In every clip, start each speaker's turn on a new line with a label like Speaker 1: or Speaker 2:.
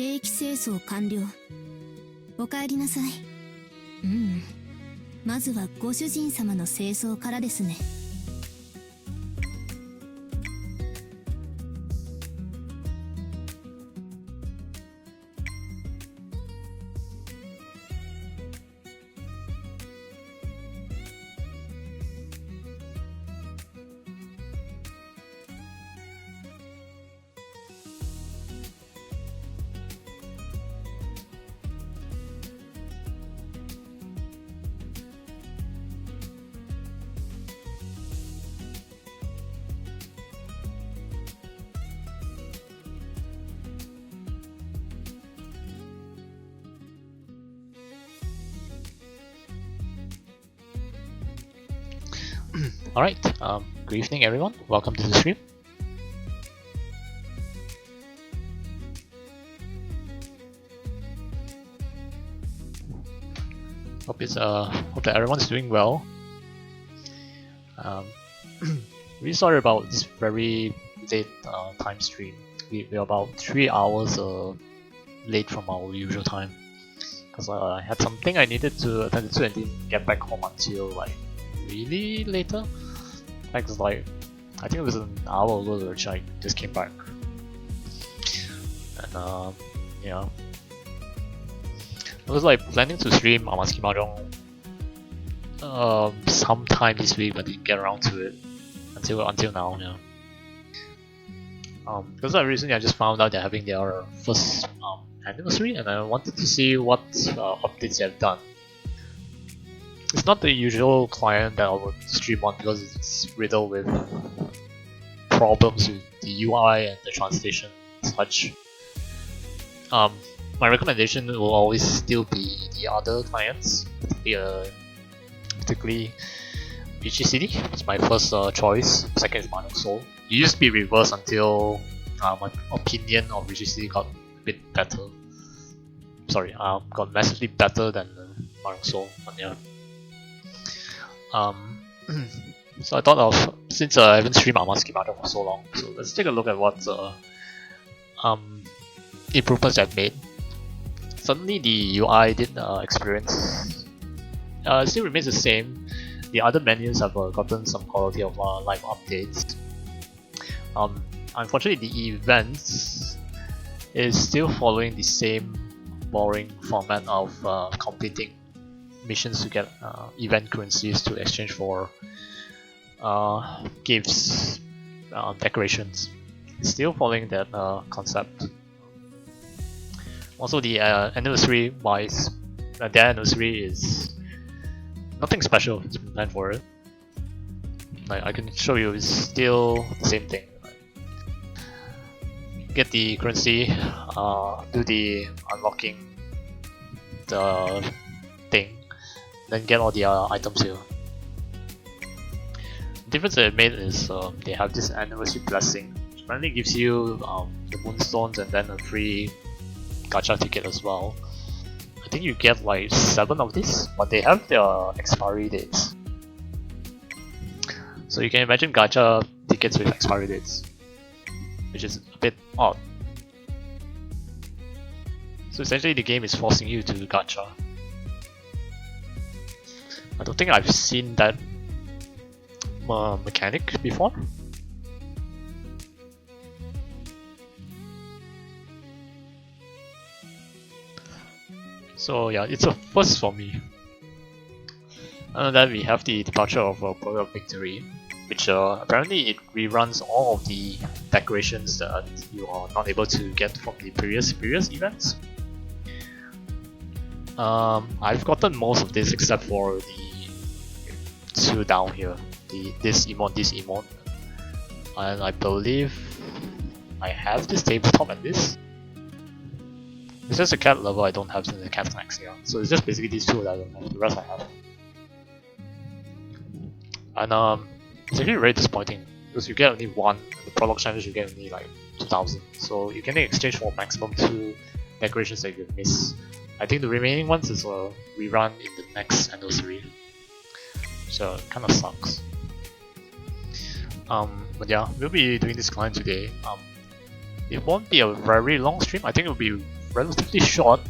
Speaker 1: 定期清掃完了。お帰りなさい。まずはご主人様の清掃からですね。
Speaker 2: Alright, good evening everyone, welcome to the stream. Hope that everyone's doing well. Really sorry about this very late time stream. We're about 3 hours late from our usual time. Because I had something I needed to attend to and didn't get back home until like really later. I think it was an hour ago which I just came back. And yeah. I was like planning to stream Amatsuki Mahjong sometime this week, but didn't get around to it until now, yeah. Because recently I just found out they're having their first anniversary, and I wanted to see what updates they have done. It's not the usual client that I would stream on because it's riddled with problems with the UI and the translation and such. My recommendation will always still be the other clients, particularly VGCD. It's my first choice. Second is Mahjong Soul. It used to be reversed until my opinion of VGCD got a bit better. Sorry, got massively better than Mahjong Soul. But yeah. So I thought of, since I haven't streamed Amatsuki Mahjong for so long, so let's take a look at what improvements I've made. Suddenly the UI experience still remains the same. The other menus have gotten some quality of life updates. Unfortunately, the events is still following the same boring format of completing missions to get event currencies to exchange for gifts, decorations. It's still following that concept. Also, the anniversary wise, their anniversary is nothing special. It's been planned for it. Like I can show you, it's still the same thing. Get the currency, do the unlocking the thing, then get all the items here. The difference they made is they have this anniversary blessing, which apparently gives you the moonstones and then a free gacha ticket as well. I think you get like 7 of these, but they have their expiry dates. So you can imagine gacha tickets with expiry dates, which is a bit odd. So essentially the game is forcing you to gacha. I don't think I've seen that mechanic before. So yeah, it's a first for me. And then we have the departure of Pearl of Victory, which apparently it reruns all of the decorations that you are not able to get from the previous events. I've gotten most of this except for the 2 down here, this emote, and I believe I have this tabletop and this. It's just a cat level I don't have the cat snacks here, so it's just basically these 2 that I don't have. The rest I have. And it's actually very disappointing because you get only 1, and the product challenge you get only like 2,000. So you can exchange for maximum 2 decorations that you miss. I think the remaining ones is a rerun in the next anniversary, so it kind of sucks. But yeah, we'll be doing this client today. It won't be a very long stream. I think it will be relatively short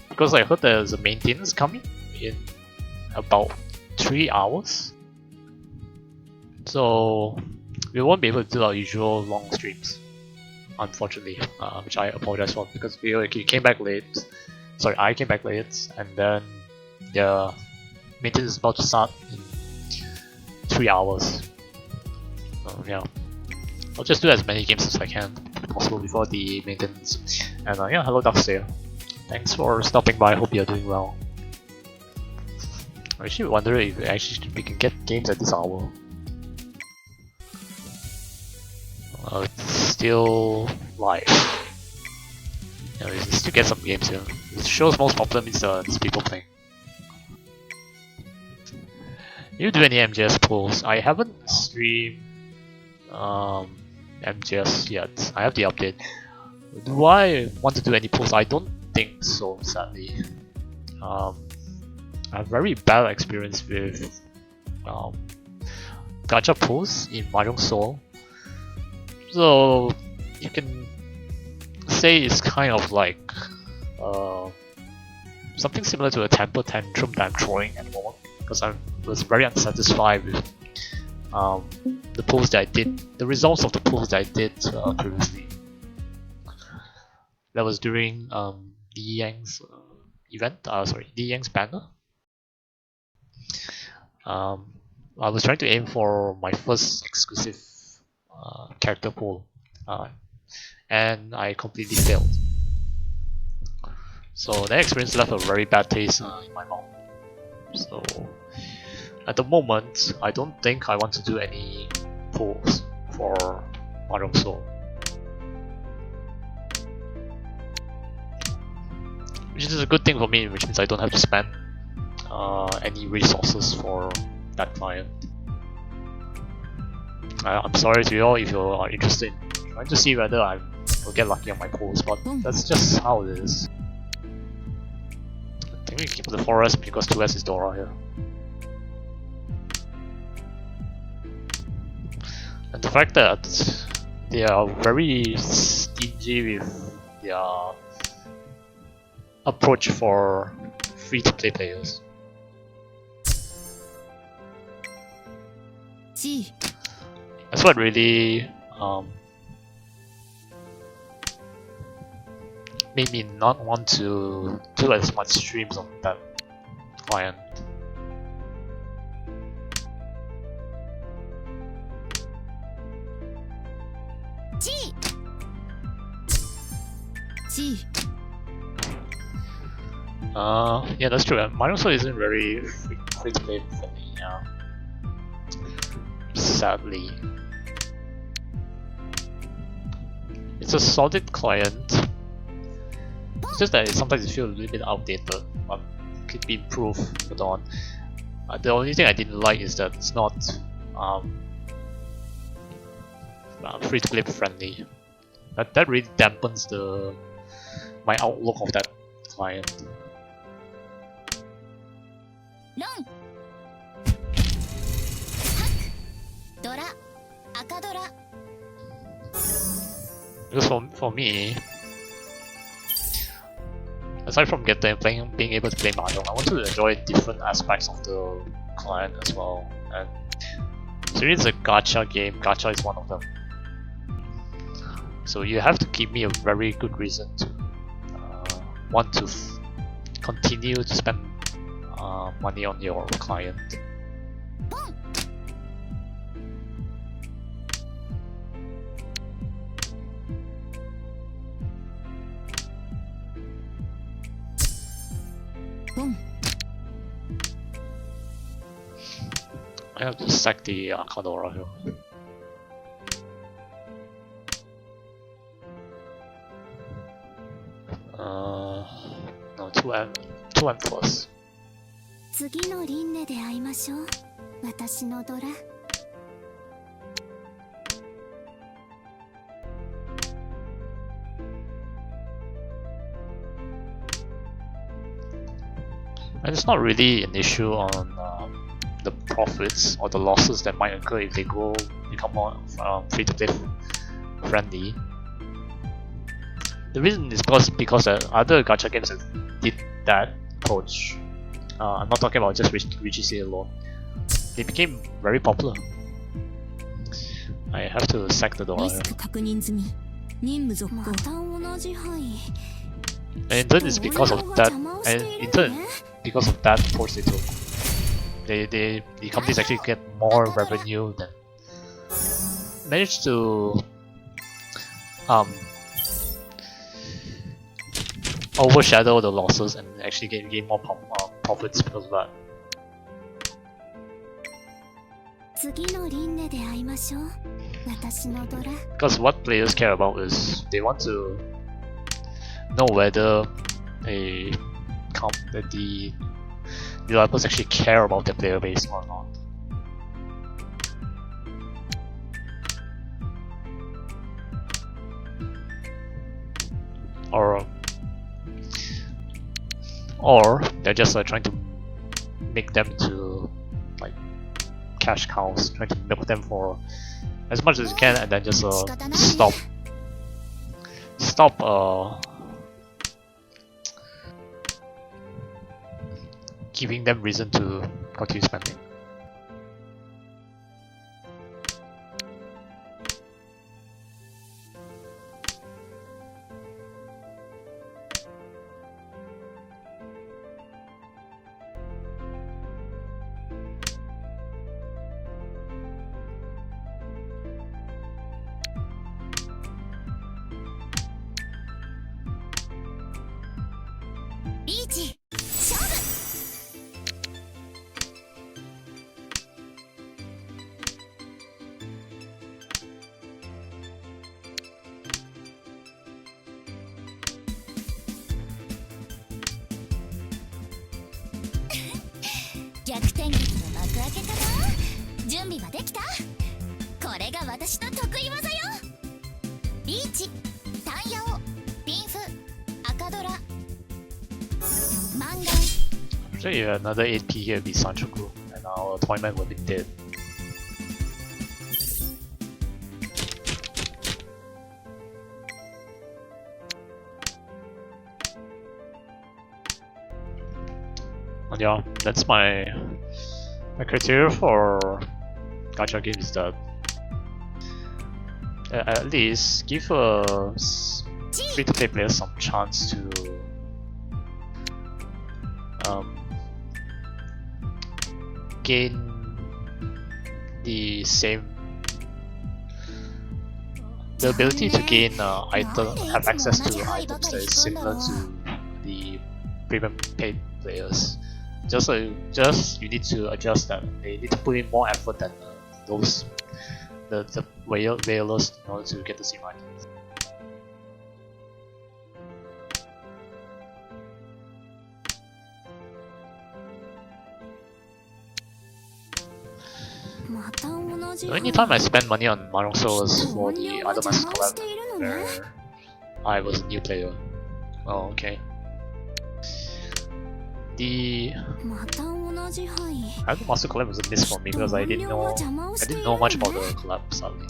Speaker 2: because I heard there's a maintenance coming in about 3 hours. So we won't be able to do our usual long streams, unfortunately, which I apologize for because we came back late. Sorry, I came back late, and then the maintenance is about to start in 3 hours. So yeah, I'll just do as many games as I can possible before the maintenance. And yeah, hello Duckstail. Thanks for stopping by. Hope you're doing well. I actually wonder if we can get games at this hour. It's still live. Yeah, we still get some games here. The show's most popular means there's people playing. You do any MGS polls? I haven't streamed MGS yet. I have the update. Do I want to do any polls? I don't think so, sadly. I have very bad experience with gacha polls in Mahjong Soul. So you can say it's kind of like something similar to a temper tantrum that I'm throwing at the moment, because I was very unsatisfied with the polls that I did, the results of the polls that I did previously. That was during Li Yang's event, Li Yang's banner. I was trying to aim for my first exclusive character poll, and I completely failed. So that experience left a very bad taste in my mouth. So at the moment, I don't think I want to do any polls for Mahjong Soul, which is a good thing for me, which means I don't have to spend any resources for that client. I'm sorry to you all if you are interested in trying to see whether I will get lucky on my polls, but that's just how it is. I think we keep the forest because 2S is Dora here. And the fact that they are very stingy with their approach for free-to-play players. That's what really made me not want to do as much streams on that client. Yeah, that's true. Mahjong Soul isn't very free to play friendly, yeah. Sadly. It's a solid client. It's just that sometimes it feels a little bit outdated, but could be improved further on. The only thing I didn't like is that it's not free to play friendly. That really dampens my outlook of that client. Because for me, aside from being able to play Mahjong, I want to enjoy different aspects of the client as well. And since it's a gacha game, gacha is one of them. So you have to give me a very good reason to want to continue to spend money on your client. I have to sack the Akadora here. No, 2M plus.
Speaker 1: 次の輪廻で会いましょう。私のドラ。
Speaker 2: And it's not really an issue on the profits or the losses that might occur if they become more free-to-play friendly. The reason is because other gacha games that did that approach. I'm not talking about just Richie alone. They became very popular. I have to sack the door.
Speaker 3: リスク確認済み。任務続行。
Speaker 1: また同じ範囲。
Speaker 2: And in turn, it's because of that. And in turn, because of that approach they took, the companies actually get more revenue than managed to overshadow the losses and actually gain more profits because of that.
Speaker 1: 次の輪廻で会いましょう。私のドラ。
Speaker 2: Because what players care about is they want to know whether the developers actually care about their player base or not. Or they're just trying to make them to like cash cows, trying to milk them for as much as you can, and then just stop giving them reason to continue spending. Actually, another 8p here would be Sanchoku, and our tournament would be dead. And yeah, that's my criteria for gacha games, that at least give free-to-play players some chance to gain the ability to gain have access to items that is similar to the premium paid players. Just you need to adjust that. They need to put in more effort than the whalers in order to get the same items. The only time I spent money on Mahjong Soul was for the other Master collab, where I was a new player. Oh, okay. The other Master collab was a miss for me because I didn't know much about the collab, sadly.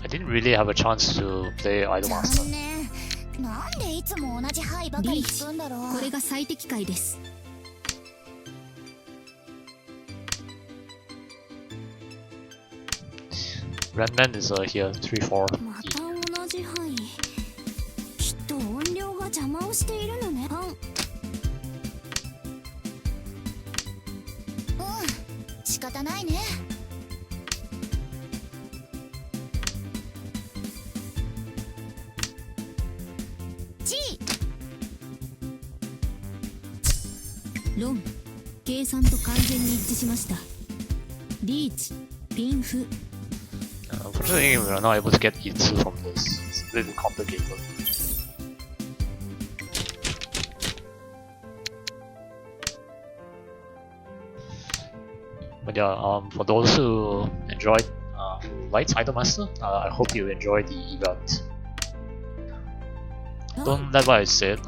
Speaker 2: I didn't really have a chance to play Idol Master.
Speaker 3: なんでいつも同じ牌ばかり引くんだろう。これが最適解です。
Speaker 2: Redman is here 3-4.
Speaker 1: また同じ範囲。きっと音量が邪魔をしているのね。
Speaker 3: 仕方ないね。ロン、計算と完全に一致しました。リーチ、ピンフ。
Speaker 2: Unfortunately, we are not able to get Itsu from this. It's a little complicated. But yeah, for those who enjoyed, who liked Idol Master, I hope you enjoyed the event. Don't let what I said.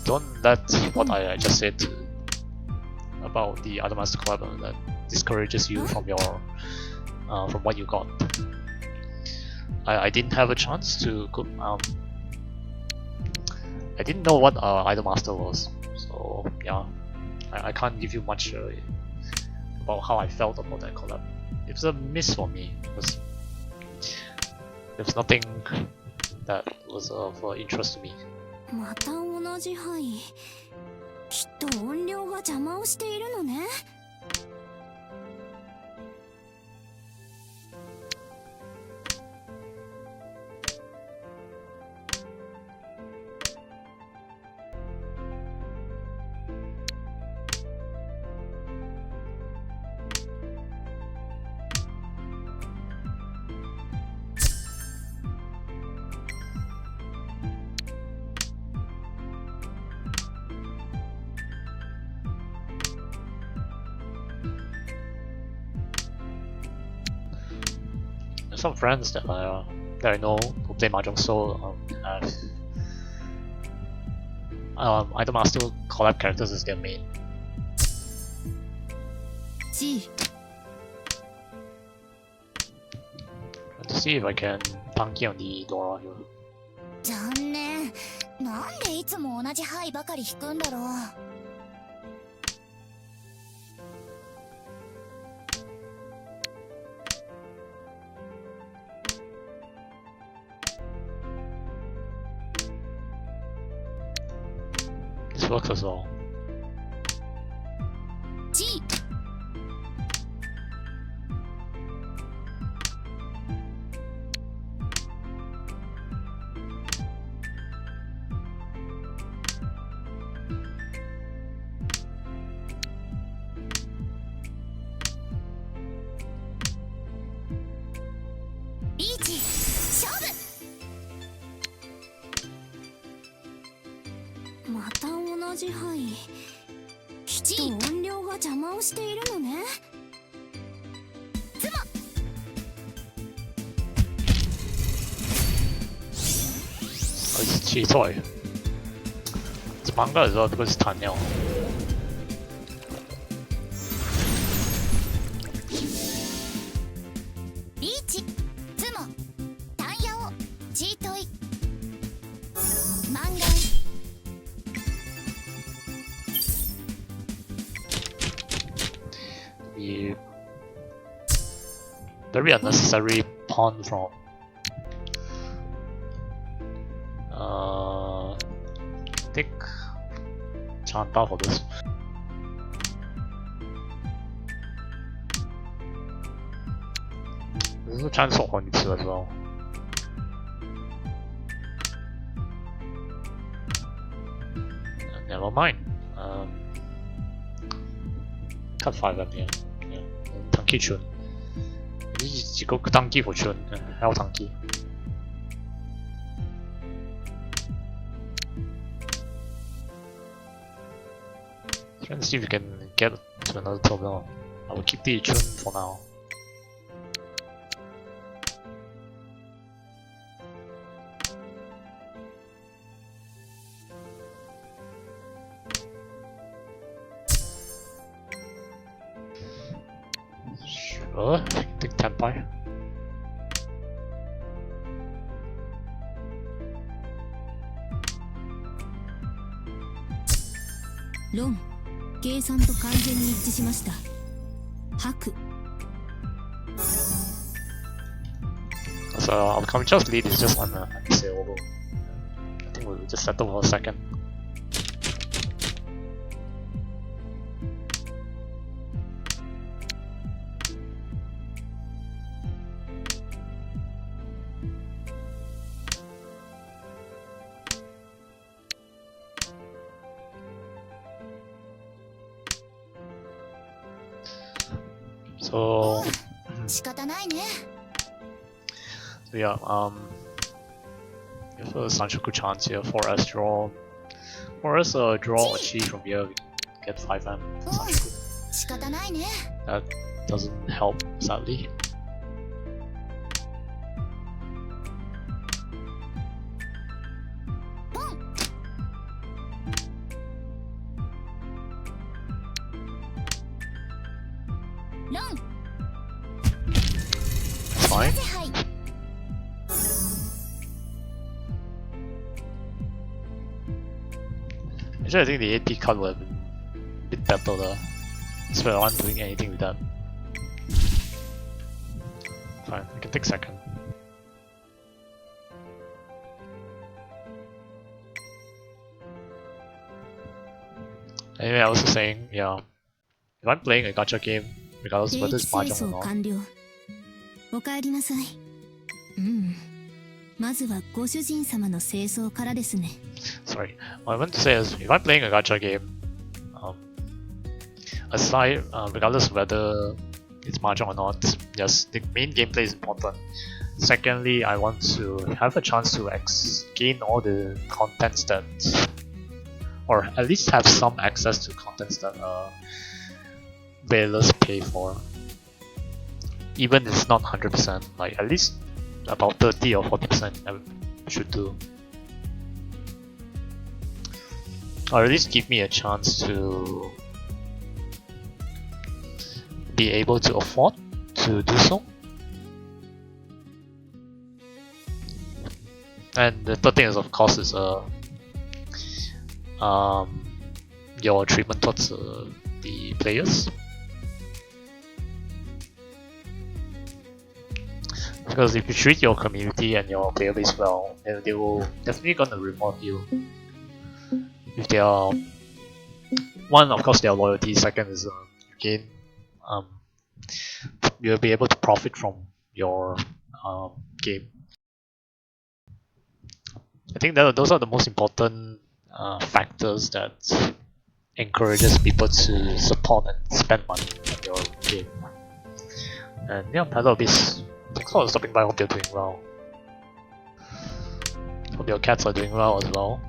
Speaker 2: Don't let what I just said about the other master club that discourages you from your from what you got. I didn't have a chance to go. I didn't know what Idol Master was, so yeah, I can't give you much about how I felt about that collab. It was a miss for me because there's nothing that was of interest to me.
Speaker 1: また同じ範囲。きっと音量が邪魔をしているのね。
Speaker 2: Some friends that I know who play Mahjong so have Idol Master collab characters as their main.
Speaker 3: G
Speaker 2: Trying to see if I can tanky on the Dora here.
Speaker 1: 残念。なんでいつも同じ範囲ばかり引くんだろう。
Speaker 2: This works as well.
Speaker 3: G
Speaker 1: H 勝負。また同じ範囲。きっと音量が邪魔をしているのね。
Speaker 2: Oh, it's cheat toy. It's manga as well because it's Tanyao.
Speaker 1: H ツモタンヤオチートイマンガン。
Speaker 2: The very unnecessary pawn from I think Chanta for this. There's a chance for Honitsu as well. Never mind. Cut 5M here. Yeah. Tanky Chun. This is go Tanky for Chun. Hell Tanky. Trying to see if we can get to another top level. I will keep the Chun for now. Sure, take Tenpai.
Speaker 3: Long 計算と完全に一致しました。白
Speaker 2: So our Kamicha's lead is just unassailable. I think we'll just settle for a second. So
Speaker 1: 仕方ないね。
Speaker 2: yeah, if a Sanchoku chance here, 4S draw. 4S draw achieve from here, we get 5M.
Speaker 1: 仕方ないね。
Speaker 2: That doesn't help, sadly. fine.
Speaker 1: ぜはい。
Speaker 2: Actually, I think the AP card would have been a bit better there. Instead of doing anything with that. Fine, I can take second. Anyway, I was just saying, yeah, if I'm playing a gacha game, regardless of
Speaker 3: 定
Speaker 2: whether
Speaker 3: 期
Speaker 2: it's
Speaker 3: 清
Speaker 2: mahjong
Speaker 3: 掃
Speaker 2: or not,
Speaker 3: 完了。お帰りなさい。まずはご主人様の清掃からですね。
Speaker 2: sorry, what I meant to say is, if I'm playing a gacha game, aside, regardless of whether it's mahjong or not, yes, the main gameplay is important. Secondly, I want to have a chance to gain all the contents that, or at least have some access to contents that whalers pay for. Even if it's not 100%, like at least about 30 or 40% I should do. Or at least give me a chance to be able to afford to do so. And the third thing is, of course, is your treatment towards the players. Because if you treat your community and your player base well, then they will definitely gonna reward you. If they are, one, of course, their loyalty. Second is you gain, you'll be able to profit from your game. I think that those are the most important factors that encourages people to support and spend money on your game. And yeah, Paddle Abyss, thanks for stopping by. Hope you're doing well. Hope your cats are doing well as well.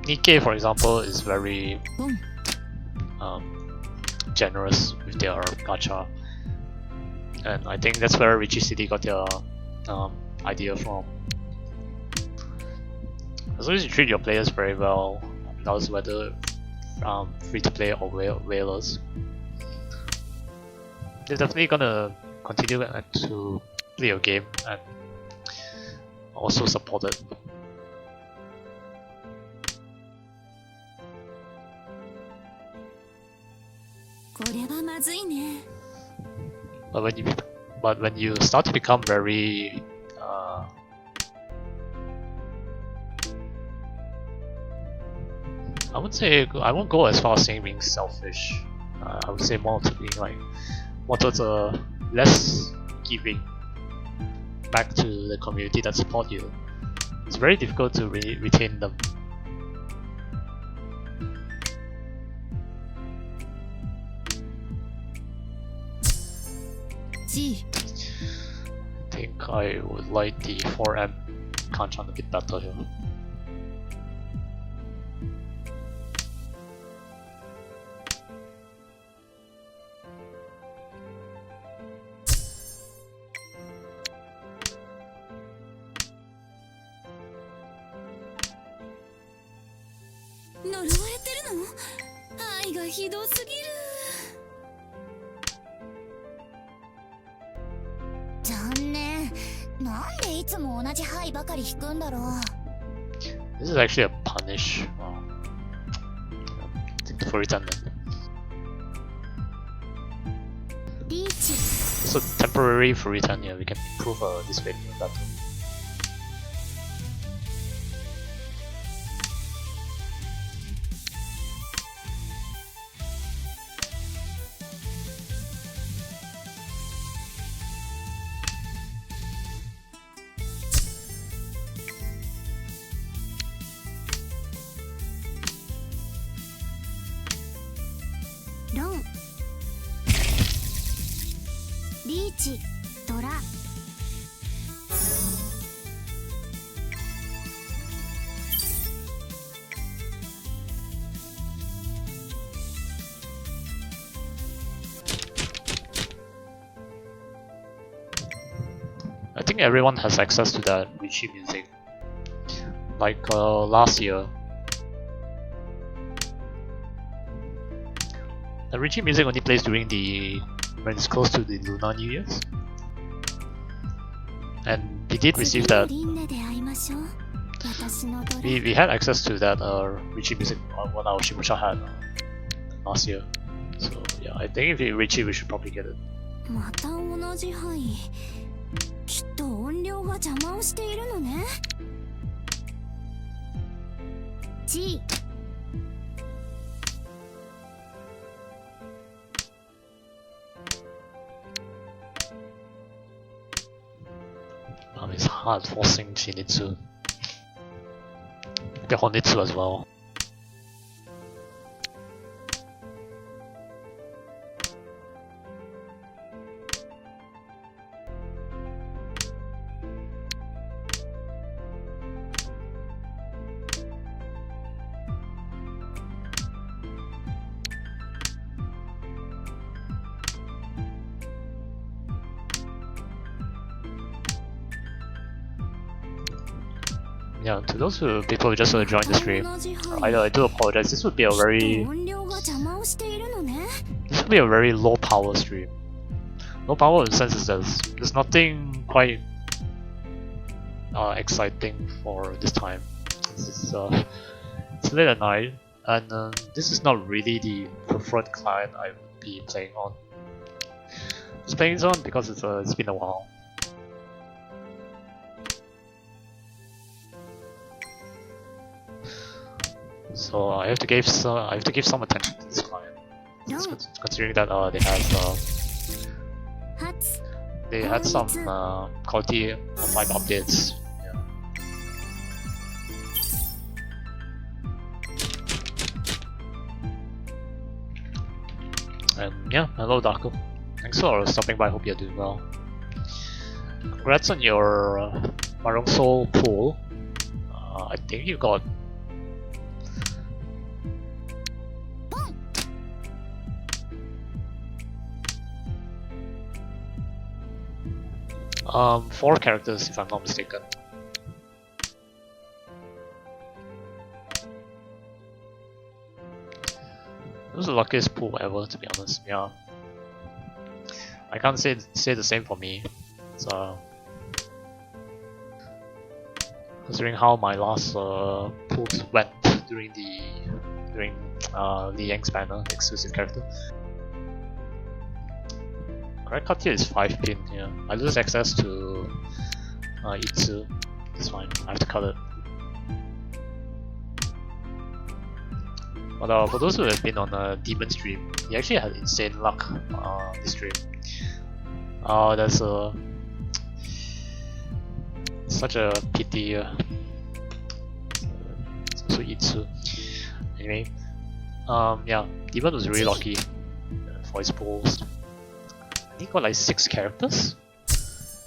Speaker 2: Nikkei, for example, is very generous with their gacha, and I think that's where Richie City got their idea from. As long as you treat your players very well, regardless whether free to play or whalers, they're definitely gonna continue to play your game and also support it. But when you start to become very I won't go as far as saying being selfish. I would say more to being like more towards less giving back to the community that support you. It's very difficult to retain them. I think I would like the 4M Kanchan a bit better here. This is actually a punish. So temporary for return here, we can improve this way better. I think everyone has access to that Richie music. like last year. The Richie music only plays during when it's close to the Lunar New Year's. And we did receive that. We had access to that Richie music when our Shibuya had last year. So yeah, I think if you Richie, we should probably get it.
Speaker 3: また同じ範囲。きっと音量が邪魔をしているのね。G。
Speaker 2: It's hard forcing Shinizu. The Honitsu as well. Yeah, to those people who just joined the stream, I do apologize. This would be a very low power stream. Low power in the sense is there's nothing quite exciting for this time. It's late at night, and this is not really the preferred client I would be playing on. Just playing this on because it's been a while. So I have to give some attention to this client, considering that they had some quality of life updates. Yeah. And yeah, hello Darko. Thanks for stopping by. Hope you're doing well. Congrats on your Mahjong Soul pool. I think you got. Four characters, if I'm not mistaken. This is the luckiest pool ever, to be honest. Yeah, I can't say the same for me. So, considering how my last pools went during Li Yang's banner exclusive character. Correct cut here is 5 pin, yeah. I lose access to Itsu. It's fine, I have to cut it. But for those who have been on a demon stream, he actually had insane luck this stream. There's such a pity. So Itsu. Anyway, yeah, Demon was really lucky for his pulls. I think got like 6 characters.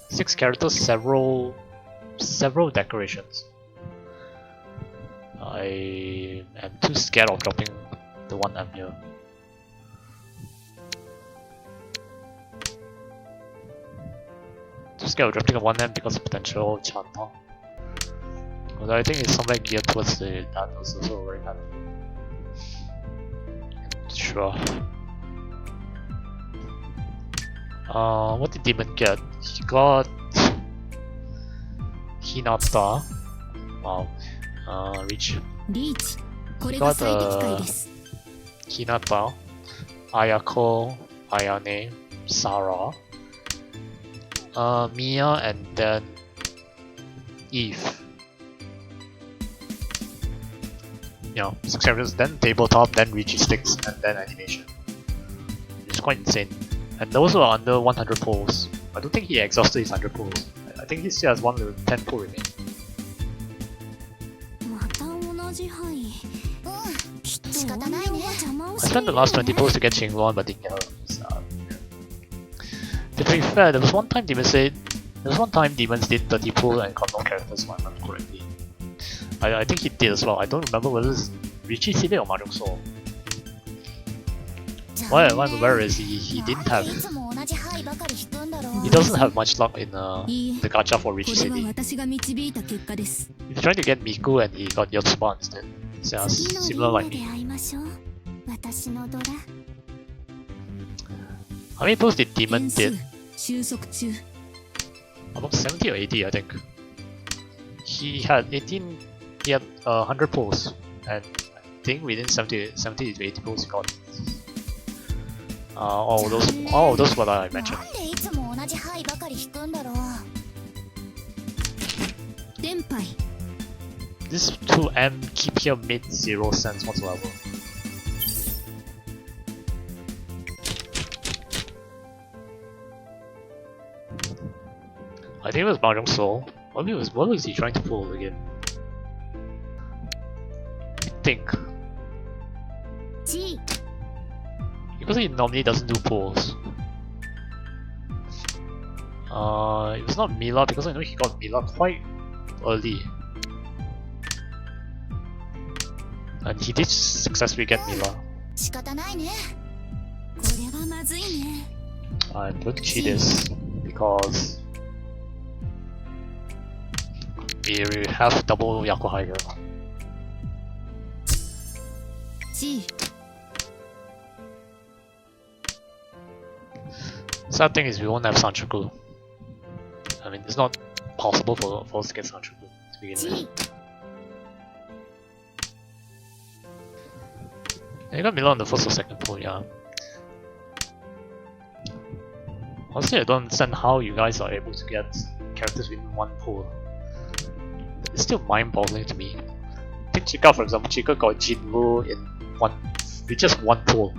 Speaker 2: 6 characters, several decorations. I am too scared of dropping the 1M here. Too scared of dropping a 1M because of potential Chanta. But I think it's somewhere geared towards that was also very happy. Sure. What did Demon get? He got Hinata. Wow. Reach. He got Hinata, Ayako, Ayane, Sarah, Mia, and then Eve. Yeah, 6 characters, then tabletop, then Richie sticks, and then animation. It's quite insane. And those were under 100 pulls. I don't think he exhausted his 100 pulls. I think he still has 10 pull remaining. I spent the last 20 pulls to get Qinglong, but didn't get her. To be fair, there was one time Demons did 30 pull and got no characters, if I remember correctly. I think he did as well. I don't remember whether it's Richie did it or Mahjong Soul. what I'm aware is he didn't have
Speaker 1: いつも同じ牌ばかり引くんだろう
Speaker 2: he doesn't have much luck in
Speaker 3: いいえ
Speaker 2: the gacha for
Speaker 3: こ
Speaker 2: Rich
Speaker 3: れは
Speaker 2: City.
Speaker 3: 私が導いた結果です
Speaker 2: He's trying to get Miku and he got Yotsuba instead. So
Speaker 1: 次のリ
Speaker 2: similar
Speaker 1: ン
Speaker 2: like
Speaker 1: グで
Speaker 2: me.
Speaker 1: 会いましょう私のドラ
Speaker 2: How many pulls did Demon
Speaker 3: 点
Speaker 2: did?
Speaker 3: 数収束中
Speaker 2: About 70 or 80, I think. He had 18. He had 100 pulls, and I think within 70 to 80 pulls he got. All those what I
Speaker 1: な
Speaker 2: mentioned.
Speaker 1: んでいつも同じ牌ばかり引くんだろう
Speaker 3: 天杯
Speaker 2: This 2M keep here made 0 sense whatsoever. I think it was Mahjong Soul. What was he trying to pull again? I think.
Speaker 1: G
Speaker 2: Because he normally doesn't do pulls. It was not Mila because I know he got Mila quite early. And he did successfully get Mila.
Speaker 1: 仕方ないねこれはまずいね
Speaker 2: I'm going to cheat this because we have double Yakuhai here.
Speaker 3: G
Speaker 2: Sad thing is we won't have Sanchoku. I mean, it's not possible for us to get Sanchoku to begin with.
Speaker 1: G
Speaker 2: You got Mila on the first or second pull, yeah. Honestly, I don't understand how you guys are able to get characters within one pull. It's still mind-boggling to me. Take Chika for example. Chika got Jinwoo with just one pull.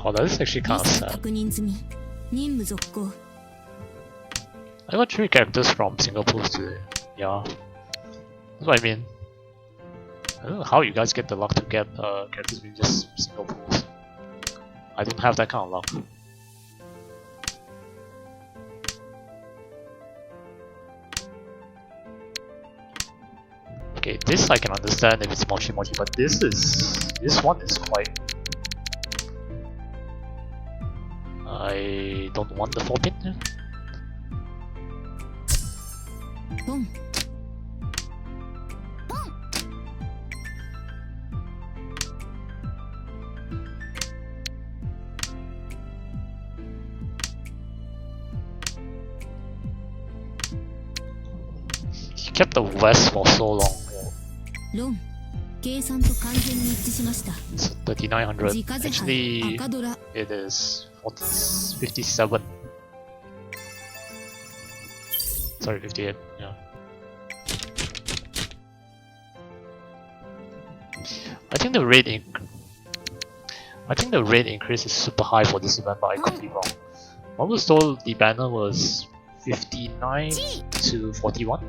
Speaker 2: Oh, that is actually kind
Speaker 3: リ
Speaker 2: of
Speaker 3: ス
Speaker 2: sad.
Speaker 3: 確認済み任務続行
Speaker 2: I got 3 characters from single pools today. Yeah. That's what I mean. I don't know how you guys get the luck to get characters with just single pools. I don't have that kind of luck. Okay, this I can understand if it's Mochi Mochi, but this one is quite. I don't want the 4-pin.
Speaker 3: ポン
Speaker 2: He kept the West for so long.
Speaker 3: ロン計算と完全に一致しました
Speaker 2: It's 3900.
Speaker 3: 自家製
Speaker 2: Actually,
Speaker 3: 杯赤ドラ
Speaker 2: it is 57. Sorry, 58. Yeah. I think the rate increase is super high for this event, but I could be wrong. I was told the banner was 59 to 41.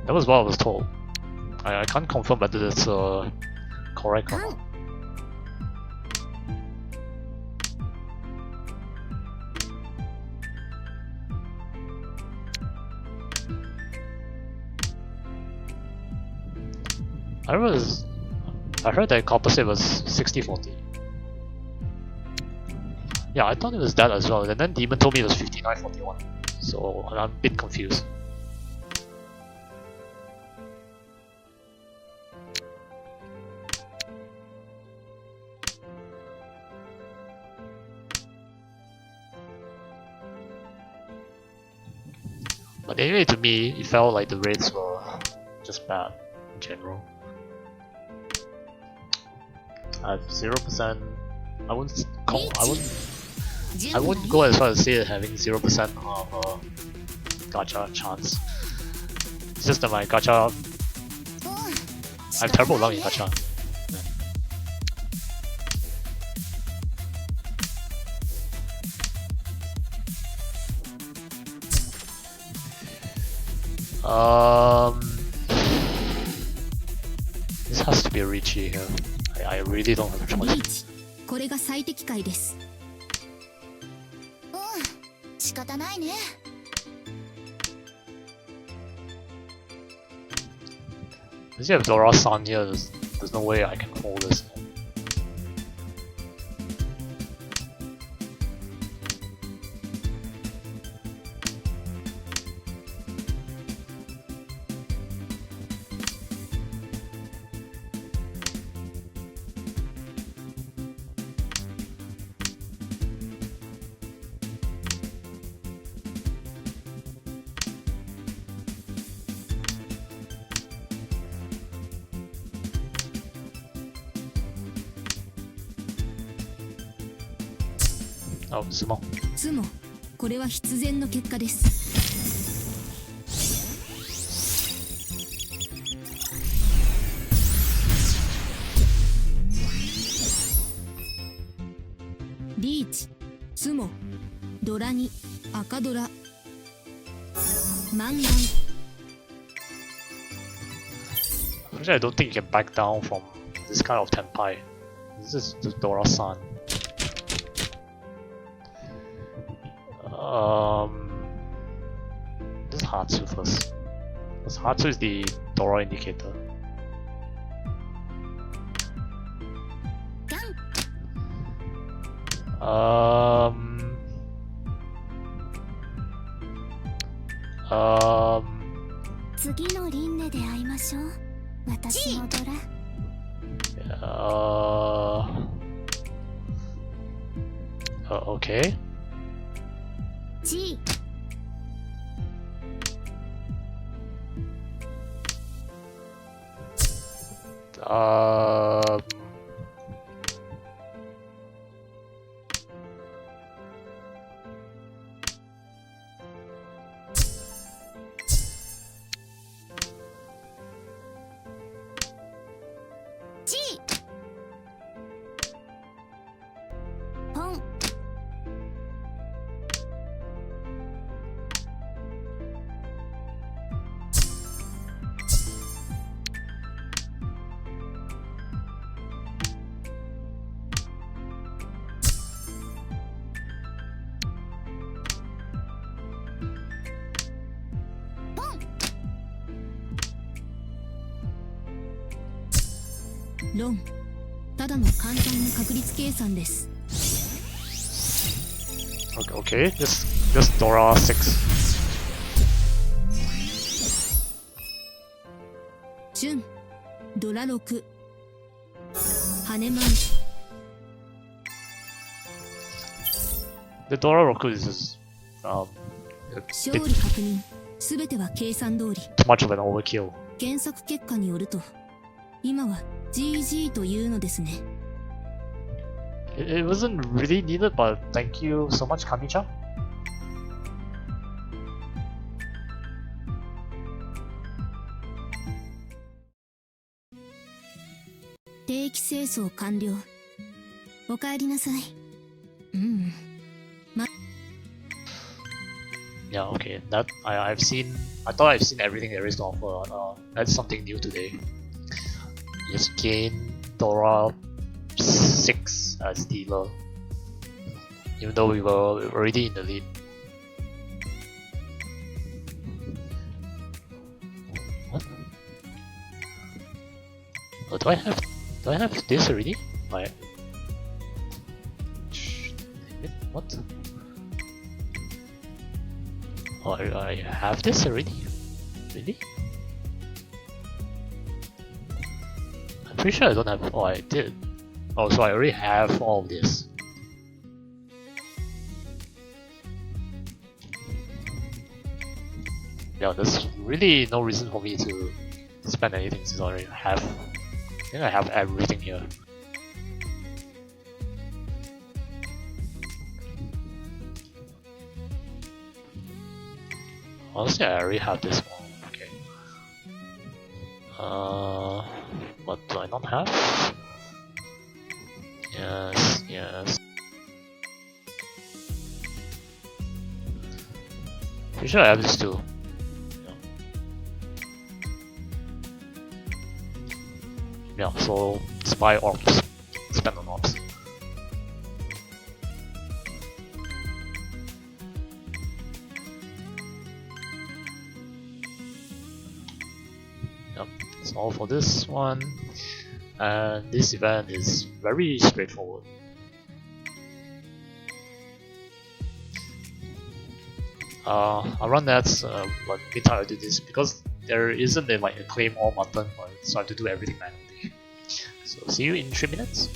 Speaker 2: That was what I was told. I can't confirm whether that's correct or not. I heard that composite was 60-40. Yeah, I thought it was that as well, and then Demon told me it was 59-41. So I'm a bit confused. But anyway, to me, it felt like the rates were just bad in general. I have 0%. I wouldn't go as far as say having 0% of gacha chance. It's just that my gacha, I have terrible luck in gacha. This has to be Richie here. I really don't have a
Speaker 3: リ
Speaker 2: choice.
Speaker 3: ーチ、これが最適解です。
Speaker 1: 仕方ないね。
Speaker 2: Since you have Dora-san here, there's no way I can hold this. Oh, Sumo.
Speaker 3: つも、これは必然の結果です。リーチ、ツモ、ドラに赤ドラ、マンガン。
Speaker 2: Actually, I don't think you can back down from this kind of tenpai. This is the Dora-san. This is Hatsu first. Because Hatsu is the Dora indicator.
Speaker 1: ガン 次の輪廻で会いましょう。私のドラ。
Speaker 2: Okay.
Speaker 1: G。ポン。
Speaker 3: ロン、ただの簡単な確率計算です。
Speaker 2: Okay, just Dora 6.
Speaker 3: チュン、ドラ6、ハネマン。
Speaker 2: The Dora Roku is just a
Speaker 3: 勝
Speaker 2: bit
Speaker 3: 利確認、すべては計算通り。
Speaker 2: too much of an overkill.
Speaker 3: 検索結果によると、今は GG というのですね。
Speaker 2: It wasn't really needed, but thank you so much, Kami-chan.
Speaker 3: 定期清掃完了。お帰りなさい。
Speaker 2: Yeah, okay. That I thought I've seen everything there is to offer. That's something new today. Just gain Dora 6 as dealer, even though we were already in the lead. What? Oh, do I have this already? What? Oh, I have this already? Really? I'm pretty sure I don't have. Oh, I did. Oh, so I already have all of this. Yeah, there's really no reason for me to spend anything since I already have. I think I have everything here. Honestly, I already have this one. Okay. What do I not have? Yes. Pretty sure I have this too. Yeah. Yeah, so let's buy orbs. Spend on orbs. Yep, that's all for this one. And this event is very straightforward. I'll run that, but meantime I do this because there isn't a claim all button, so I have to do everything manually. So see you in 3 minutes.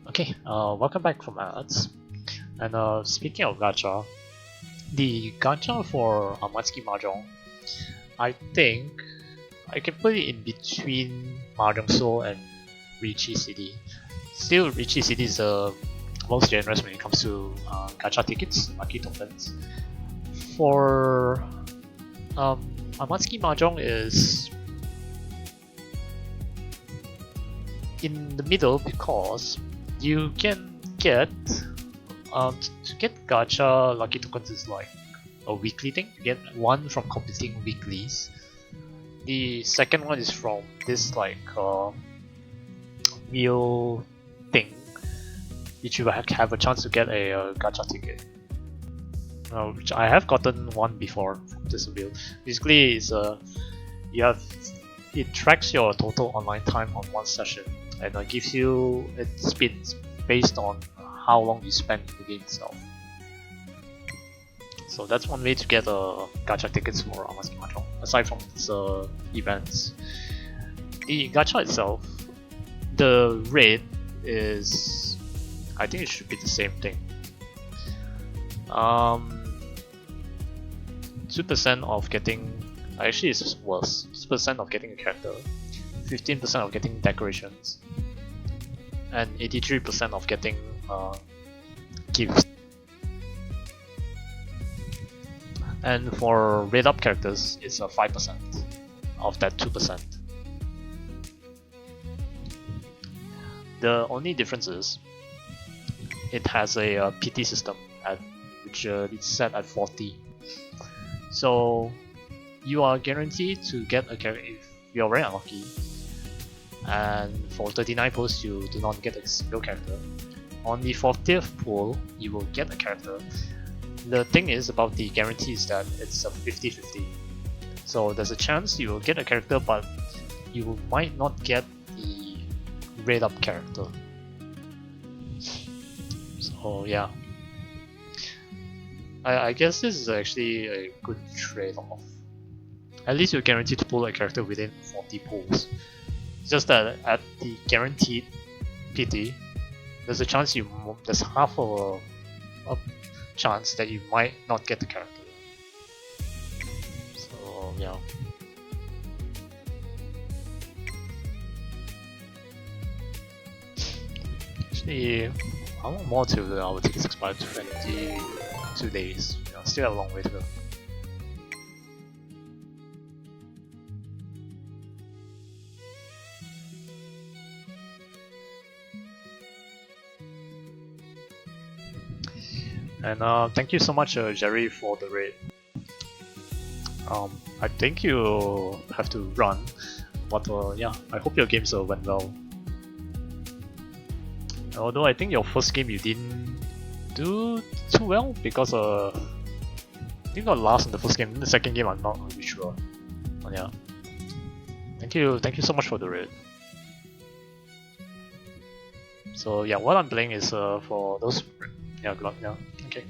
Speaker 2: Okay, welcome back from ads. And speaking of gacha, the gacha for Amatsuki Mahjong, I think I can put it in between Mahjong Soul and Richie City. Still, Richie City is the most generous when it comes to gacha tickets, lucky tokens. For Amatsuki Mahjong is in the middle because you can get to get gacha lucky tokens is like a weekly thing. You get one from completing weeklies. The second one is from this like meal thing, which you have a chance to get a gacha ticket. Which I have gotten one before from this build. Basically, it's it tracks your total online time on one session and gives you it spins based on how long you spend in the game itself. So that's one way to get gacha tickets for Amatsuki Mahjong. Aside from its events, the gacha itself, the rate is, I think it should be the same thing. 2% of getting, actually it's worse, 2% of getting a character, 15% of getting decorations, and 83% of getting gifts. And for rate up characters, it's 5% of that 2%. The only difference is it has a PT system at which it's set at 40. So you are guaranteed to get a character if you are very unlucky. And for 39 pulls, you do not get a single character. On the 40th pull, you will get a character. The thing is about the guarantee is that it's a 50-50. So there's a chance you will get a character, but you might not get the rate up character. So yeah, I guess this is actually a good trade-off. At least you're guaranteed to pull a character within 40 pulls. It's just that at the guaranteed PT, there's a chance there's half of a chance that you might not get the character. So yeah. Actually, I want more till our tickets expire 22 days. You know, still have a long way to go. And thank you so much, Jerry, for the raid. I think you have to run, but yeah, I hope your games went well. Although I think your first game you didn't do too well because I think got last in the first game. In the second game, I'm not really sure. But yeah, thank you so much for the raid. So yeah, what I'm playing is for those. Yeah, good luck. Yeah, okay.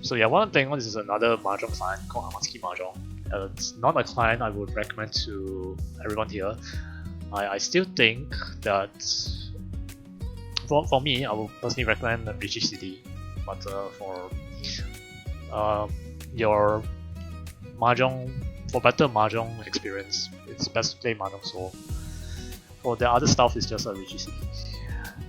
Speaker 2: So yeah, what I'm playing on is another Mahjong client called Amatsuki Mahjong. It's not a client I would recommend to everyone here. I still think that for me, I would personally recommend Richie CD, but for your Mahjong, for better Mahjong experience, it's best to play Mahjong Soul. For the other stuff, it's just a Richie CD.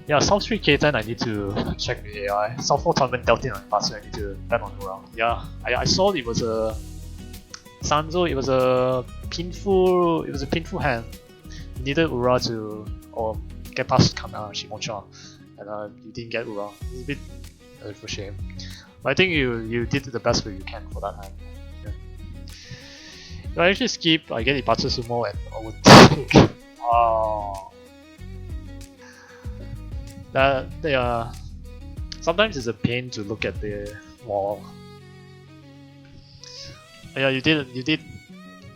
Speaker 2: Yeah, South 3 K10 I need to check the AI. South 4 Tournament Deltin on Pass, I need to bet on the round. Yeah, I saw it was a Sanzo, it was a painful hand. You needed Ura to get past Kana Shimocha, and you didn't get Ura. It's a bit of a shame. But I think you did the best way you can for that hand. Yeah. If I actually skip, I get Ipatsu Sumo and I would take. Oh. They are sometimes it's a pain to look at the wall. But yeah, you did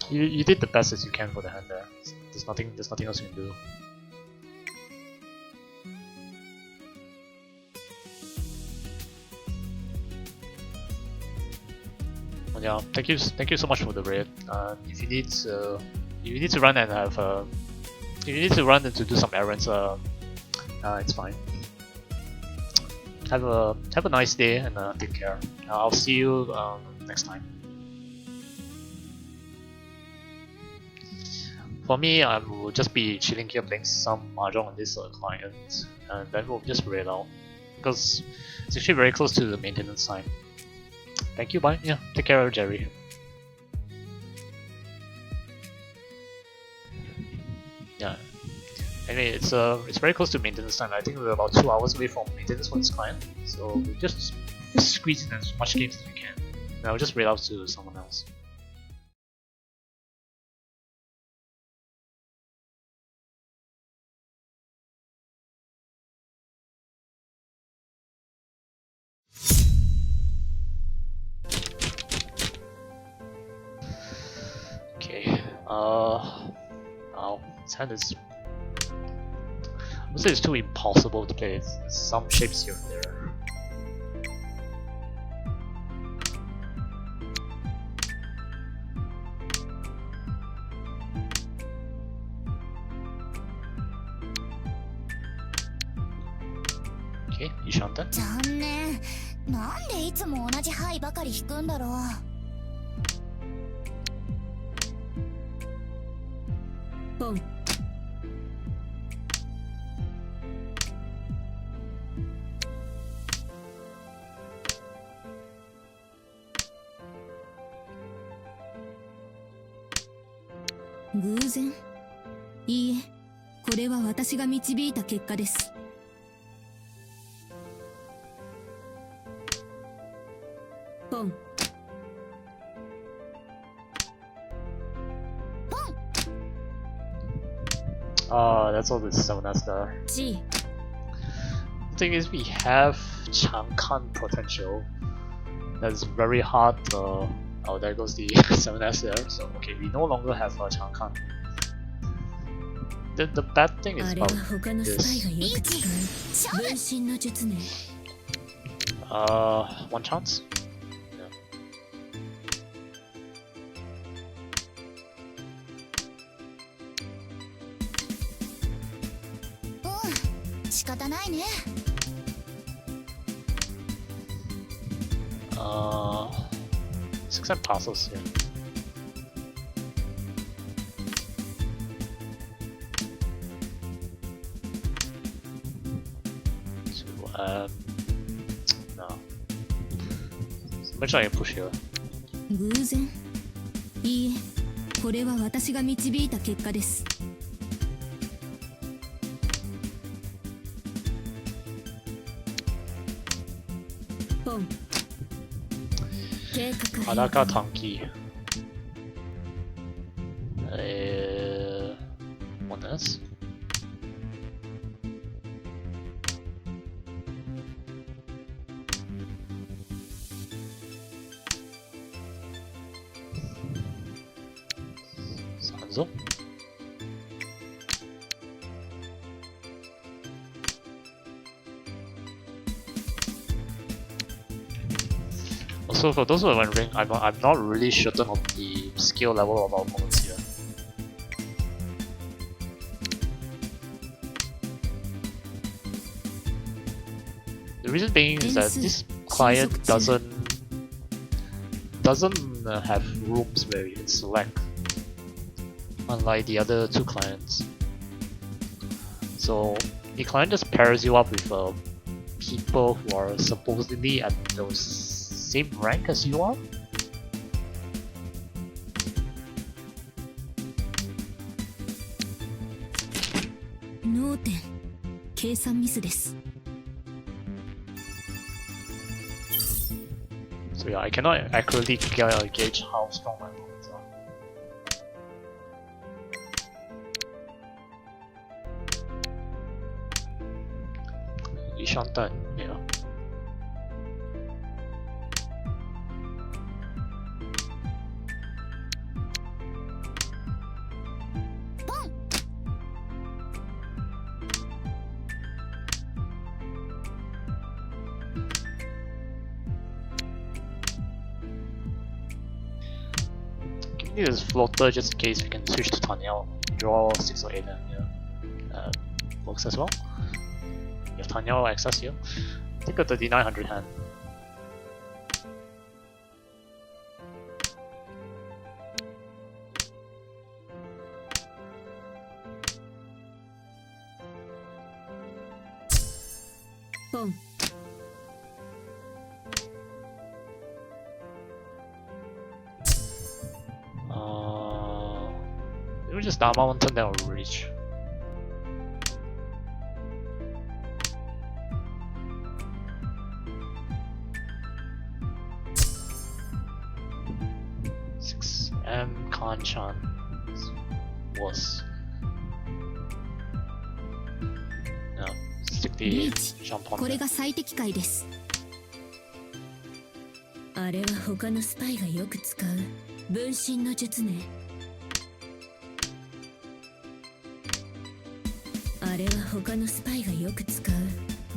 Speaker 2: the best as you can for the hand there. There's nothing else you can do. But yeah, thank you so much for the raid. If you need to run and have if you need to run and to do some errands, it's fine. Have a nice day and take care. I'll see you next time. For me, I will just be chilling here playing some Mahjong on this client, and then we'll just raid out because it's actually very close to the maintenance time. Thank you, bye. Yeah, take care, Jerry. Yeah. Anyway, it's very close to maintenance time. I think we're about 2 hours away from maintenance for this client, so we just squeeze in as much games as we can. And I'll just raid out to someone else. Okay. Now this hand is. I would say it's too impossible to play. There's some shapes here and there. Okay, Ishanta.
Speaker 1: 残念。なんでいつも同じ牌ばかり引くんだろう。
Speaker 3: ポン。偶然？いいえ、これは私が導いた結果です。ポン。
Speaker 2: That's all this 7S there.
Speaker 3: G。The
Speaker 2: thing is, we have Changkan potential. That's very hard. Oh, there goes the 7S there. So, okay, we no longer have Changkan. The bad thing is
Speaker 3: あれは
Speaker 2: about
Speaker 3: 他のスパイ
Speaker 2: this.
Speaker 3: がよく使う分身の術ね。
Speaker 2: One chance? Yeah.
Speaker 1: うん、仕方ないね。
Speaker 2: 6 passes here. So, no. So much I can push here.
Speaker 3: 偶然？いいえ、これは私が導いた結果です。ポン。計画変
Speaker 2: Adaka
Speaker 3: 更。
Speaker 2: Tanki. One S. Sanzo. Also, for those who are wondering, I'm not really certain of the skill level of our opponents here. The reason being is that this client doesn't have rooms where you can select, unlike the other two clients. So the client just pairs you up with people who are supposedly at the same rank as you are.
Speaker 3: 脳天。計算ミスです。
Speaker 2: So yeah, I cannot accurately gauge how strong my opponents are. Ishanta, yeah. Give me this floater just in case we can switch to Tanyao. Draw 6 or 8 and yeah. Works as well. You have Tanyao access here. Take a 3900 hand.
Speaker 3: Boom.
Speaker 2: It was just that mountain that will reach. M Kanchan was no, stick the jump on
Speaker 3: これ
Speaker 2: there.
Speaker 3: が最適解です。あれは他のスパイがよく使う分身の術ね。あれは他のスパイがよく使う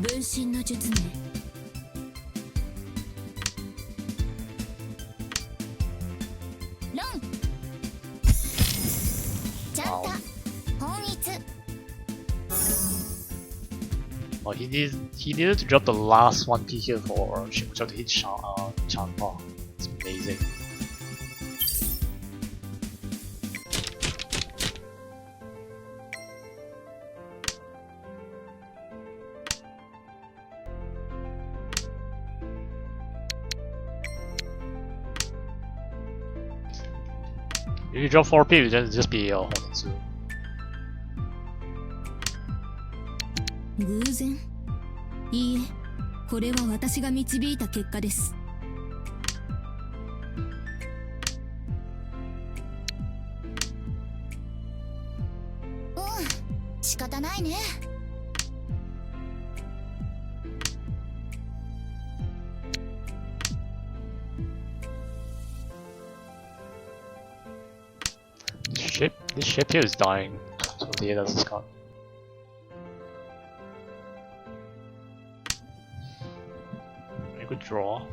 Speaker 3: 分身の術ね。
Speaker 1: ロンちゃんと本一
Speaker 2: Oh, he needed to drop the last 1P here for Shimocha to hit Chanpa. It's amazing. If you drop 4P, it would just be Honitsu.
Speaker 3: 偶然？いいえ、これは私が導いた結果です。
Speaker 1: 仕方ないね。
Speaker 2: This ship here is dying, so the others is gone. Very good draw.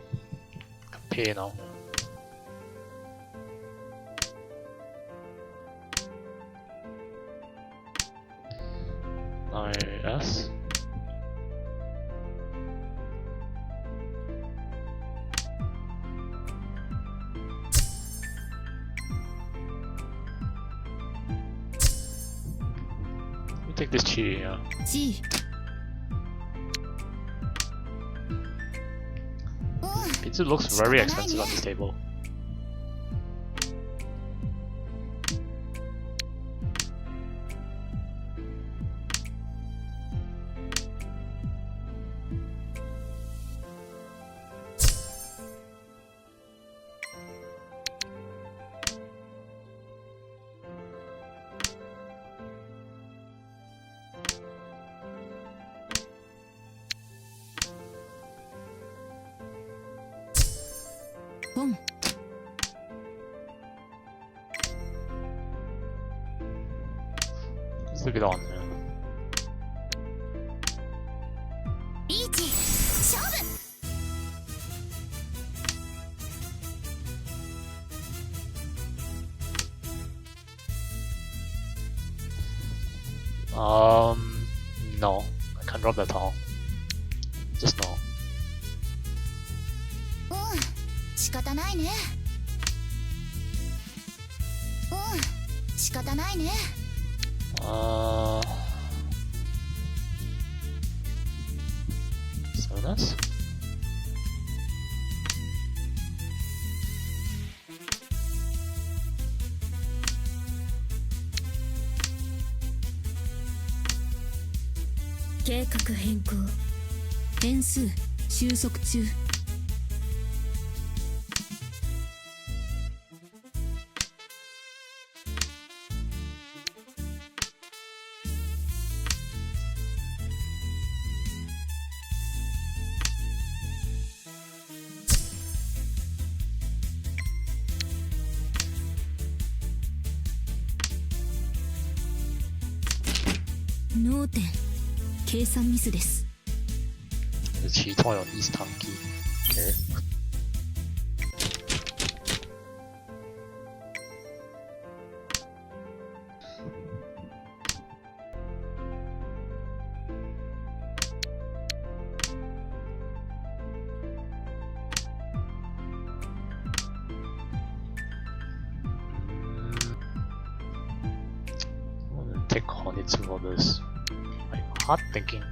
Speaker 2: Compare now. Nice. Take this chi, yeah. Pizza looks very expensive on this table.
Speaker 3: Boom.
Speaker 2: Let's look it on there.
Speaker 1: リーチ勝負。
Speaker 2: No, I can't drop that tall. Just no.
Speaker 1: 仕方ないね。仕方ないね。
Speaker 2: Sonas?
Speaker 3: 「計画変更」「変数収束中」脳天計算ミスです。
Speaker 2: The cheat toy on East Tanki. Okay. I'm gonna take Honitsu for this. I'm hard thinking.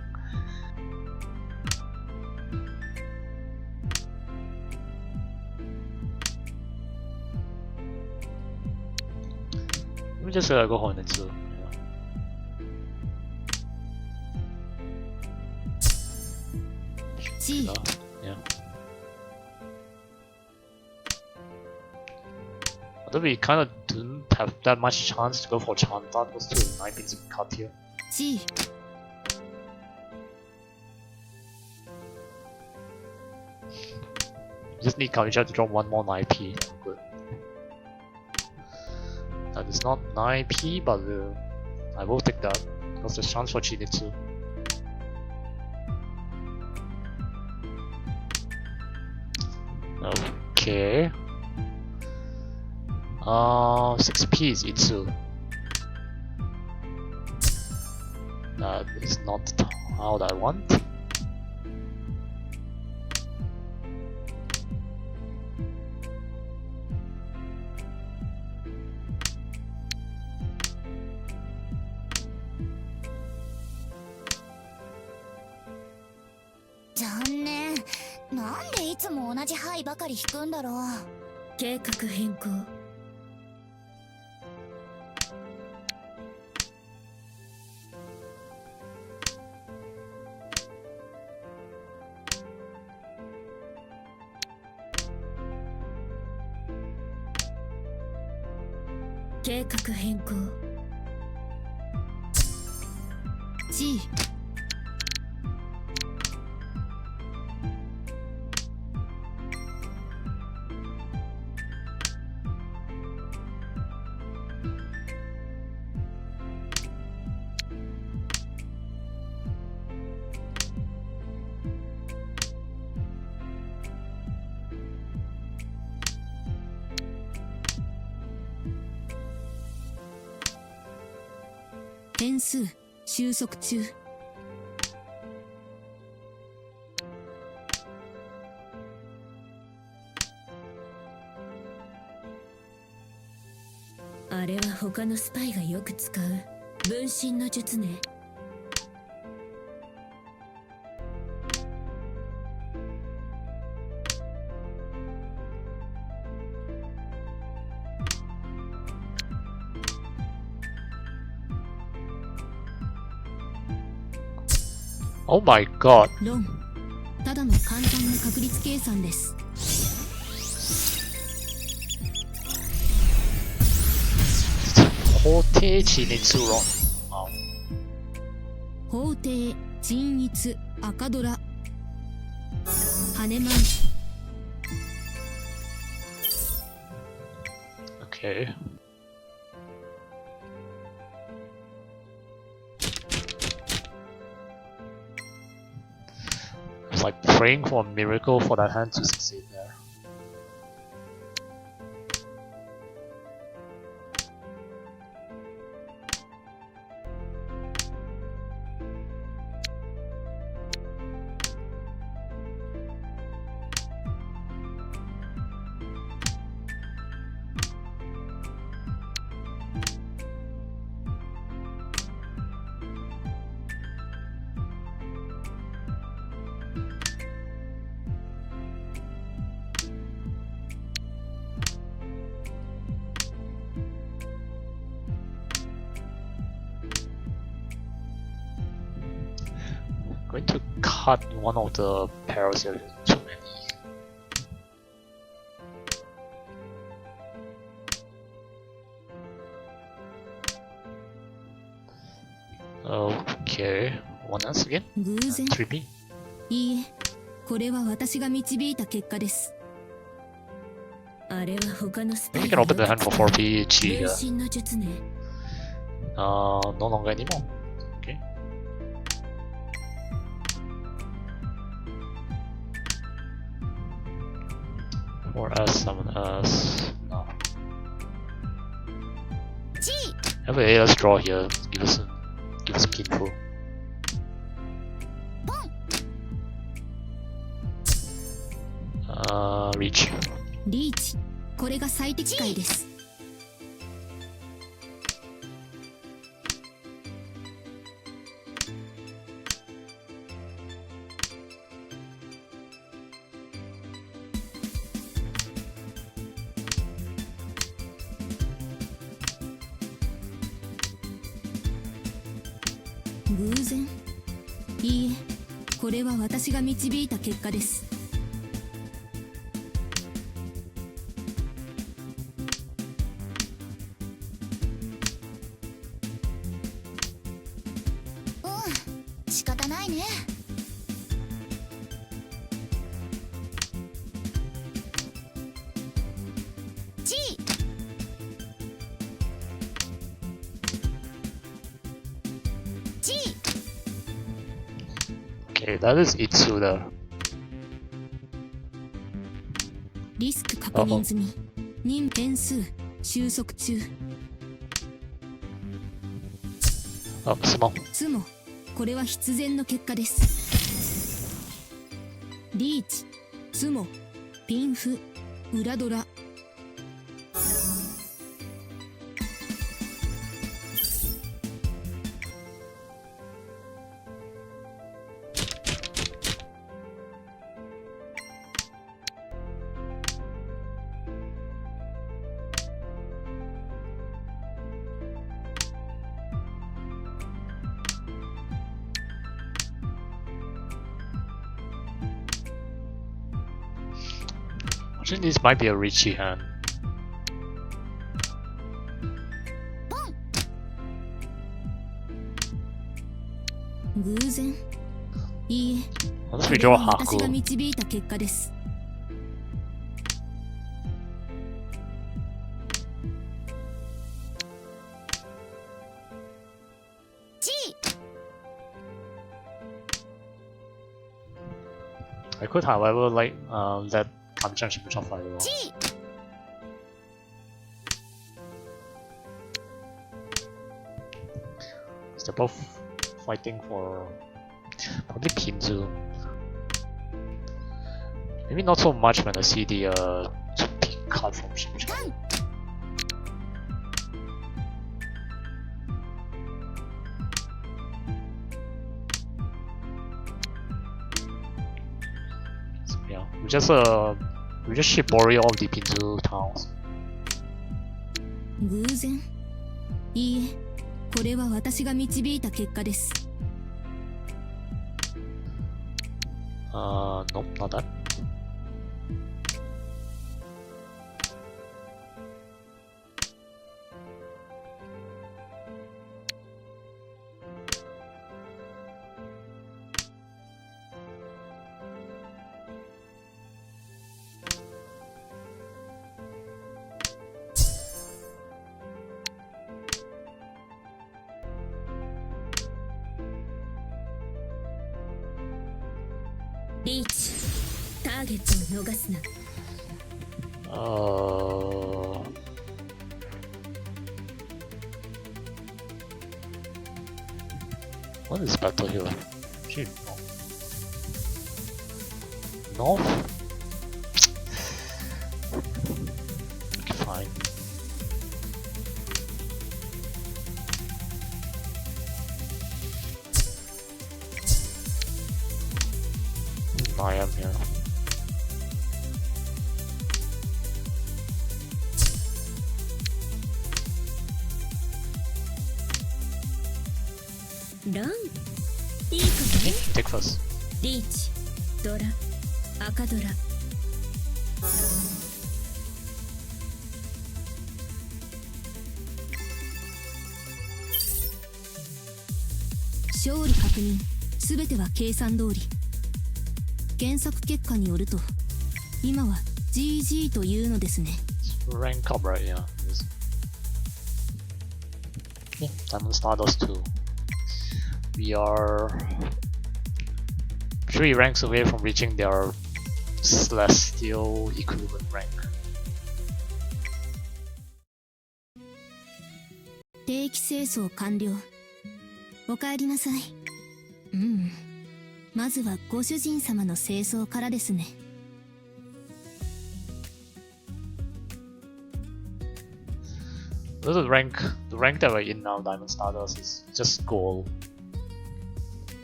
Speaker 2: Let me just go Honitsu. Yeah.
Speaker 3: G.
Speaker 2: Yeah. Although we kind of didn't have that much chance to go for Chanta, it was too 9 pins of cut here.
Speaker 3: G.
Speaker 2: Just need Kamisha to drop one more 9p. Good. That is not 9p, but I will take that because there's chance for Chinitsu. Okay. 6p is Itsu. That is not how I want.
Speaker 1: 残念。なんでいつも同じ牌ばかり引くんだろう。
Speaker 3: 計画変更。計画変更。G。変数収束中。あれは他のスパイがよく使う分身の術ね。
Speaker 2: Oh my god.
Speaker 3: 論ただの簡単な確率計算です。
Speaker 2: 法定値熱論。
Speaker 3: 法定鎮逸赤ドラ羽マン。
Speaker 2: Okay. It's like praying for a miracle for that hand to succeed there. Going to cut one of the pairs here. Too many. Okay, one else again.
Speaker 3: 偶然
Speaker 2: 3B.
Speaker 3: いいえ、これは私が導いた結果です。あれは他のスパ
Speaker 2: We
Speaker 3: イ
Speaker 2: can
Speaker 3: が
Speaker 2: open the hand for 4B G
Speaker 3: 分
Speaker 2: here.
Speaker 3: 身の術ね。
Speaker 2: No longer anymore. Okay. For S, 7S. No.
Speaker 1: G。
Speaker 2: Anyway, let's draw here. Give us some info.
Speaker 1: ポン。
Speaker 2: Reach.
Speaker 3: リーチ、これが最適解です。偶然？いいえ、これは私が導いた結果です。
Speaker 1: 仕方ないね。G。 G。
Speaker 2: Okay, that is Itsu there.
Speaker 3: リスク確認済み。任変数収束中。
Speaker 2: Small.
Speaker 3: つもこれは必然の結果です。リーチ、ツモ、ピンフ、裏ドラ。
Speaker 2: I think this might be a Richie hand.
Speaker 3: 偶然？いいえ、
Speaker 2: Let's
Speaker 3: これ
Speaker 2: redraw
Speaker 3: は私が
Speaker 2: Haku.
Speaker 3: 導いた結果です。
Speaker 2: I could, however, like let Kamchan Shibucha fight along. They're both fighting for probably Pinzu. Maybe not so much when I see the card from Shibucha. So, yeah, we just ship Borio of the Pinzu towns.
Speaker 3: 偶然？いいえ、これは私が導いた結果です。
Speaker 2: Nope, not that.
Speaker 3: リーチ、ターゲットを逃すな。
Speaker 2: What is battle here? Shit, no. North? Okay, fine. I am here.
Speaker 3: Run. いいことね。
Speaker 2: Take first.
Speaker 3: リーチ、ドラ、赤ドラ。勝利確認。すべては計算通り。検索結果によると、今は GG というのですね。
Speaker 2: Rank up, right? Yeah. Yeah, Diamond Stardust 2. We are 3 ranks away from reaching their Celestial equivalent rank.
Speaker 3: 定期清掃完了。お帰りなさい。まずはご主人様の清掃からですね。
Speaker 2: The rank that we're in now, Diamond Stardust, is just gold.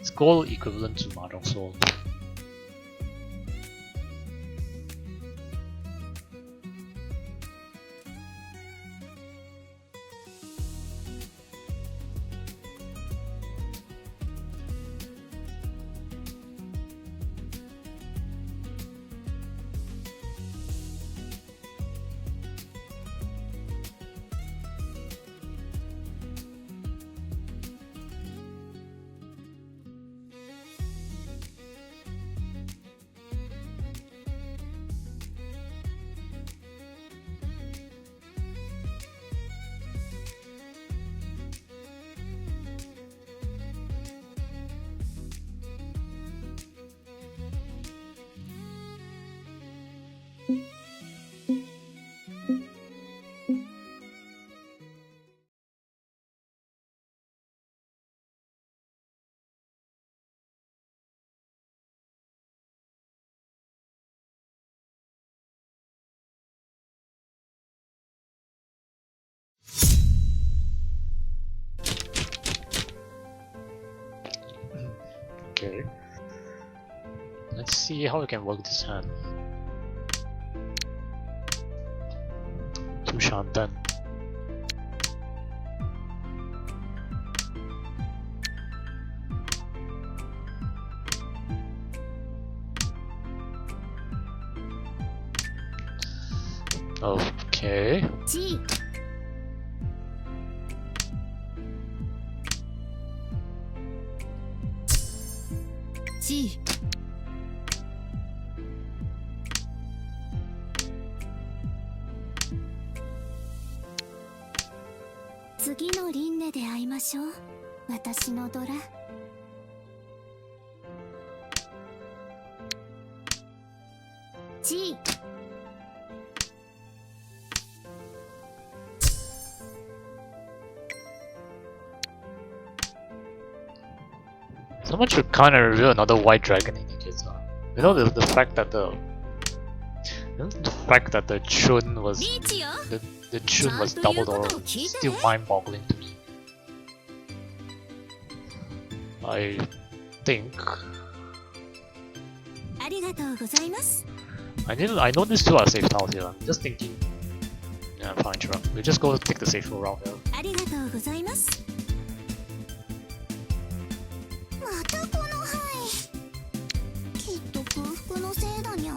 Speaker 2: It's gold equivalent to Mahjong Soul. Let's see how we can work this hand. 2 Shantan. Okay.
Speaker 1: G
Speaker 3: G
Speaker 1: 次の輪廻で会いましょう私のドラ G
Speaker 2: Someone should kind of reveal another white dragon in the case. You know the fact that the chun was
Speaker 3: リーチよ
Speaker 2: the chun was doubled or still mind-boggling to me. I think
Speaker 3: ありがとうございます
Speaker 2: I know these two are safe tiles here. I'm just thinking. Yeah, fine, sure. We just go take the safe route here.
Speaker 3: ありがとうございます
Speaker 1: またこの範囲きっと空腹のせいだにゃ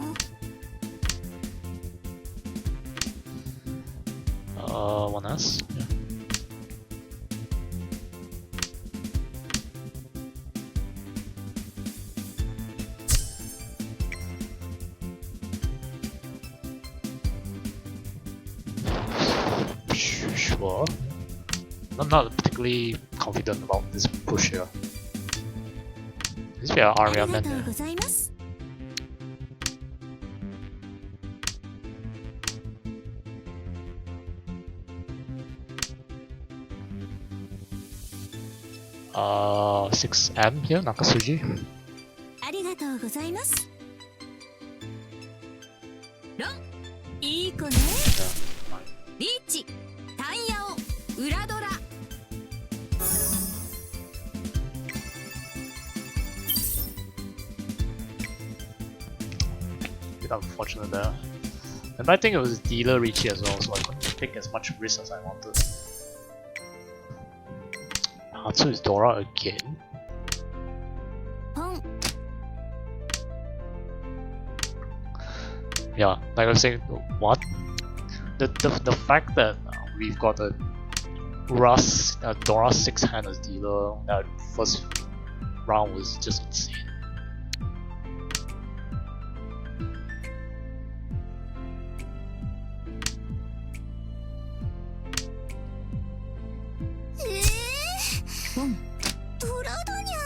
Speaker 2: One S. Yeah. Sure. I'm not particularly confident about this push here. This be an
Speaker 3: あ
Speaker 2: Arya
Speaker 3: りが
Speaker 2: man
Speaker 3: とう
Speaker 2: there.
Speaker 3: ございます
Speaker 2: 6M here, Nakasuji.
Speaker 3: ありがとうございますロンいい子ね
Speaker 2: Yeah, fine.
Speaker 3: リーチタンヤオ裏ドラ
Speaker 2: Bit unfortunate there. And I think it was dealer reach as well, so I couldn't take as much risk as I wanted. Hatsu is Dora again.
Speaker 3: ポン
Speaker 2: Yeah, like I was saying, what? The fact that we've got a Dora 6 hand as dealer that first round was just insane.
Speaker 1: Eh?
Speaker 3: ポン
Speaker 1: ドラだにゃ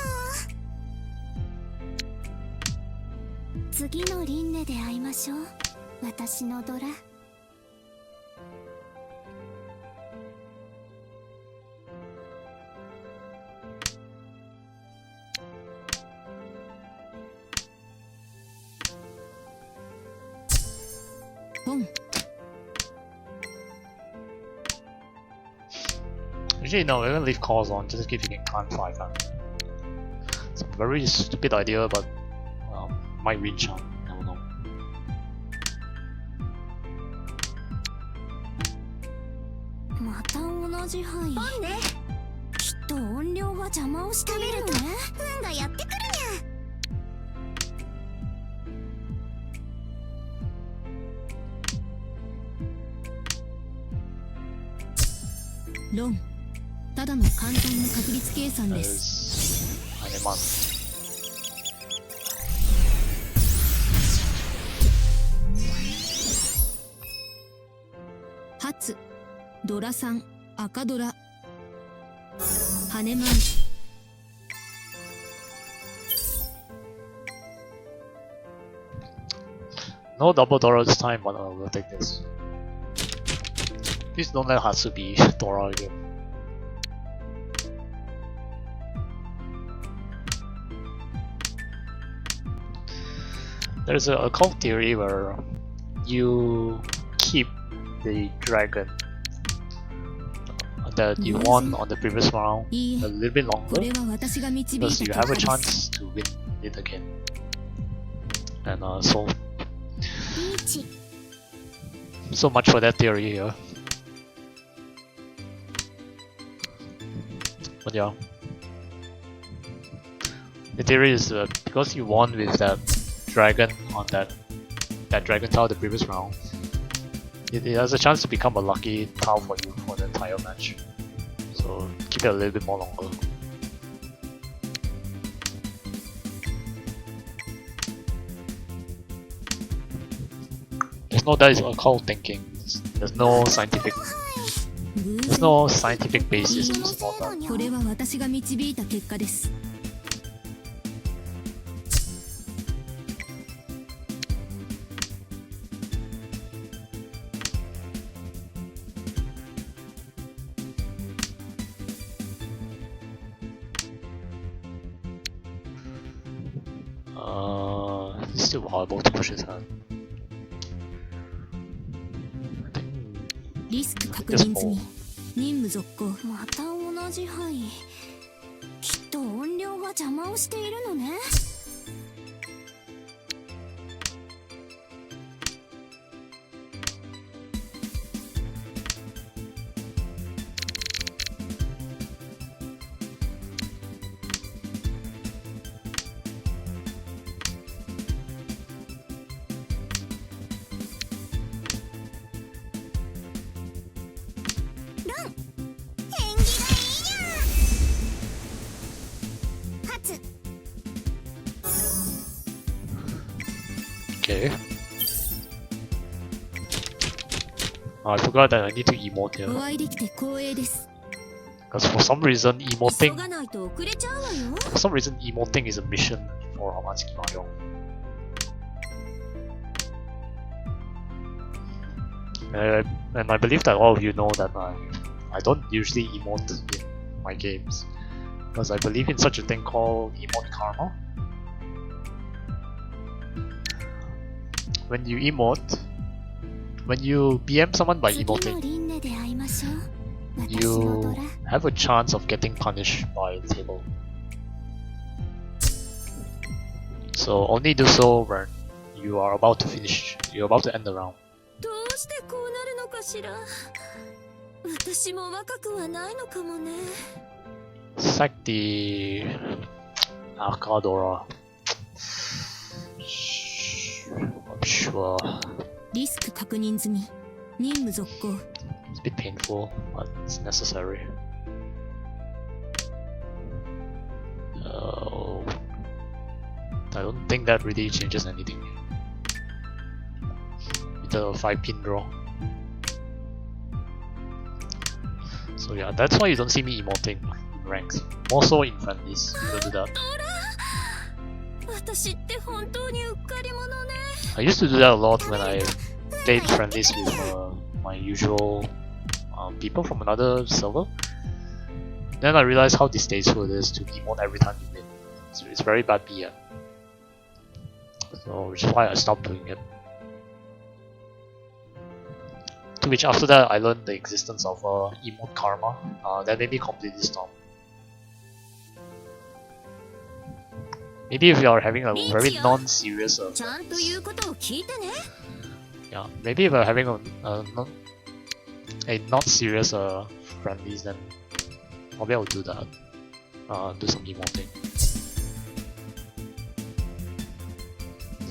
Speaker 1: 次の輪廻で会いましょう私のドラ
Speaker 3: ポン
Speaker 2: Usually no, we're gonna leave calls on just in case you can climb 5 hand. It's a very stupid idea, but might reach out. Never know.
Speaker 1: また同じ範囲
Speaker 3: ポンね
Speaker 1: きっと音量が邪魔をしているのね運がやってくる
Speaker 3: ロンただの簡単な確率計算です
Speaker 2: There's Haneman.
Speaker 3: 初ドラ3赤ドラハネマン
Speaker 2: No double Dora this time, but we'll take this. Please don't let Hatsu be Dora again. There's a occult theory where you keep the dragon that you won on the previous round
Speaker 3: いい
Speaker 2: a
Speaker 3: え
Speaker 2: little bit
Speaker 3: こ
Speaker 2: longer
Speaker 3: れは私が導いた
Speaker 2: because
Speaker 3: 結
Speaker 2: you
Speaker 3: 果
Speaker 2: have a
Speaker 3: です
Speaker 2: chance to win it again. And
Speaker 1: リーチ
Speaker 2: so much for that theory here. But yeah, the theory is because you won with that dragon on that dragon tile the previous round, it has a chance to become a lucky tile for you for the entire match. So keep it a little bit more longer. There's no that is occult thinking. There's no scientific basis to support that.
Speaker 3: これは私が導いた結果です。
Speaker 2: It's still viable to push his hand.
Speaker 3: リスク確認済み。任務続行。
Speaker 1: また同じ範囲。きっと音量が邪魔をしているのね。
Speaker 2: Okay. I forgot that I need to emote here.
Speaker 3: お会いできて光栄です。
Speaker 2: Because for some reason
Speaker 3: 急
Speaker 2: emoting
Speaker 3: がないと遅れちゃうわよ。
Speaker 2: for some reason emoting is a mission for Amatsuki Mahjong. And I believe that all of you know that I don't usually emote in my games. Because I believe in such a thing called emote karma. When you emote, when you BM someone by
Speaker 1: 次の
Speaker 2: emoting,
Speaker 1: 輪廻で会いましょう。私の
Speaker 2: you
Speaker 1: ドラ。
Speaker 2: have a chance of getting punished by the table. So only do so when you are about to finish, you're about to end the round.
Speaker 3: どうしてこうなるのかしら。私も若くはないのかもね。
Speaker 2: Sack the Akadora. I'm sure
Speaker 3: リスク確認済み。任務続行。
Speaker 2: it's a bit painful, but it's necessary. I don't think that really changes anything. With a 5-pin draw. So yeah, that's why you don't see me emoting in ranks. More so in friendlies. You don't do that.
Speaker 3: 私って本当にうっかり者ね。
Speaker 2: I used to do that a lot when I played friendlies with my usual people from another server. Then I realized how distasteful it is to emote every time you win. So it's very bad BM. So which is why I stopped doing it. To which after that I learned the existence of emote karma. That made me completely stop. Maybe if you are having a very non-serious
Speaker 3: ちゃんと言うことを聞いてね。
Speaker 2: yeah, maybe if you're having a not serious friendlies, then probably I'll do that. Do some emoting.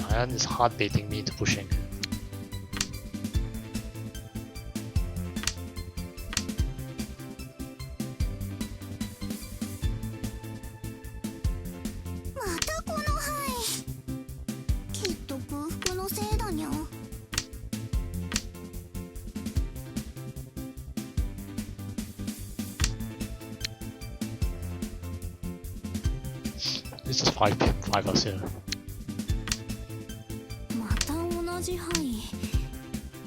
Speaker 2: Diane is hard baiting me into pushing. This is 5 us here.
Speaker 1: また同じ範囲。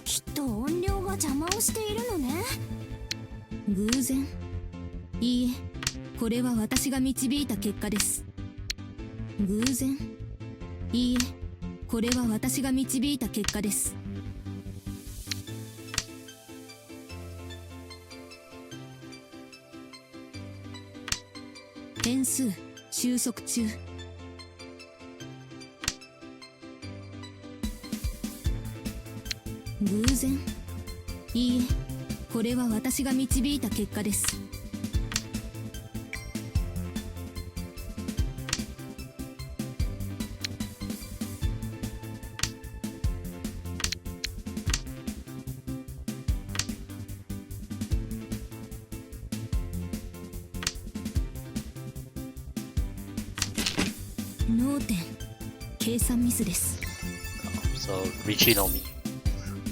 Speaker 1: きっと音量が邪魔をしているのね。
Speaker 3: 偶然？いいえ、これは私が導いた結果です。偶然？いいえ、これは私が導いた結果です。点数収束中。偶然？いいえ、これは私が導いた結果です。脳点、計算ミスです。
Speaker 2: So Richie know me.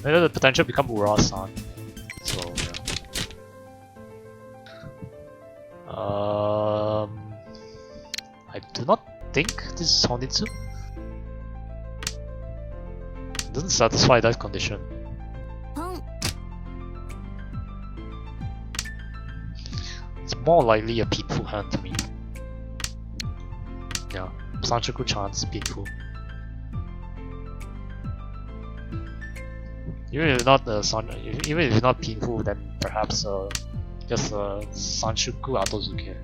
Speaker 2: Maybe the potential become Ura-san. So yeah. I do not think this is Honitsu. Doesn't satisfy that condition.
Speaker 1: ポン。
Speaker 2: It's more likely a peaceful hand to me. Yeah, Sanchoku chance peaceful. Even if not even if it's not painful, then perhaps just Sanshuku Atozuke.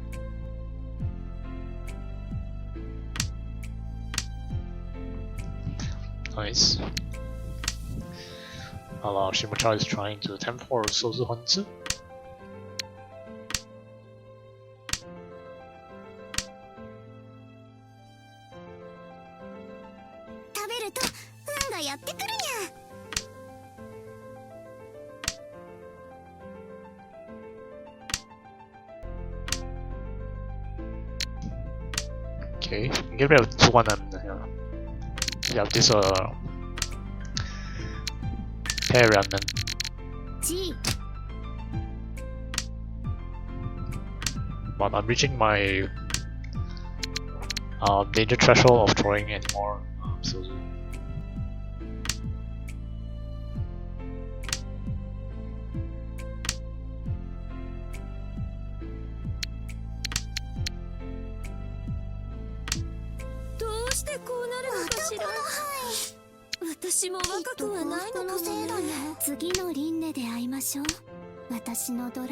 Speaker 2: Nice. Shimocha is trying to attempt for Sozu Honitsu.
Speaker 1: 食べると運がやってくるにゃ。
Speaker 2: Okay, get rid of 2-1 and yeah, this pair and then
Speaker 1: G。
Speaker 2: but I'm reaching my danger threshold of throwing anymore. So
Speaker 3: どうしてこうなるのかしら。私も若くはないのかもね。
Speaker 1: 次の輪廻で会いましょう。私のドラ。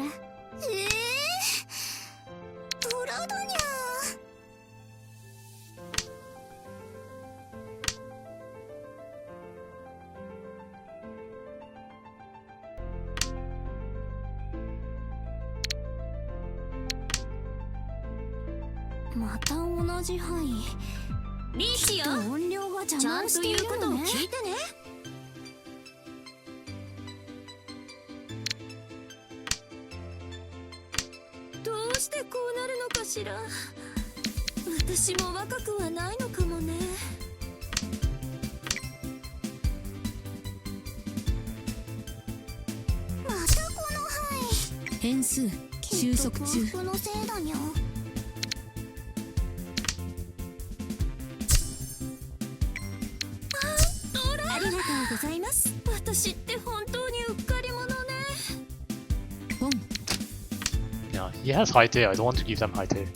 Speaker 1: ドラだにゃ。また同じ範囲。
Speaker 3: リーチよ、
Speaker 1: 音量が邪
Speaker 3: ちゃんと
Speaker 1: 魔している
Speaker 3: 言うことを
Speaker 1: のね。
Speaker 3: 聞いてね。どうしてこうなるのかしら。私も若くはないのかもね。
Speaker 1: またこの範囲。
Speaker 3: 変数収束中。
Speaker 1: きっと空腹のせいだにゃ。ありがとうございます。
Speaker 3: 私って本当にうっかり者ね。ポン。
Speaker 2: yeah, he has high tail. I don't want to give them high tail.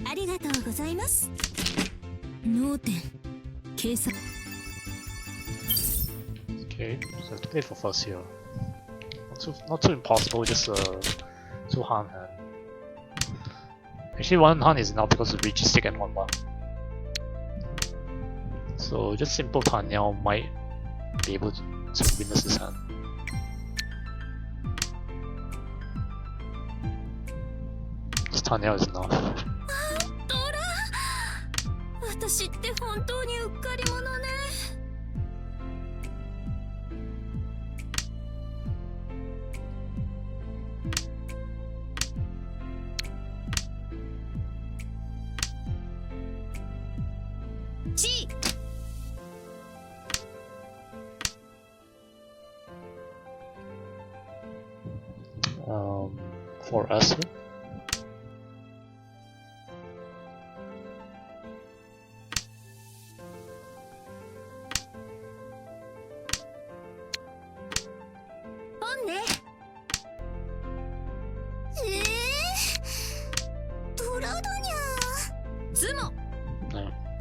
Speaker 1: ありがとうございます。
Speaker 3: 脳点、計算。
Speaker 2: Okay, so I have to play for first here. Not too impossible, just two hand. Actually, one hand is enough because the reach is second one bar. So just simple Tanyao might be able to witness this hand. Just Tanyao is enough.
Speaker 3: ドラ、私って本当にうっかり者ね。G。
Speaker 2: For us.
Speaker 3: ポンね。
Speaker 1: ドラだにゃ。
Speaker 3: ズモ。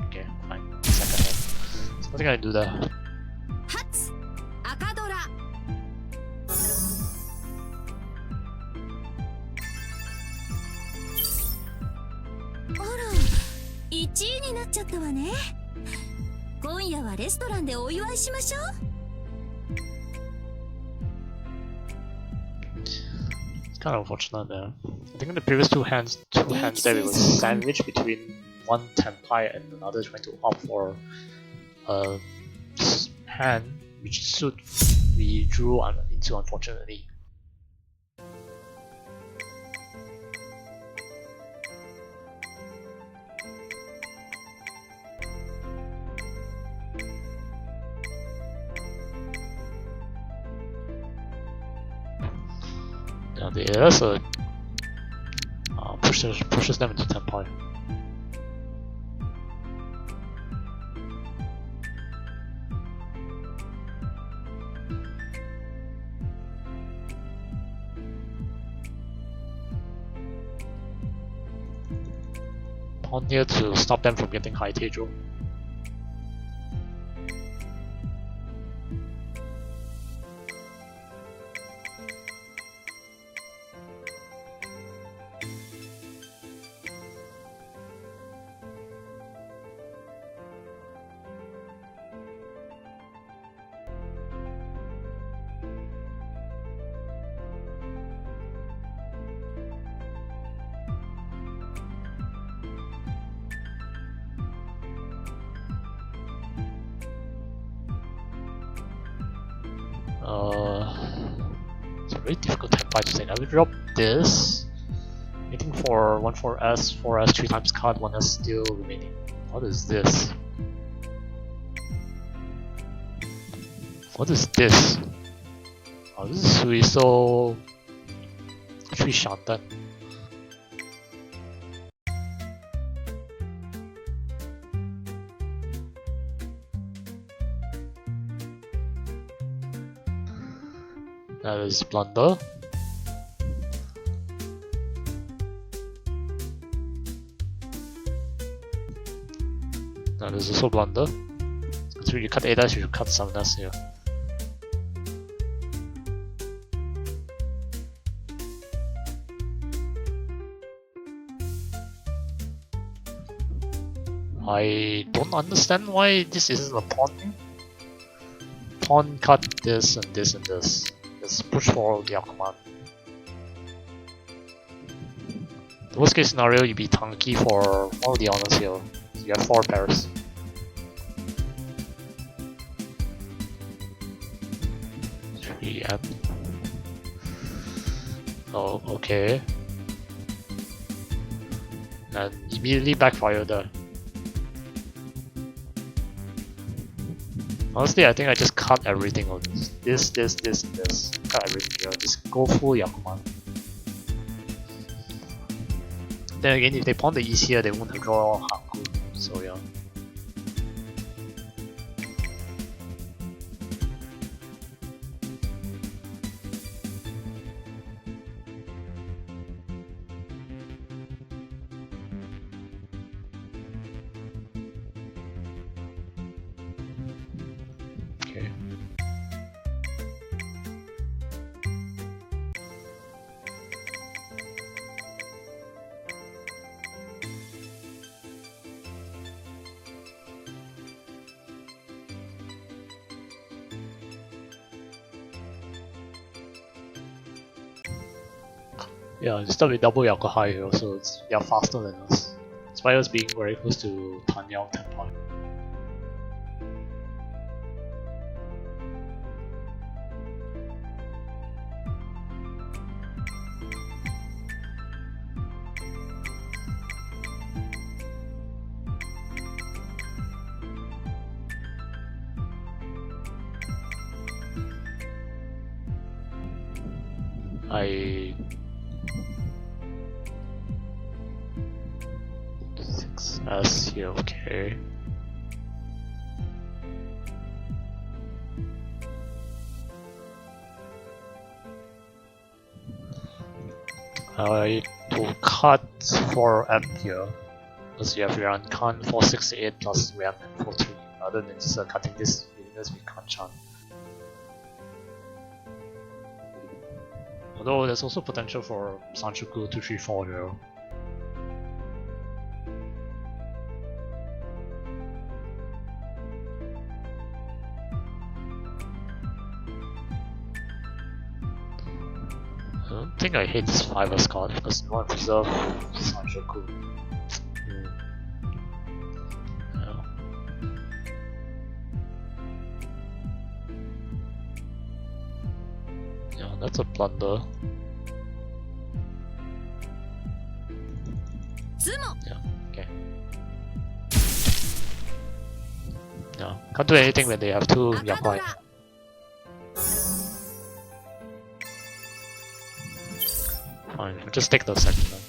Speaker 2: Okay, fine. Second hand. So I think I do that.
Speaker 3: 初赤ドラ。っちゃったわね。今夜はレストランでお祝いしましょう。
Speaker 2: It's kind of unfortunate there. I think in the previous two hands there it was sandwiched between one tenpai and another trying to opt for a hand which suit we drew into, unfortunately. Yeah, the other pushes them into tenpai. Pawn here to stop them from getting high Tejo. It's a very difficult tenpai to say. I would drop this. Waiting for 1 4S, 4S, 3 times cut, 1S still remaining. What is this? What is this? Oh, this is Suiso 3 Shantan. That is blunder. That is also blunder. So you cut 8S, you should cut 7S here. I don't understand why this isn't a pawn. Pawn cut this and this and this. Let's push for the Akuman. The worst case scenario, you be Tanki for one of the honors here. So you have 4 pairs. M. Oh, okay. And immediately backfire there. Honestly, I think I just cut everything on this, this, and this. Cut everything here. Just go full Yakuman. Then again, if they pawn the east here, they won't have draw Haku. So yeah. Okay. Yeah, it's still with double Yaku high here, so they're faster than us. Despite us being very close to Tanyao Tenpai. I 6S here, okay. I to cut for M here, because you have Ran Khan 468 plus Ram and 43. Other than just cutting this, because we can't chant. Although there's also potential for Sanchuku 234 here. don't think I hate this 5S card because in one reserve is not so cool. Yeah. Yeah, that's a blunder.
Speaker 3: ツモ
Speaker 2: Yeah, okay. Yeah, can't do anything when they have two
Speaker 3: 赤ド
Speaker 2: Yapai.
Speaker 3: ラ
Speaker 2: Fine, we'll just take the second one.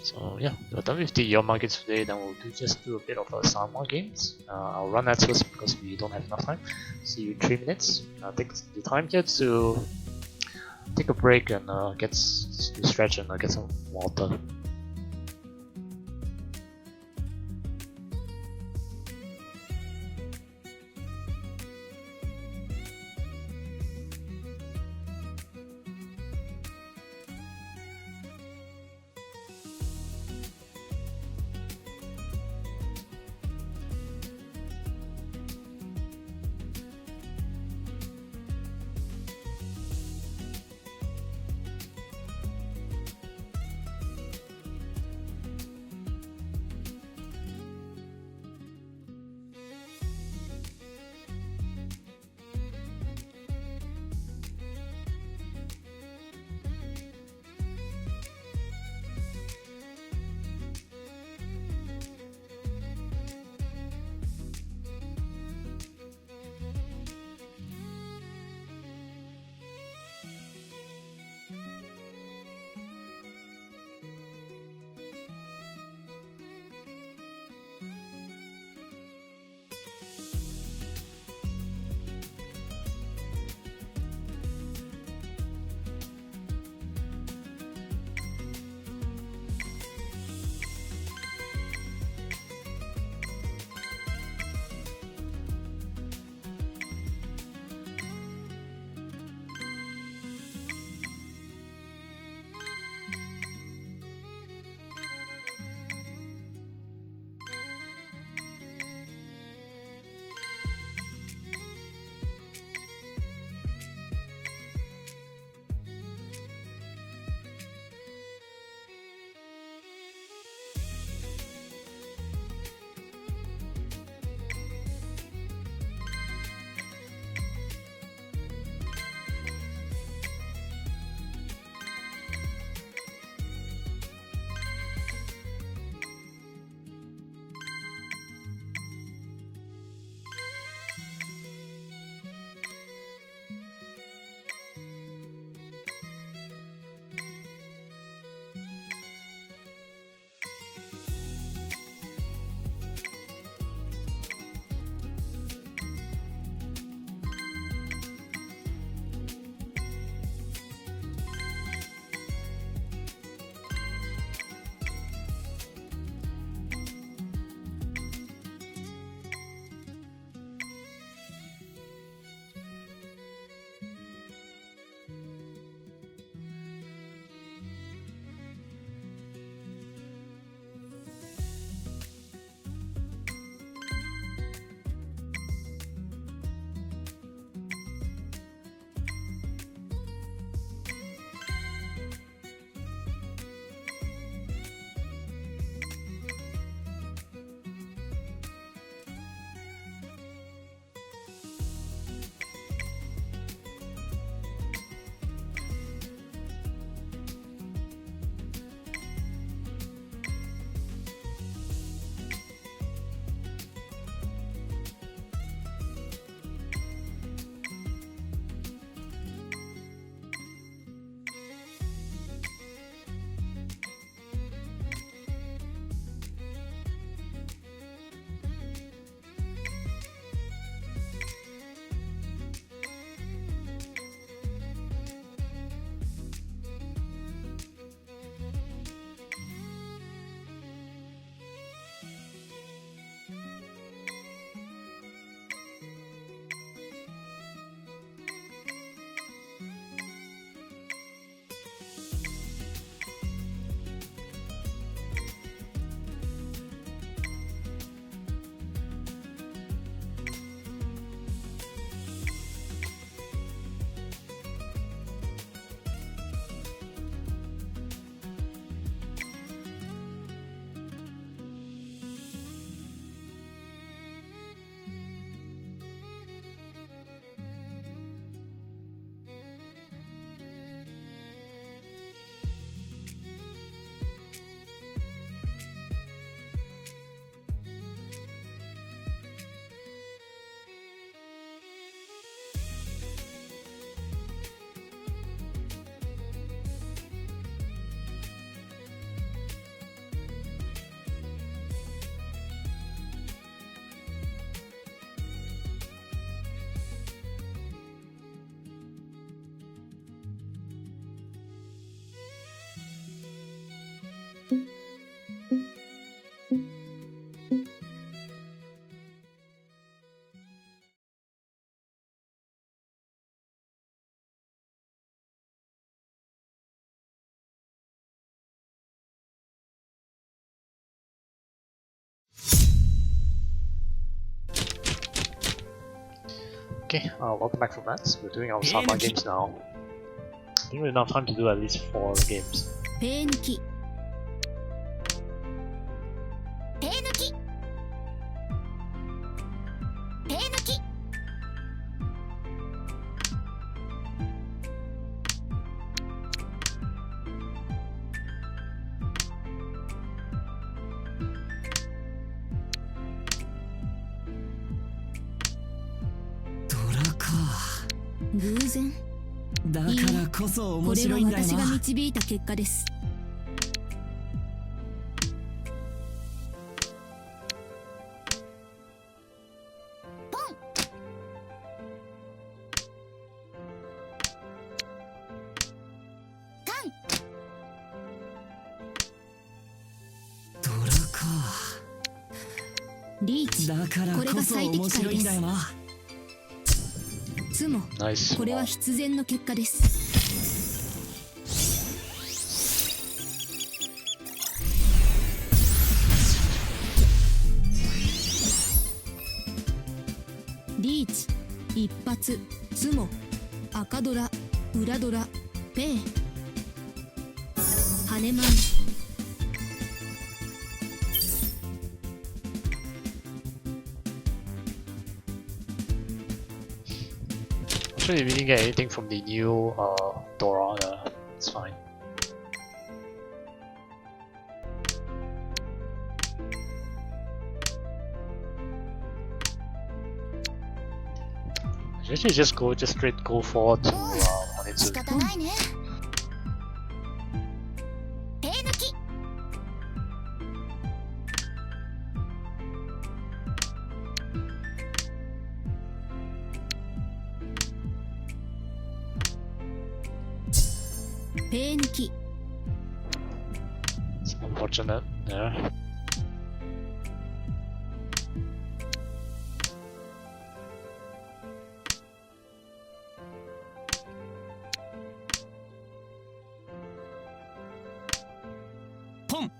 Speaker 2: So yeah, we're done with the year markets today. Then we'll just do a bit of summer games. I'll run that first because we don't have enough time. See you in 3 minutes. Take the time here to take a break and to stretch and get some water. Okay, welcome back from that. We're doing our summer games now. I think we have enough time to do at least 4 games.
Speaker 3: ペー抜き
Speaker 1: 手抜き手抜き
Speaker 4: ドラか。
Speaker 3: 偶然
Speaker 4: だからこそ面
Speaker 3: これは
Speaker 4: 白いんだよ
Speaker 3: 私が
Speaker 4: な。
Speaker 3: 導いた結果です。
Speaker 4: ドラか。
Speaker 3: リーチ
Speaker 4: だから
Speaker 3: これが
Speaker 4: こそ面
Speaker 3: 最適解です
Speaker 4: 白いんだよな。
Speaker 3: ツモ
Speaker 2: Nice.
Speaker 3: これは必然の結果です。リーチ一発ツモ赤ドラ裏ドラペイハネマン
Speaker 2: Actually, we didn't get anything from the new Dora. It's fine. Actually, just straight go forward to
Speaker 1: 仕
Speaker 2: Honitsu.
Speaker 1: 方ないね。手抜き
Speaker 3: ペイ抜き
Speaker 2: It's unfortunate. Yeah.
Speaker 4: ポン。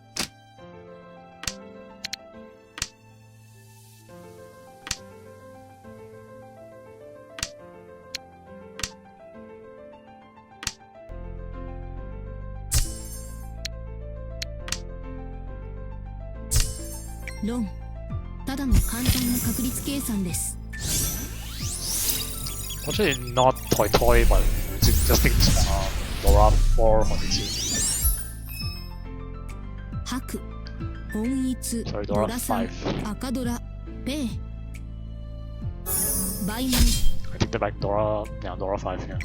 Speaker 3: ロンただの簡単な確率計算です。
Speaker 2: Actually, not toy, but just think Dora for Honitsu.
Speaker 3: 白本一
Speaker 2: Sorry,
Speaker 3: ド
Speaker 2: Dora
Speaker 3: ラ3
Speaker 2: 5.
Speaker 3: 赤ドラペイバイマン
Speaker 2: I think the back Dora, yeah, Dora 5. Yeah.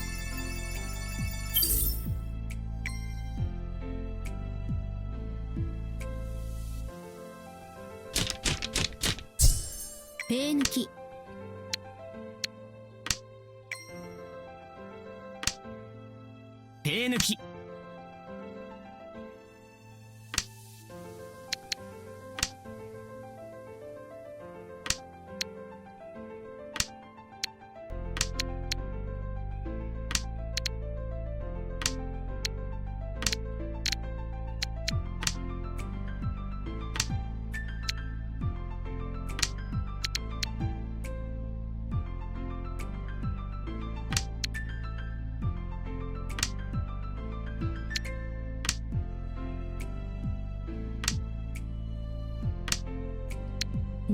Speaker 3: ペイ抜き
Speaker 4: ペー抜き。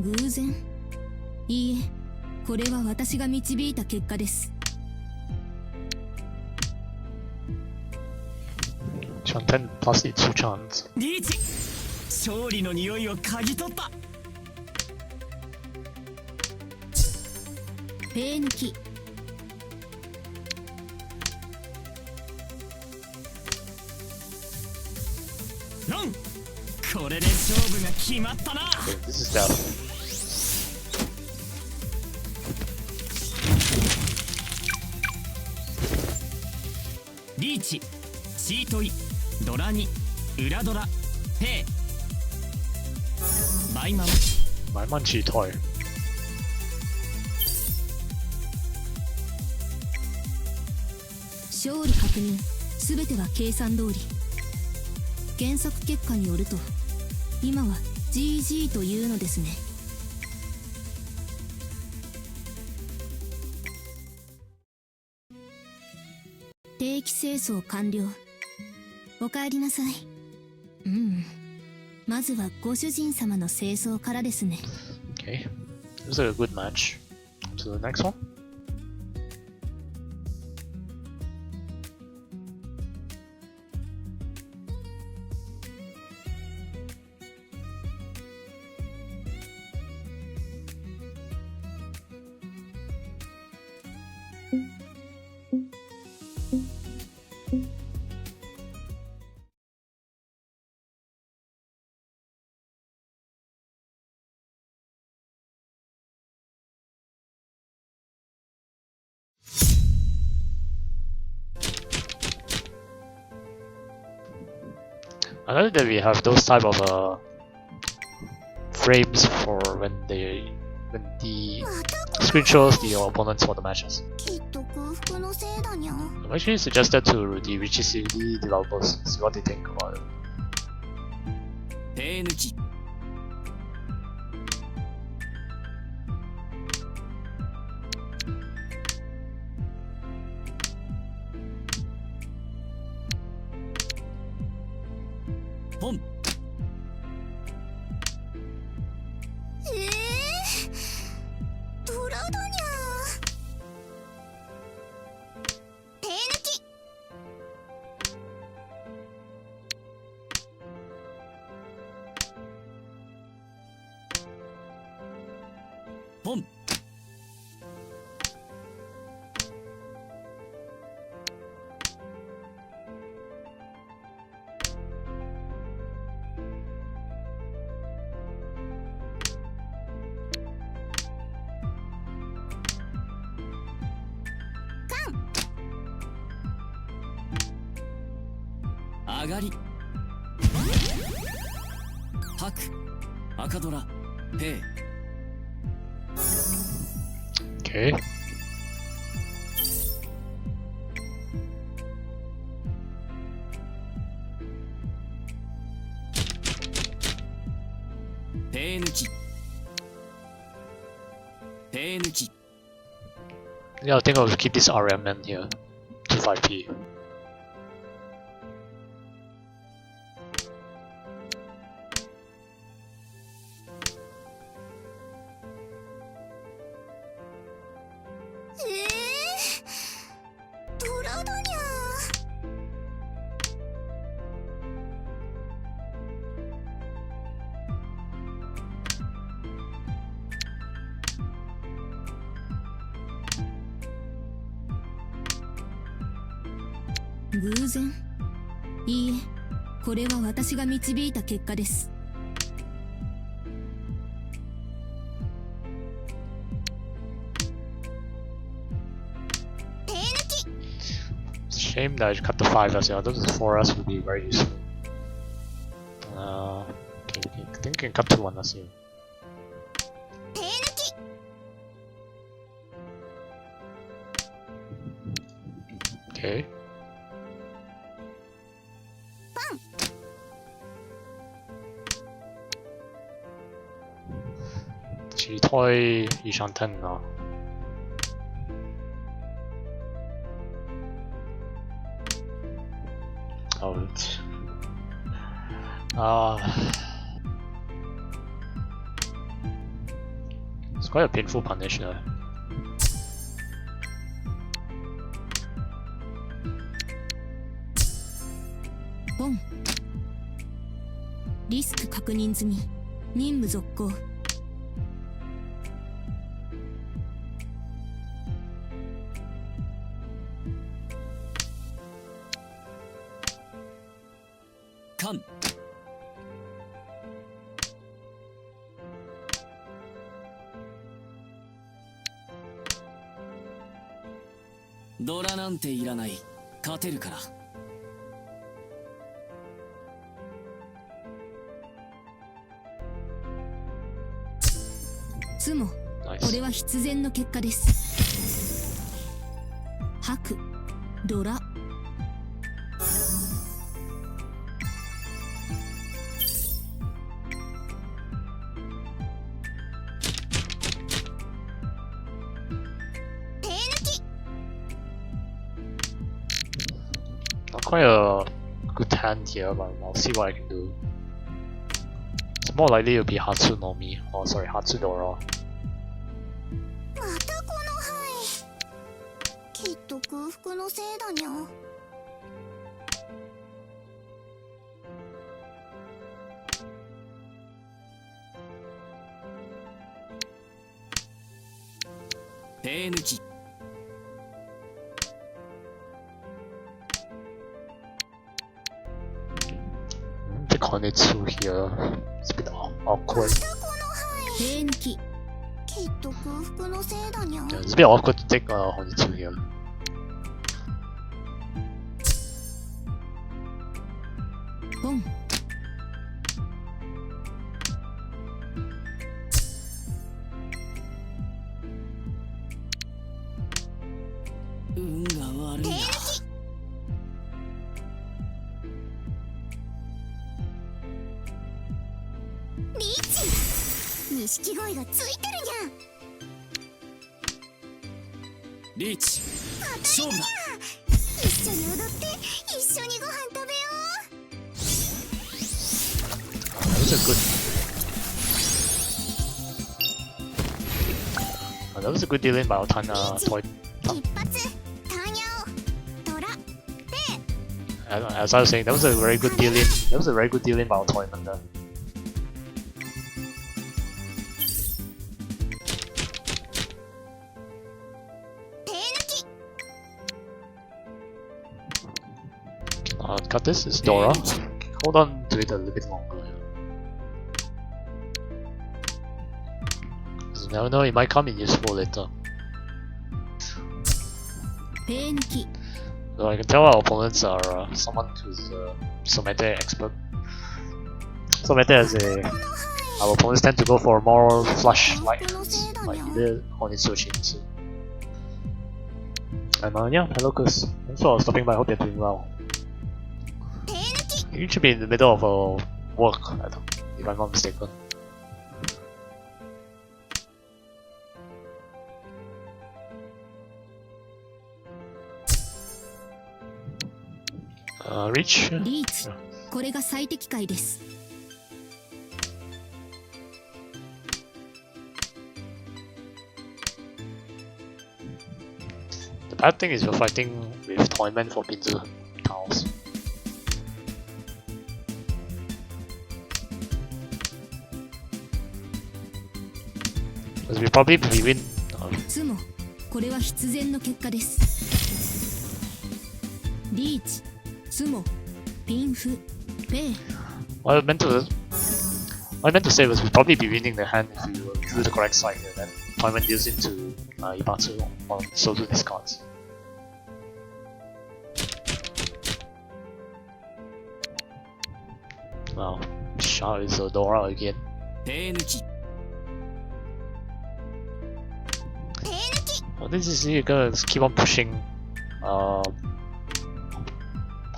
Speaker 3: 偶然いいえこれは私が導いた結果です。
Speaker 2: Chan 10 plus the 2 chance.
Speaker 4: リーチ。勝利の匂いを嗅ぎ取った。
Speaker 3: ペイ抜き
Speaker 4: ロン。これで勝負が決まったな。
Speaker 2: Okay, this is death.
Speaker 4: リーチチートイドラ2裏ドラペイバイマン
Speaker 2: 埋蚊刺退。
Speaker 3: 勝利確認。全ては計算通り。検索結果によると今は GG というのですね。定期清掃完了。お帰りなさい。まずはご主人様の清掃からですね。
Speaker 2: Okay, this is a good match. To the next one. I know that we have those type of frames for when the screen shows the opponents for the matches.
Speaker 1: きっと空腹のせいだにゃ。
Speaker 2: I'm actually suggested to the VGCD developers see what they think about it.
Speaker 4: 手抜きポン
Speaker 1: トラだにゃ。手抜き。
Speaker 4: ポン上がりパク赤ドラペイ
Speaker 2: Okay.
Speaker 4: 手抜き手抜き
Speaker 2: Yeah, I think I'll keep this RM in here to 5p.
Speaker 1: トラだにゃ。
Speaker 3: 偶然？いいえ、これは私が導いた結果です。
Speaker 1: 手抜き。
Speaker 2: Shame that I cut the 5s. Yeah, those 4s would be very useful. Okay, I think we can cut to 1s here.
Speaker 1: 手抜き。
Speaker 2: Okay. 自推二上10啊。Out. It's quite a painful punish there.
Speaker 3: ポン。リスク確認済み。任務続行。
Speaker 4: カンドラなんていらない。勝てるから。
Speaker 3: つもこ
Speaker 2: Nice.
Speaker 3: れは必然の結果です。白ドラ
Speaker 1: 手抜き
Speaker 2: Not quite a good hand here, but I'll see what I can do. It's more likely to be Hatsu no Mi. Oh, sorry, Hatsu Dora.
Speaker 1: またこの範囲。きっと空腹のせいだにゃ。
Speaker 4: 手抜き
Speaker 2: Pick Honitsu here. It's a bit awkward.
Speaker 1: またこの範囲。
Speaker 3: 手抜き
Speaker 1: きっと空腹のせいだにゃ。
Speaker 2: Yeah, it's a bit awkward to take Honitsu here.
Speaker 3: ポン
Speaker 4: 運が悪いな。
Speaker 1: リーチ。錦鯉がついてるにゃ。
Speaker 4: リーチ勝負だ。
Speaker 1: 一緒に踊って一緒にご飯食べよ
Speaker 2: That was a good. That was a good dealing by Otana Toy.
Speaker 1: う。一発タニャオトラ
Speaker 2: As I was saying, that was a very good dealing. That was a very good dealing by Toyman there.
Speaker 1: 手抜き。
Speaker 2: Cut this is Dora. Hold on to it a little bit longer. You never know, it might come in useful later.
Speaker 3: 手抜き
Speaker 2: So I can tell our opponents are someone who's a Somete expert. Somete as a our opponents tend to go for more flush like either Honitsu or Shinitsu. And yeah, hello Kus. Thanks for stopping by, hope you're doing well.
Speaker 1: 手抜き。
Speaker 2: You should be in the middle of work, if I'm not mistaken. Reach?
Speaker 3: リーチこれが最適解です。
Speaker 2: The bad thing is you're fighting with Toyman for Pinzu tiles. Because we probably win.
Speaker 3: つもこれは必然の結果です。リーチつもピンフペイ
Speaker 2: What I meant to say was we'd probably be winning the hand if we drew the correct side and then Toyman deals into Ibatsu on Sozu discards. Wow, Shah is Dora again.
Speaker 4: 手抜き
Speaker 1: 手抜き。
Speaker 2: Well, this is you're gonna keep on pushing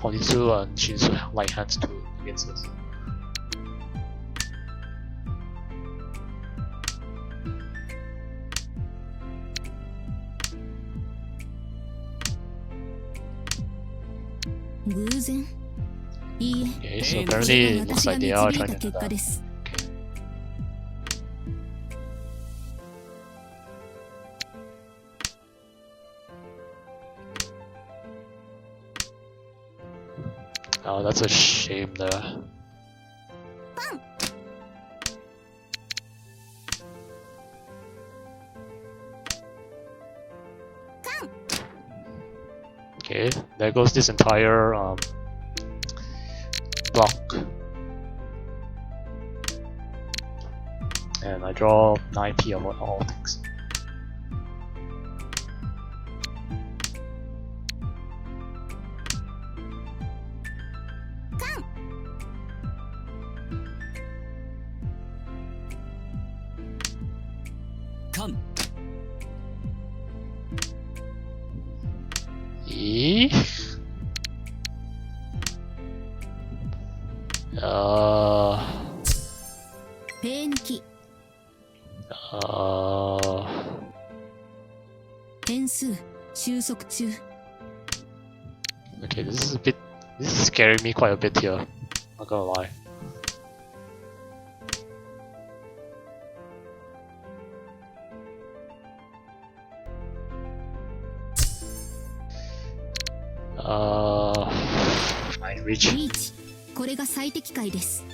Speaker 2: Honitsu and Shinsu light hands to against us. Okay, so apparently it looks like they are trying to do that. Oh, that's a shame there. Okay, there goes this entire block. And I draw 9p of all things. E. Uh.
Speaker 3: ペー抜き 点数収束中
Speaker 2: Okay, this is scaring me quite a bit here. Not gonna lie. Fine, reach.
Speaker 3: リーチこれが最適解です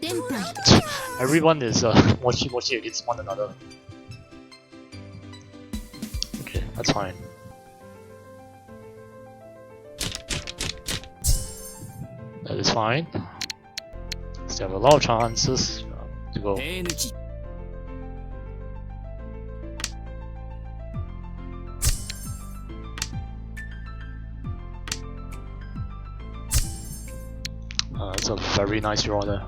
Speaker 3: テンパイ
Speaker 2: Everyone is mochi mochi against one another. Okay, that's fine. That is fine. Still have a lot of chances to go.
Speaker 4: 手抜き
Speaker 2: That's a very nice draw there.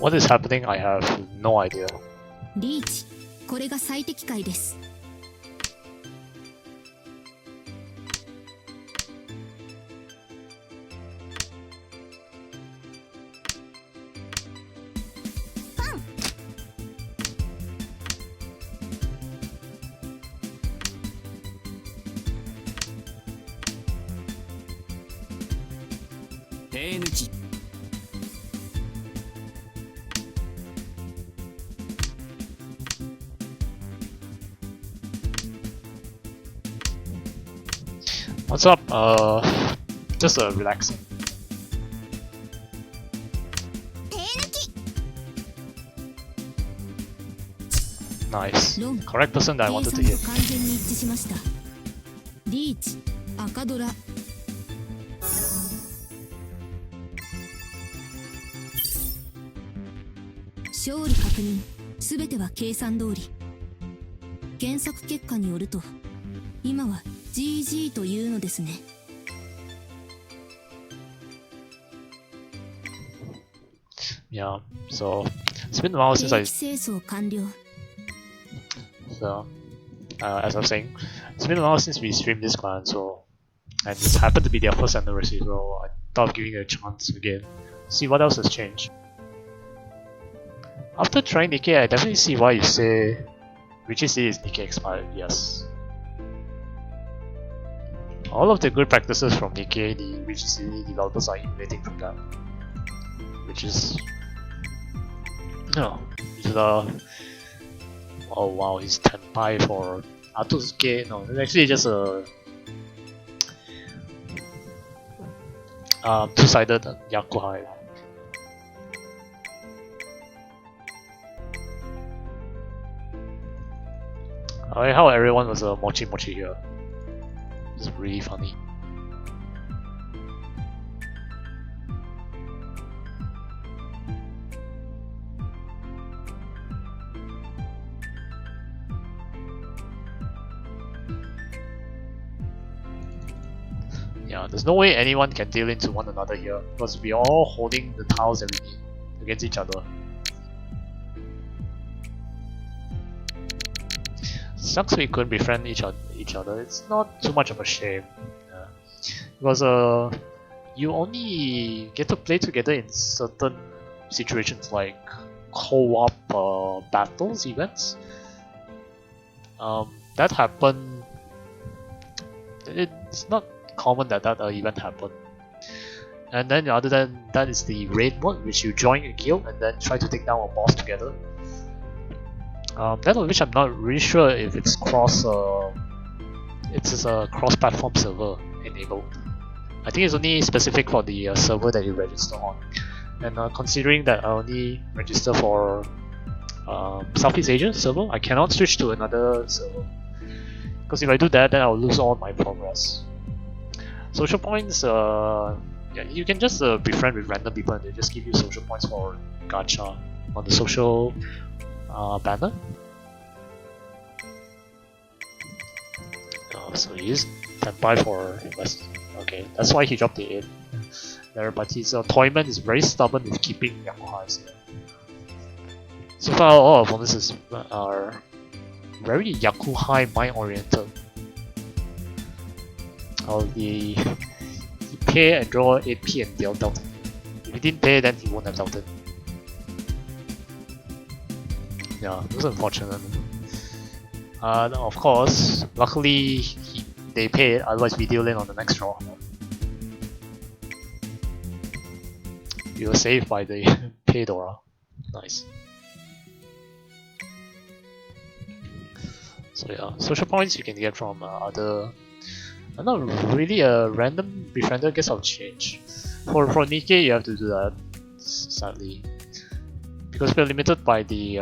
Speaker 2: What is happening? I have no idea.
Speaker 3: リーチこれが最適解です
Speaker 4: 手抜き
Speaker 2: What's up? Just relaxing.
Speaker 1: 手抜き
Speaker 2: Nice.
Speaker 3: ロン
Speaker 2: Correct person that I
Speaker 3: 計
Speaker 2: wanted
Speaker 3: 算
Speaker 2: to
Speaker 3: と
Speaker 2: hit.
Speaker 3: 完全に一致しましたリーチ赤ドラ勝利確認すべては計算通り検索結果によると今は GG というのですね
Speaker 2: Yeah. So it's been a while
Speaker 3: 定
Speaker 2: since I.
Speaker 3: 期清掃完了
Speaker 2: So as I was saying, it's been a while since we streamed this clan. So and this happened to be their first anniversary. So I thought of giving it a chance again. See what else has changed. After trying Nikkei, I definitely see why you say Richie City is Nikkei expired. Yes. All of the good practices from Nikkei, the Richie City developers are emulating from that. Which is oh wow, he's Tenpai for Atsuki. No, it's actually just a two-sided Yakuhai. I like how everyone was a mochi mochi here. It's really funny. Yeah, there's no way anyone can deal into one another here because we're all holding the tiles that we need against each other. Sucks we couldn't befriend each other. It's not too much of a shame. Yeah. Because you only get to play together in certain situations like co-op battles events. That happened. It's not common that event happened. And then other than that is the raid mode, which you join a guild and then try to take down a boss together. That of which I'm not really sure if it's it's a cross-platform server enabled. I think it's only specific for the server that you register on. And considering that I only register for Southeast Asia server, I cannot switch to another server. Because if I do that, then I'll lose all my progress. Social points, yeah, you can just befriend with random people and they just give you social points for gacha on the social banner. So he used Tenpai for invest. Okay, that's why he dropped the 8 there, but his Toyman is very stubborn with keeping Yakuhas here. So far, all of opponents are very Yakuhai mind oriented. He pay and draw 8p and they'll doubt. If he didn't pay, then he won't have doubted. Yeah, it was unfortunate. Of course, luckily they paid, otherwise we deal in on the next draw. We were saved by the Paydora. Nice. So yeah, social points you can get from other... not really a random befriender, guess I'll change. For Nikkei you have to do that, sadly. Because we're limited by the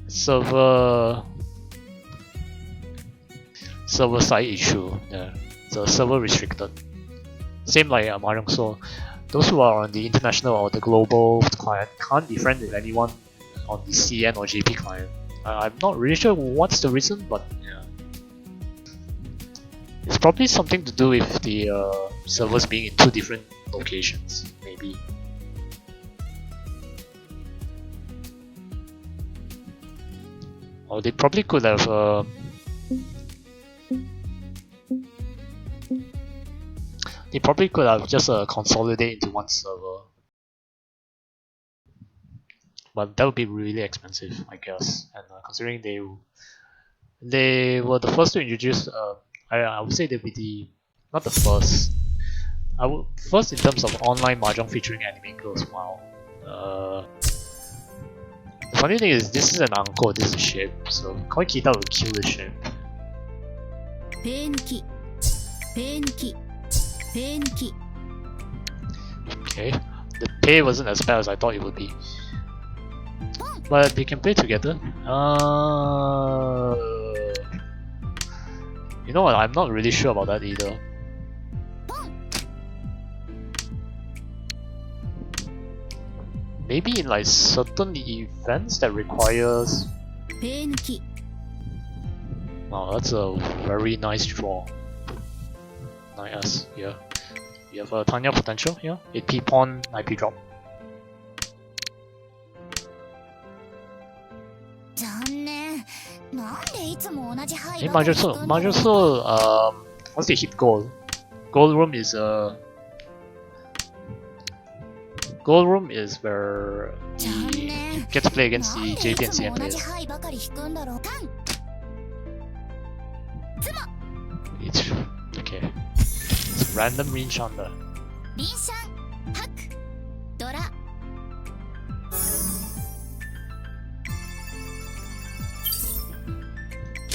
Speaker 2: server side issue. Yeah, the server restricted. Same like Mahjong, so those who are on the international or the global client can't be friends with anyone on the CN or JP client. I'm not really sure what's the reason, but yeah. It's probably something to do with the servers being in 2 different locations, maybe. Or they probably could have just consolidated into one server. But that would be really expensive, I guess. And considering they were the first to introduce, I would say they'd be the not the first. First in terms of online mahjong featuring anime girls. Wow. The funny thing is, this is an uncle, this is a ship, so Koi Kita will kill the ship. Okay, the pay wasn't as bad as I thought it would be. But we can play together. You know what, I'm not really sure about that either. Maybe in like certain events that requires... Wow, that's a very nice draw. Nice, yeah. You have a Tanya potential here. 8p pawn, 9p drop. Hey, Mahjong, once they hit gold room is gold room is where you get to play against the JP and CN players. It's okay. It's random Rin Shanda.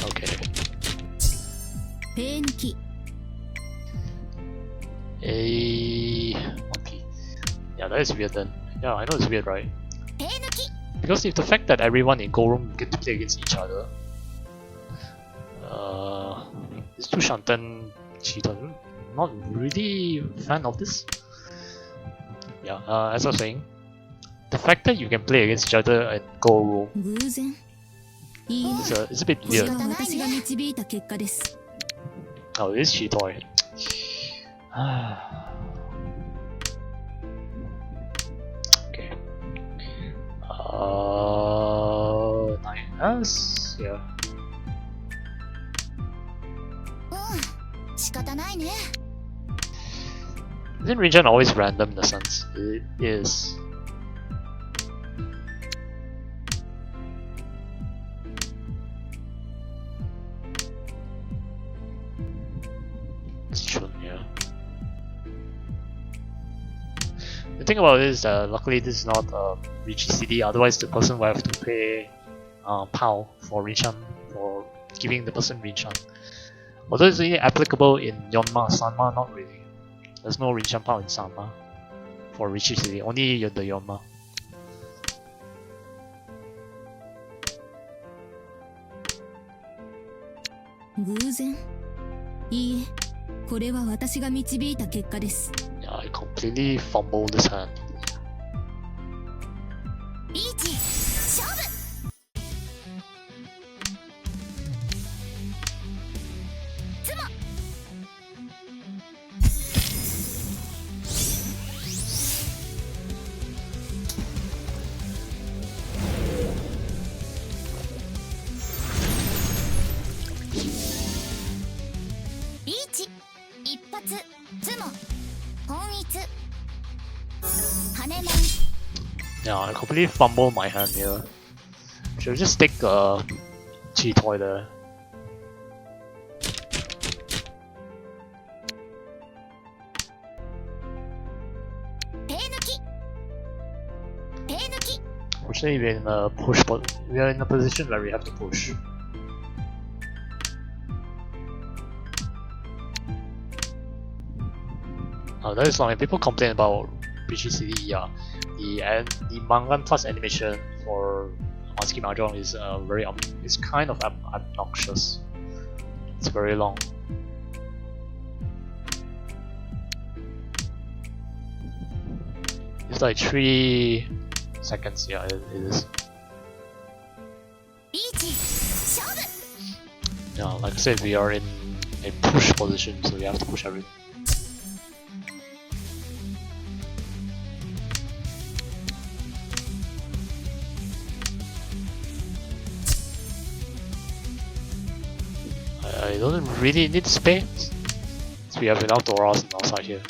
Speaker 2: Okay. Okay. Yeah, that is weird then. Yeah, I know it's weird, right? Because if the fact that everyone in Gold Room get to play against each other, is too Shanten cheated. Not really a fan of this. Yeah, as I was saying, the fact that you can play against each other in Gold Room is a bit weird. Oh, it is Chitoy. Okay. 9S? Yeah. Isn't region always random in the sense? It is. It's true, yeah. The thing about it is that luckily this is not Richie CD, otherwise the person will have to pay POW for Rinchan, for giving the person Rinchan. Although it's really applicable in Yonma, Sanma not really. There's no Rinchan POW in Sanma for Richie CD, only the Yonma.
Speaker 3: 偶然？いいえ、これは私が導いた結果です。
Speaker 2: Yeah, I completely fumbled this hand.
Speaker 1: リーチ勝負。ツモリーチ一発ツモ本一羽マン
Speaker 2: Yeah, I completely fumbled my hand here. Should I just stick Chi toy there?
Speaker 1: 手抜き手抜き
Speaker 2: Fortunately, we're in a push, but we are in a position where we have to push. That is why people complain about BGCD. Yeah, the Mangan plus animation for Amatsuki Mahjong is it's kind of obnoxious. It's very long. It's like 3 seconds. Yeah, it is.
Speaker 1: リーチ勝負
Speaker 2: Yeah, like I said, we are in a push position, so we have to push everything. I don't really need space, so we have enough doors on our side here.
Speaker 3: "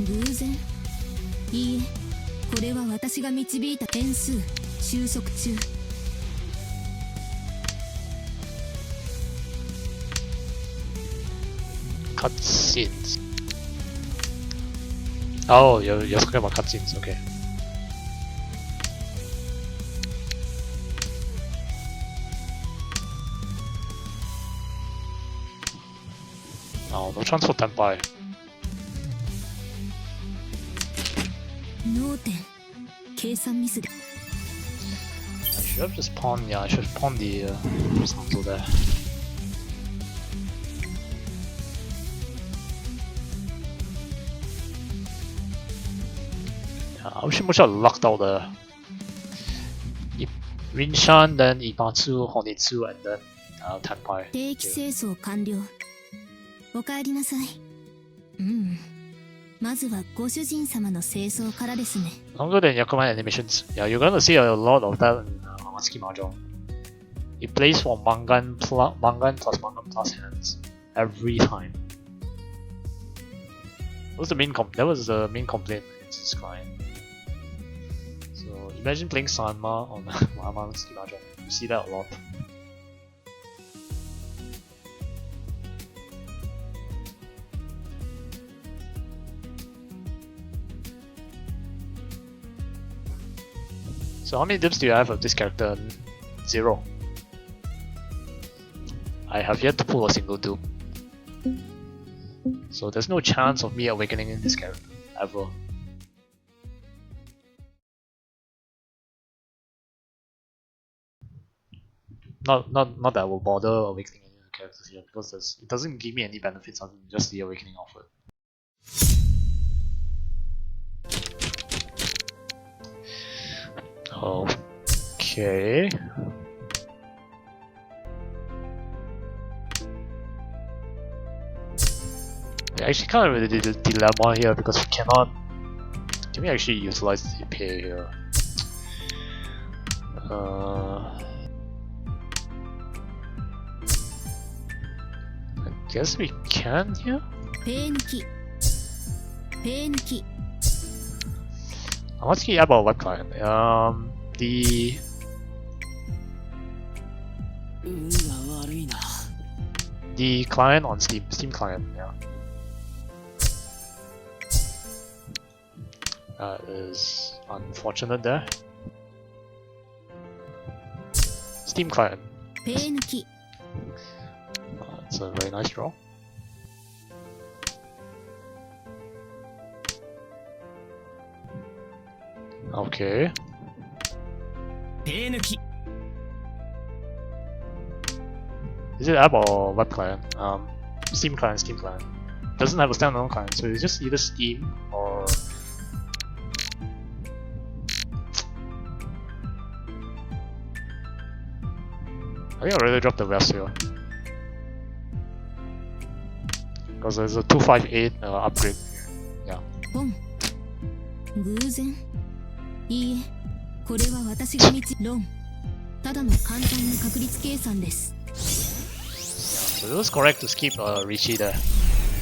Speaker 3: 偶然？いいえ、これは私が導いた点数収束中。
Speaker 2: Cutscenes. Oh, you're talking about cutscenes, okay. Oh, no chance for Tenpai.
Speaker 3: 脳天計算ミスで。
Speaker 2: I should have just pawned, yeah, I should have pawned the Sanzo there. Yeah, I wish I should have lucked out there. Rinshan, then Imatsu, Honitsu, and then Tenpai.
Speaker 3: 定期清掃完了。お帰りなさい。うん。まずはご主人様の清掃からですね。
Speaker 2: Longer than Yakuman animations. Yeah, you're gonna see a lot of that in Amatsuki Mahjong. It plays for Mangan plus Mangan hands every time. That was the main complaint against this client. So imagine playing Sanma on Amatsuki Mahjong. You see that a lot. So how many dips do you have of this character? 0. I have yet to pull a single dupe. So there's no chance of me awakening in this character, ever. Not that I will bother awakening any of the characters here, because it doesn't give me any benefits other than just the awakening offered. Okay. I actually kind of really the dilemma here because we cannot. Can we actually utilize the pay here? I guess we can here. Amatsuki about what client? The
Speaker 4: 運が悪いな。
Speaker 2: the client on Steam client, yeah. That is unfortunate there. Steam client.
Speaker 3: ペー抜き
Speaker 2: It's a very nice draw. Okay.
Speaker 4: 手抜き。
Speaker 2: Is it app or web client? Steam client. Doesn't have a standalone client, so it's just either Steam or I think I'd rather drop the West here. Because there's a 258 upgrade. Yeah.
Speaker 3: ポン偶然いいえこれは私が論ただの簡単な確率計算です
Speaker 2: So it was correct to skip Richie there.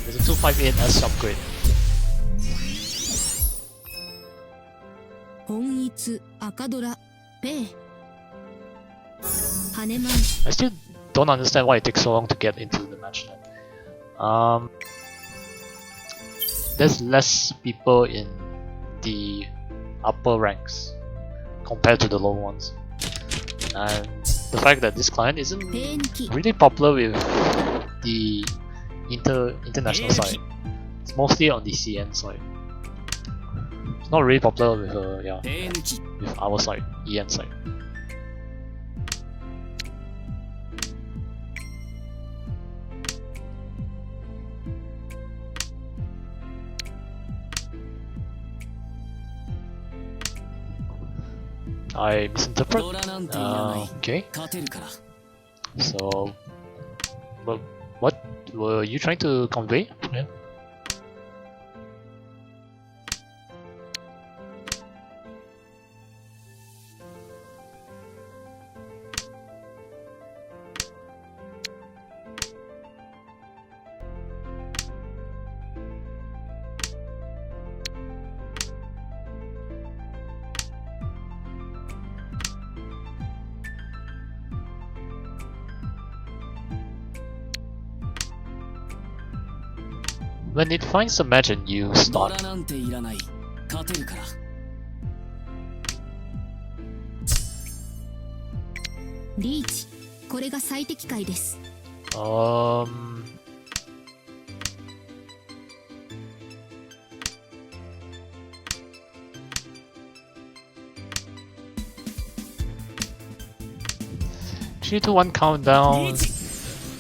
Speaker 2: There's a 258S upgrade.
Speaker 3: 本一赤ドラペイ羽マン
Speaker 2: I still don't understand why it takes so long to get into the match net. There's less people in the upper ranks compared to the low ones. And the fact that this client isn't
Speaker 3: ペイ抜き
Speaker 2: really popular with the international side. It's mostly on the CN side. It's not really popular with
Speaker 4: 手抜き。
Speaker 2: with our side, EN side. I misinterpret.
Speaker 4: ドラなんていらない。
Speaker 2: Okay.
Speaker 4: 勝てるから。
Speaker 2: So, what were you trying to convey? Yeah. When it finds a match and you
Speaker 4: ド
Speaker 2: start,
Speaker 4: ラなんていらない。勝てるから。
Speaker 3: リーチこれが最適解です
Speaker 2: 3, 2, 1
Speaker 4: リ
Speaker 2: countdown.
Speaker 4: ーチ。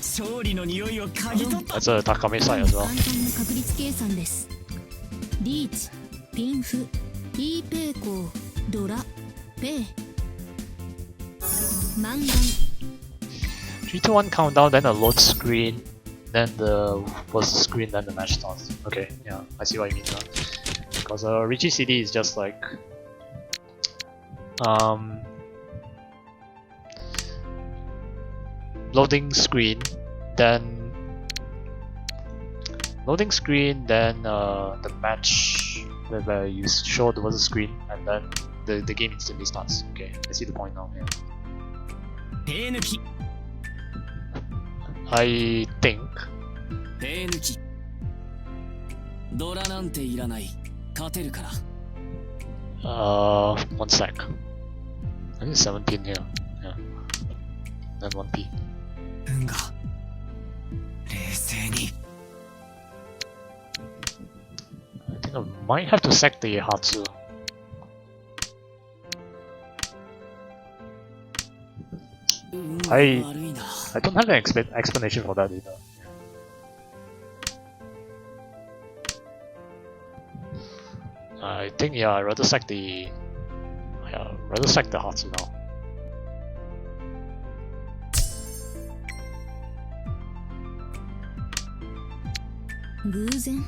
Speaker 4: 勝利の匂いを嗅ぎ取った。
Speaker 2: That's a Takame side as well.
Speaker 3: 簡単な確率計算ですリーチピンフ E ペイコードラペイマンガン
Speaker 2: 3, 2, 1 countdown, then a load screen, then the first screen, then the match starts. Okay, yeah, I see what you mean now. Because Richie CD is just like loading screen, then the match where you show the versus screen, and then the game instantly starts. Okay, I see the point now. Yeah.
Speaker 4: 手抜き。
Speaker 2: I think
Speaker 4: 手抜き。ドラなんていらない。勝てるから。
Speaker 2: one sec. I think 7 pin here. Yeah. Then 1 p.
Speaker 4: 運が冷静に。
Speaker 2: I think I might have to sack the Hatsu. I
Speaker 4: 悪いな。
Speaker 2: I don't have an explanation for that either. I think I'd rather sack the Hatsu now.
Speaker 3: 偶然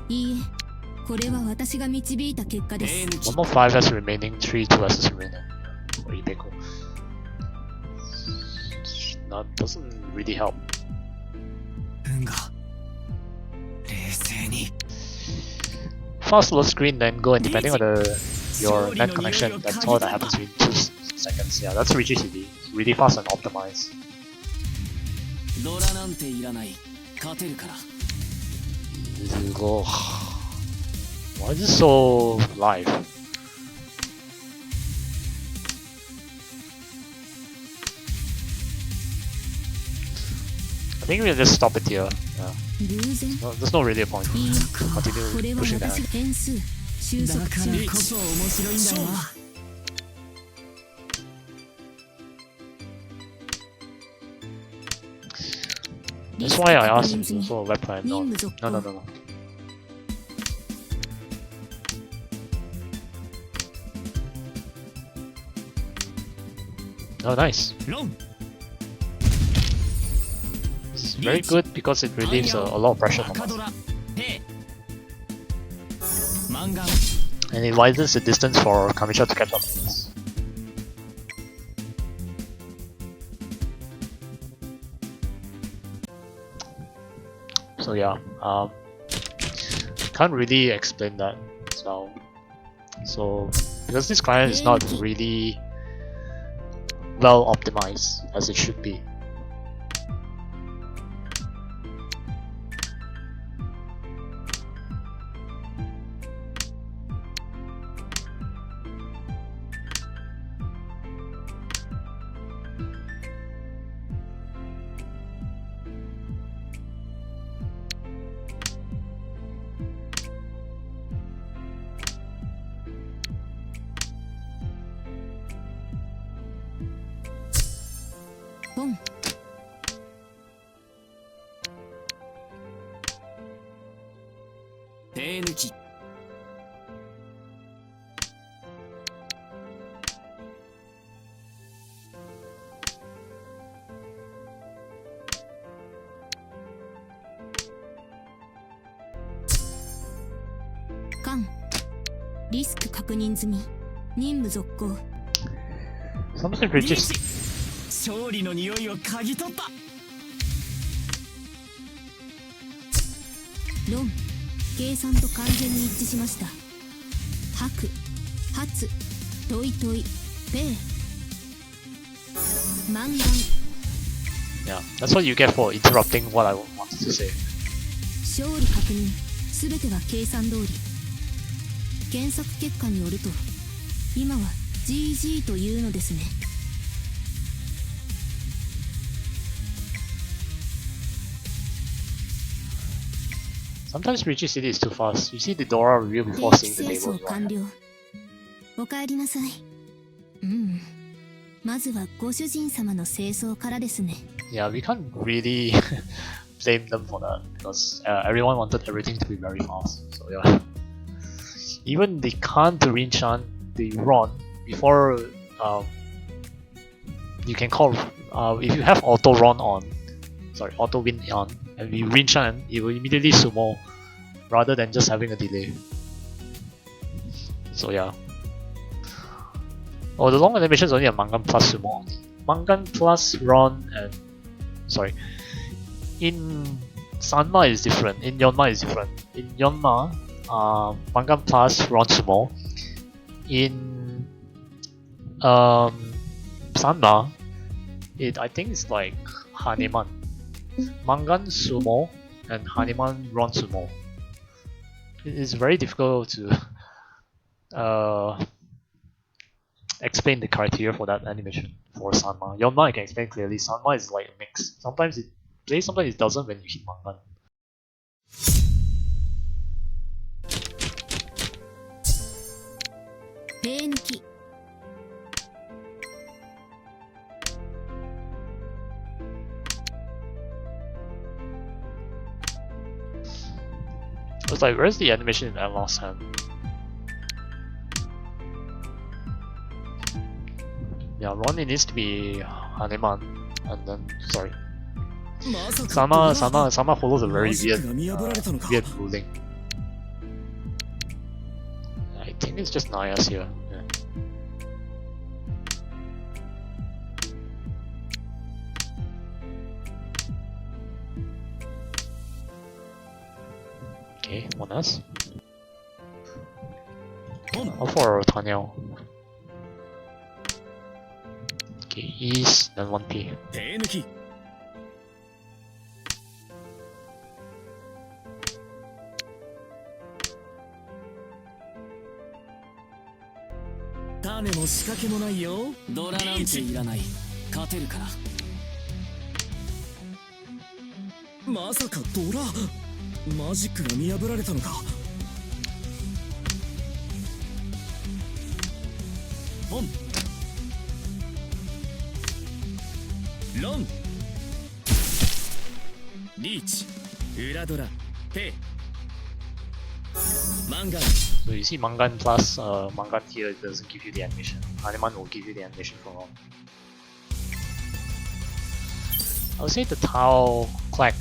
Speaker 3: いいえこれは私が導いた結果で
Speaker 4: 手
Speaker 3: す
Speaker 4: 抜き。
Speaker 2: One more 5S remaining, 3 2S's remaining. For Ibeko. That doesn't really help.
Speaker 4: 運が冷静に。
Speaker 2: Fast load screen, then go and depending on the your net connection, that's all that happens within 2 seconds. Yeah, that's RGCD. It's really fast and optimized.
Speaker 4: ドラなんていらない。勝てるから。
Speaker 2: Oh, why is it so live? I think we'll just stop it here. Yeah.
Speaker 3: 偶然
Speaker 2: No, there's no really a point
Speaker 3: いい
Speaker 2: to
Speaker 3: こ
Speaker 2: continue
Speaker 3: れは
Speaker 2: pushing
Speaker 3: 私
Speaker 2: that.
Speaker 3: 変数収束
Speaker 4: だからこそ面白いんだよな。
Speaker 2: That's why I asked him to also a web plan. No,
Speaker 3: 任務続
Speaker 2: no,
Speaker 3: 行
Speaker 2: no, no, no. Oh, nice.
Speaker 4: ロン
Speaker 2: This is very good because it relieves a lot of pressure from
Speaker 4: 赤
Speaker 2: us.
Speaker 4: ドラペイマンガン
Speaker 2: And it widens the distance for Kamisha to catch up with us. So yeah, can't really explain that now. So because this client is not really well optimized as it should be.
Speaker 3: Boom.
Speaker 4: 手抜き
Speaker 3: 間リスク確認済み任務続行
Speaker 2: Something reaches.
Speaker 4: 勝利の匂いを嗅ぎ取った。
Speaker 3: 論計算と完全に一致しました白発トイトイペイマンガン
Speaker 2: Yeah, that's what you get for interrupting what I wanted to say.
Speaker 3: 勝利確認すべては計算通り検索結果によると今は GG というのですね
Speaker 2: Sometimes Richie City is too fast. You see the Dora review
Speaker 3: 定
Speaker 2: before
Speaker 3: 期
Speaker 2: seeing the
Speaker 3: 清
Speaker 2: label.
Speaker 3: 掃完了お帰りなさいまずはご主人様の清掃からですね
Speaker 2: Yeah, we can't really blame them for that because everyone wanted everything to be very fast. So yeah, even they can't Rinchan, they run before you can call if you have auto run on, sorry, auto win on, and we Rinchan, it will immediately sumo rather than just having a delay. So yeah. Oh, the long animation is only a Mangan plus sumo only. Mangan plus run and sorry. In Sanma is different. In Yonma is different. In Yonma, Mangan plus run sumo. In Sanma, I think it's like Haneman. Mangan sumo and Haneman run sumo. It is very difficult to explain the criteria for that animation for Sanma. Yonma I can explain clearly. Sanma is like a mix. Sometimes it plays, sometimes it doesn't when you hit Mangan.
Speaker 3: Penki.
Speaker 2: It's like, where's the animation in Emma's hand? Yeah, Ronnie needs to be Haneman, and then sorry. Sama follows a very weird ruling. I think it's just Naya's here. Yeah. Okay, one else. for Daniel. Okay, East, then 1P.
Speaker 4: 手抜き種も仕掛けもないよ。ドラなんていらない。勝てるから。まさかドラマジックが見破られたのか。ポンロンリーチ裏ドラペマンガン
Speaker 2: So you see Mangan plus Mangan here doesn't give you the animation. Hanuman will give you the animation for all. I would say the Tao clack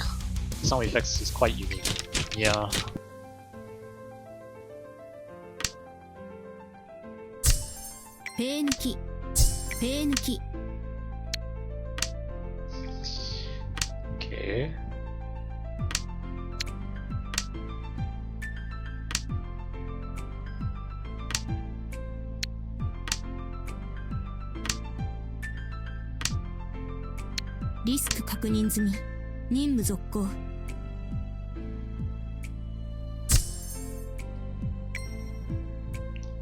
Speaker 2: sound effects is quite unique. Yeah.
Speaker 3: ペー抜きペー抜き
Speaker 2: Okay.
Speaker 3: リスク確認済み任務続行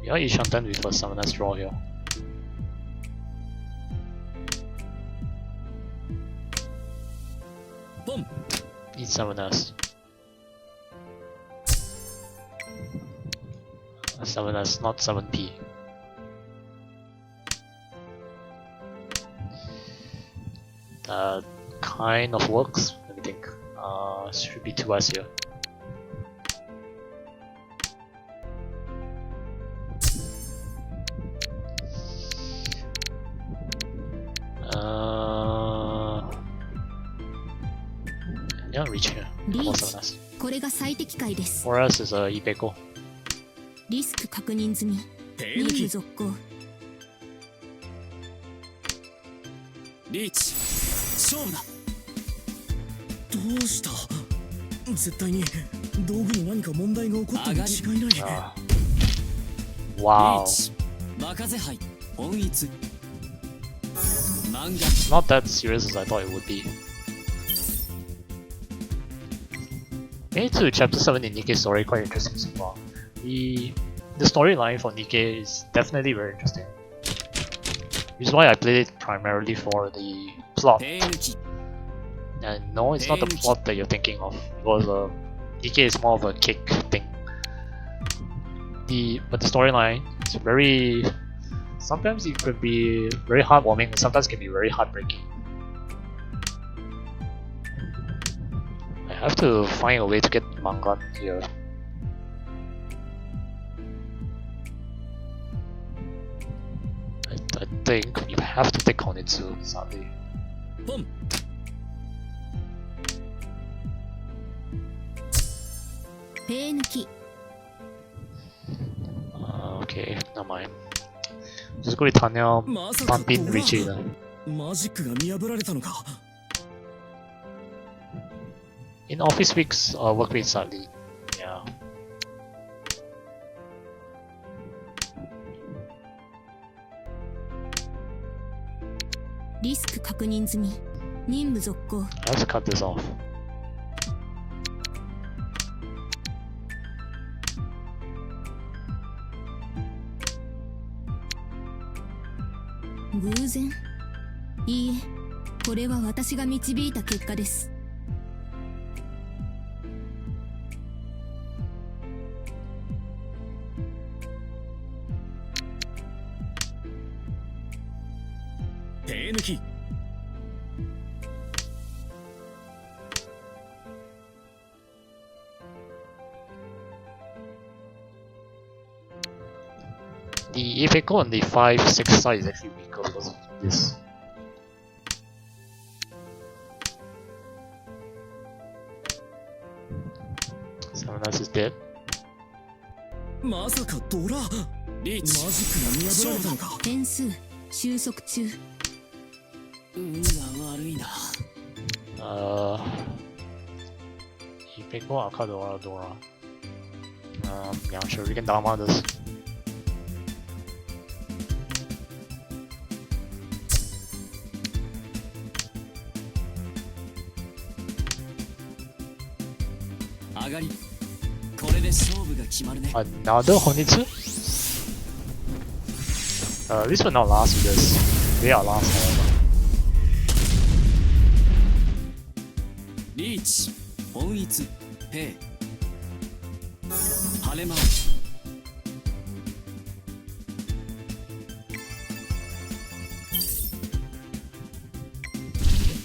Speaker 2: Yeah, you shan't with a summoner's draw here.
Speaker 4: Boom.
Speaker 2: Need summoners. Summoners, not 7P. That kind of works. Let me think. Should be 2S here. Yeah, reach here.
Speaker 3: リ
Speaker 2: More
Speaker 3: ーチ
Speaker 2: summoners.
Speaker 3: これが最適解です
Speaker 2: 4S is Ipeco.
Speaker 3: リスク確認済み任務
Speaker 4: 手抜き
Speaker 3: 続行
Speaker 4: リーチ勝負だ。どうした絶対に道具に何か問題が起こったに違いない。
Speaker 2: Wow.
Speaker 4: リーチ任せ杯本一漫画
Speaker 2: Not that serious as I thought it would be. Maybe to chapter 7 in Nikkei's story quite interesting so far. The storyline for Nikkei is definitely very interesting. Which is why I played it primarily for the plot.
Speaker 4: 手抜き
Speaker 2: And no, it's not the plot that you're thinking of. Because Nikkei is more of a kick thing. But the storyline is very... Sometimes it could be very heartwarming, and sometimes it can be very heartbreaking. I have to find a way to get Mangan here. I think you have to take Konitsu, sadly.
Speaker 4: ポン
Speaker 3: ペー抜き
Speaker 2: Okay, never mind. Just go with Tanya,
Speaker 4: まさか
Speaker 2: pump in
Speaker 4: ドラ
Speaker 2: Richie then.
Speaker 4: マジックが見破られたのか。
Speaker 2: In office weeks, work rate sadly. Yeah.
Speaker 3: リスク確認済み任務続行
Speaker 2: I have to cut this off.
Speaker 3: 偶然いいえこれは私が導いた結果です
Speaker 4: 手抜き
Speaker 2: The Ipeco on the 5-6 side is actually weaker because of this. Someone else is dead.
Speaker 4: まさかドラリーチマジックが見破られたのか。
Speaker 3: 変数収束中
Speaker 4: 運が悪いな。
Speaker 2: Ipeco, Akadora, Dora. Yeah, sure, we can Dama this.
Speaker 4: 上がりこれで勝負が決まるね
Speaker 2: Another Honitsu? At least we're not last because they are last, however.
Speaker 4: リーチ本一ペイ跳ね回る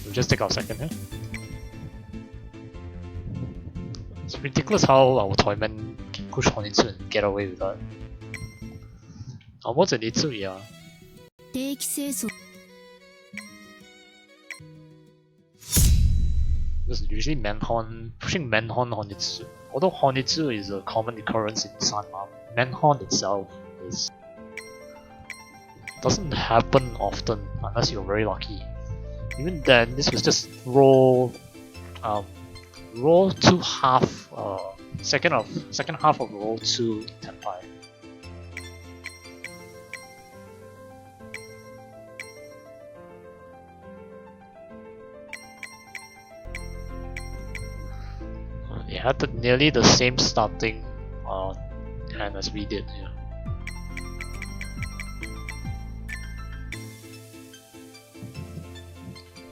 Speaker 2: We'll just take our second here. It's ridiculous how our Toyman can push Honitsu and get away with that. Almost an Itsu, yeah.
Speaker 3: 定期清掃
Speaker 2: Because usually pushing Manhorn Honitsu. Although Honitsu is a common occurrence in Sanma, Manhorn itself doesn't happen often unless you're very lucky. Even then, this was just roll two half second half of roll 2 Tenpai. They had nearly the same starting hand as we did. Yeah.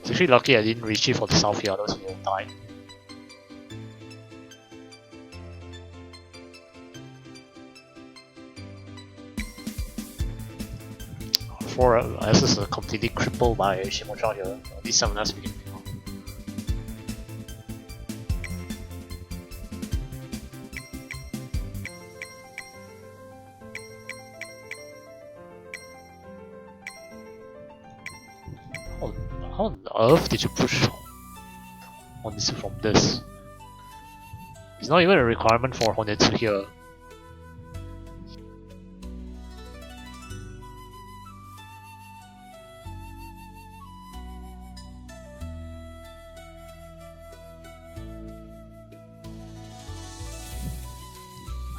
Speaker 2: It's actually lucky I didn't reach it for the south here, otherwise we would have died. For S is completely crippled by Shimocha here. Only 7S we can pick up. How on earth did you push Honitsu from this? It's not even a requirement for Honitsu here.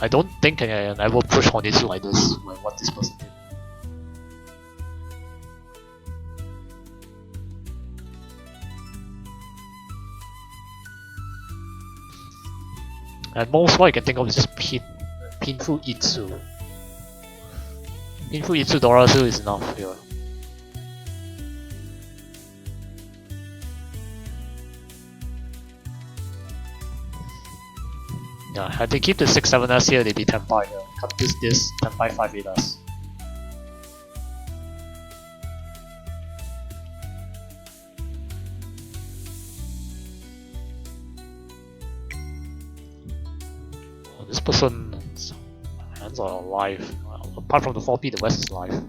Speaker 2: I don't think I can ever push Honitsu like this, like what this person did. At most, what I can think of is just Pinfu Itsu. Pinfu Itsu Dorasu is enough here. Yeah, had they keep the 6-7S here, they'd be Tenpai here. Cut this, Tenpai 5-8S. Oh, this person's hands are alive. Apart from the 4P, the West is alive.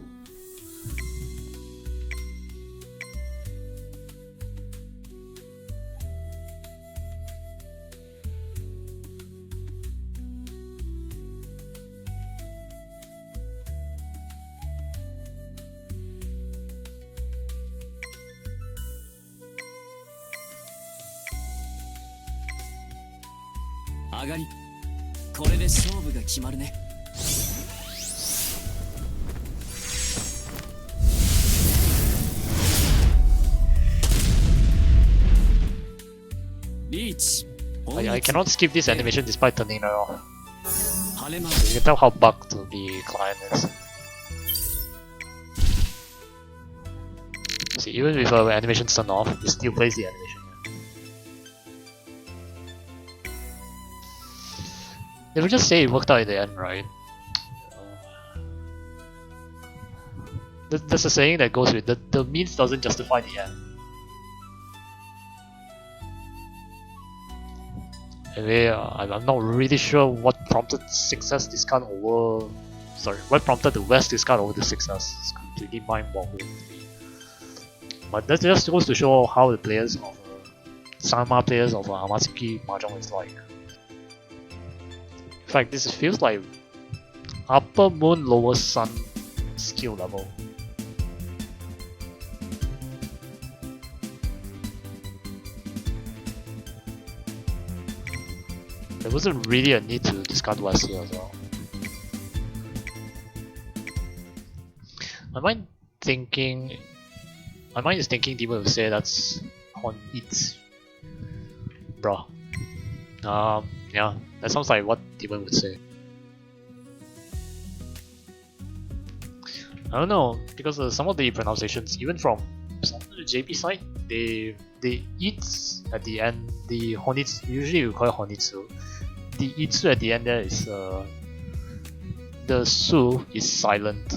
Speaker 4: Agari 上がりこれで勝負が決まるねリーチ
Speaker 2: I cannot skip this animation despite turning it off.
Speaker 4: 跳ね回る
Speaker 2: You can tell how bugged the client is. See, even with our animation turned off, it still plays the animation. They would just say it worked out in the end, right? There's a saying that goes with the means doesn't justify the end. Anyway, I'm not really sure what prompted 6S discard over. Sorry, what prompted the West discard over the 6S. It's completely mind-boggling. But that just goes to show how the players of Sanma players of Amatsuki Mahjong is like. In fact, this feels like upper moon, lower sun skill level. There wasn't really a need to discard West here as well. My mind is thinking Demon will say that's on it. Bruh. Yeah, that sounds like what Demon would say. I don't know, because some of the pronunciations, even from some of the JP side, they eat at the end, the honitsu, usually we call it honitsu. The itsu at the end there is the su is silent.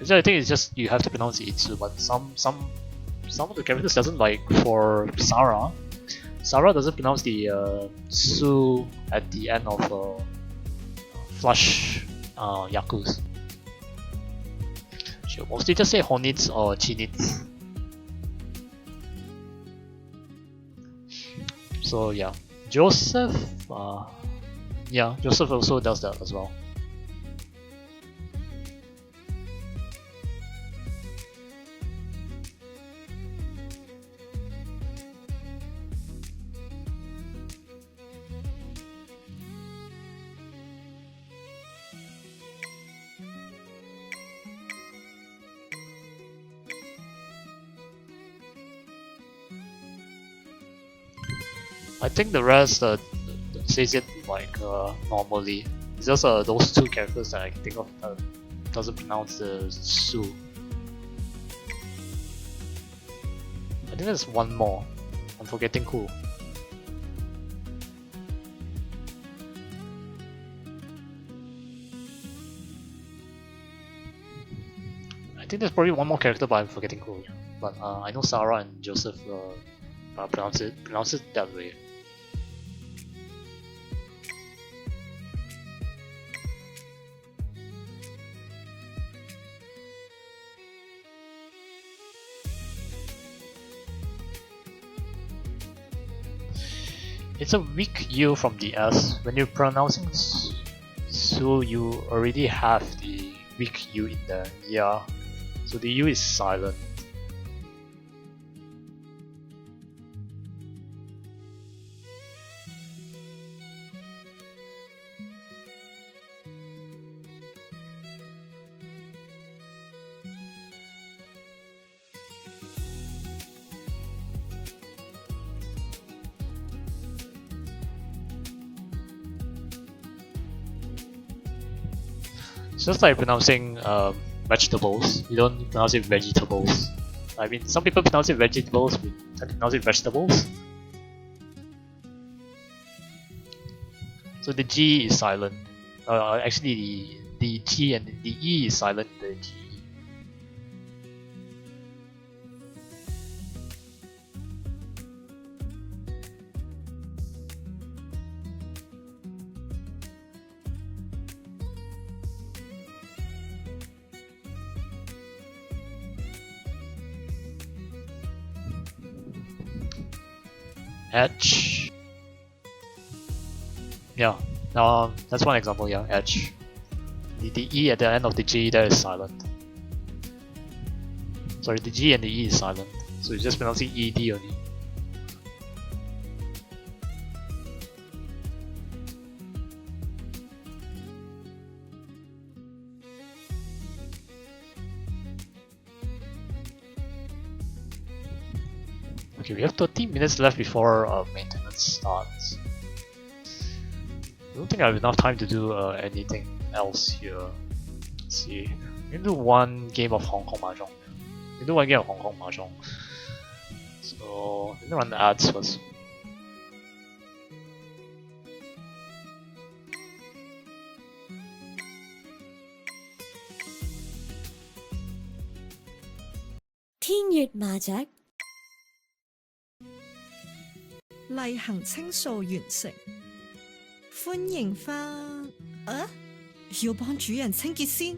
Speaker 2: So I think it's just you have to pronounce itsu, but some of the characters doesn't, like for Sarah. Sarah doesn't pronounce the su at the end of flush yakus. She'll mostly just say honits or chinits. So yeah, Joseph, yeah, Joseph also does that as well. I think the rest says it like normally. It's just those two characters that I can think of doesn't pronounce the su. I think there's one more. I'm forgetting who. I think there's probably one more character, but I'm forgetting who. But I know Sarah and Joseph pronounce it that way. It's a weak U from the S. When you're pronouncing Su, you already have the weak U in there. Yeah. So the U is silent. It's just like pronouncing vegetables. You don't pronounce it vegetables. I mean, some people pronounce it vegetables, we tend to pronounce it vegetables. So the G is silent. Actually, the T and the E is silent. The G. H. Yeah, that's one example. Yeah, H. The E at the end of the G there is silent. Sorry, the G and the E is silent. So you're just pronouncing ED only. Okay, we have 13 minutes left before maintenance starts. I don't think I have enough time to do anything else here. Let's see. We can do one game of Hong Kong Mahjong. We can do one game of Hong Kong Mahjong. So, let me run the ads first.
Speaker 5: Thiên Nguyệt Mà Trạch
Speaker 6: 例行清掃完成，歡迎返。要幫主人清潔先。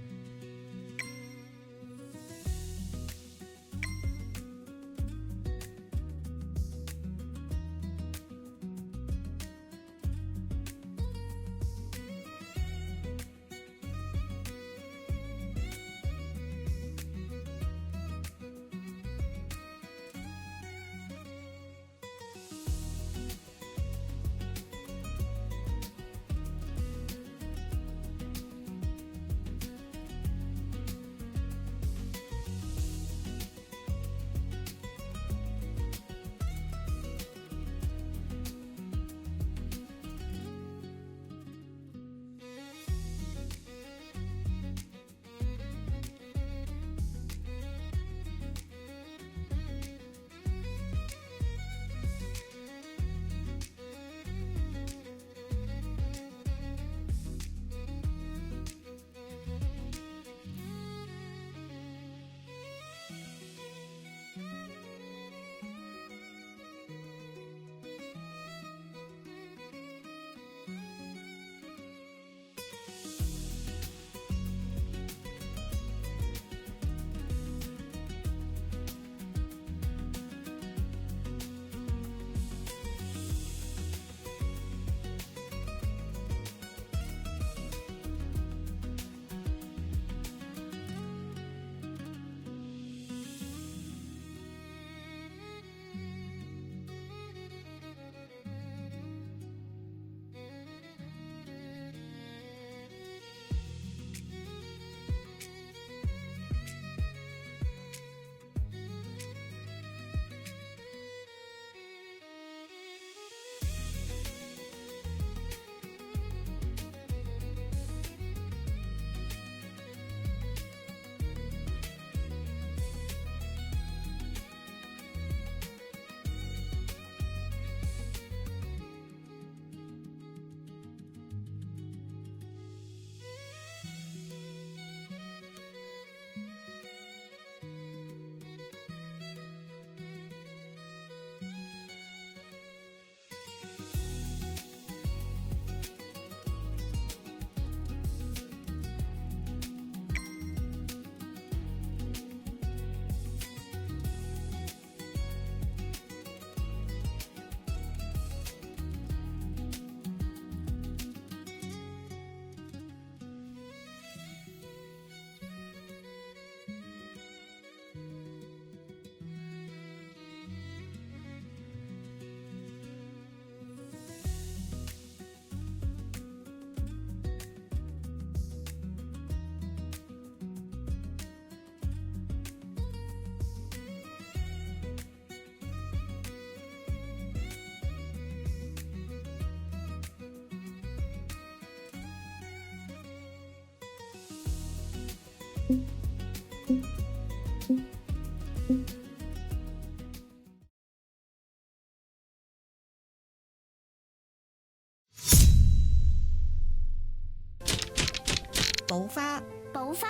Speaker 6: 補花
Speaker 1: 補花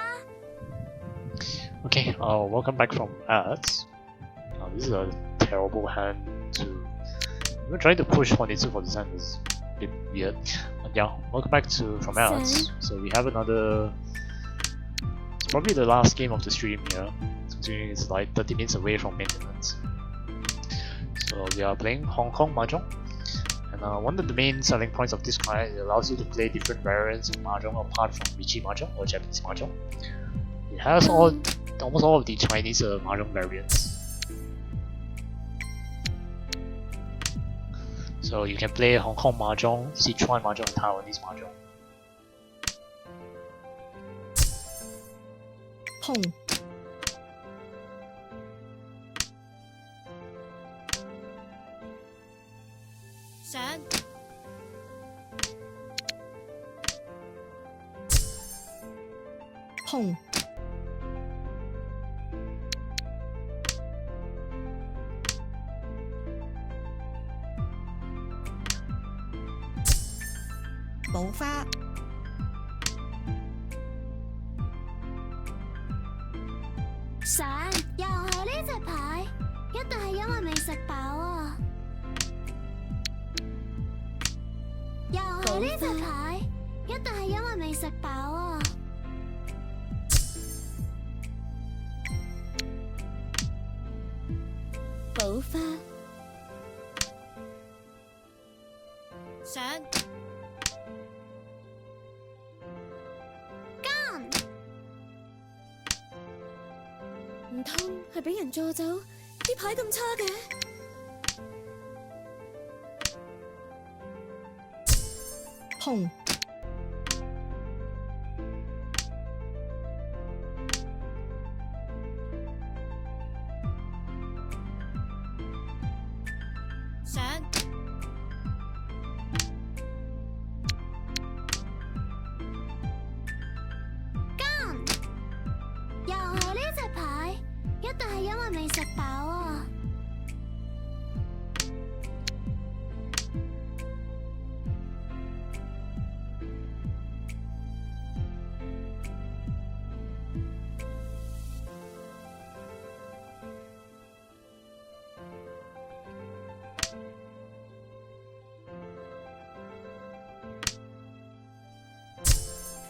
Speaker 2: Okay, welcome back from ads. This is a terrible hand to. We're trying to push Honitsu for this hand is a bit weird. But yeah, welcome back to from ads. So we have another. It's probably the last game of the stream here, considering it's like 30 minutes away from maintenance. So we are playing Hong Kong Mahjong. And one of the main selling points of this client, it allows you to play different variants of Mahjong apart from Michi Mahjong or Japanese Mahjong. It has almost all of the Chinese Mahjong variants. So you can play Hong Kong Mahjong, Sichuan Mahjong, and Taiwanese Mahjong.
Speaker 6: 碰
Speaker 3: 上
Speaker 6: 碰 補花
Speaker 1: 散又係呢隻牌，一定係因為未食飽啊！又係呢隻牌，一定係因為未食飽啊！
Speaker 5: 補花
Speaker 3: 上
Speaker 5: 唔通係俾人助走？啲牌咁差嘅？
Speaker 6: 碰
Speaker 3: 上
Speaker 1: 又係呢隻牌，一定係因為未食飽啊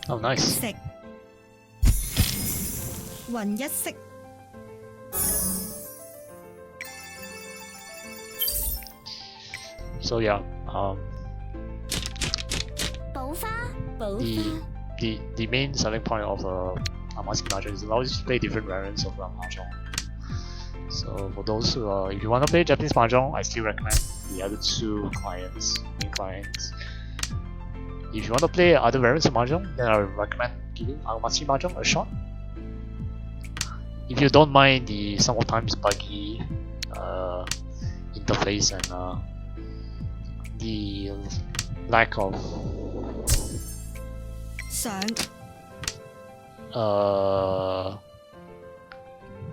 Speaker 1: ！Oh,
Speaker 2: nice.
Speaker 6: 食混一色
Speaker 2: So yeah,
Speaker 1: 補花
Speaker 5: 補
Speaker 2: the
Speaker 5: 花
Speaker 2: the main selling point of Amatsuki Mahjong is it allows you to play different variants of Mahjong. So for those who if you want to play Japanese Mahjong, I still recommend the other two main clients. If you want to play other variants of Mahjong, then I recommend giving Amatsuki Mahjong a shot. If you don't mind the sometimes buggy interface and the lack of
Speaker 6: 上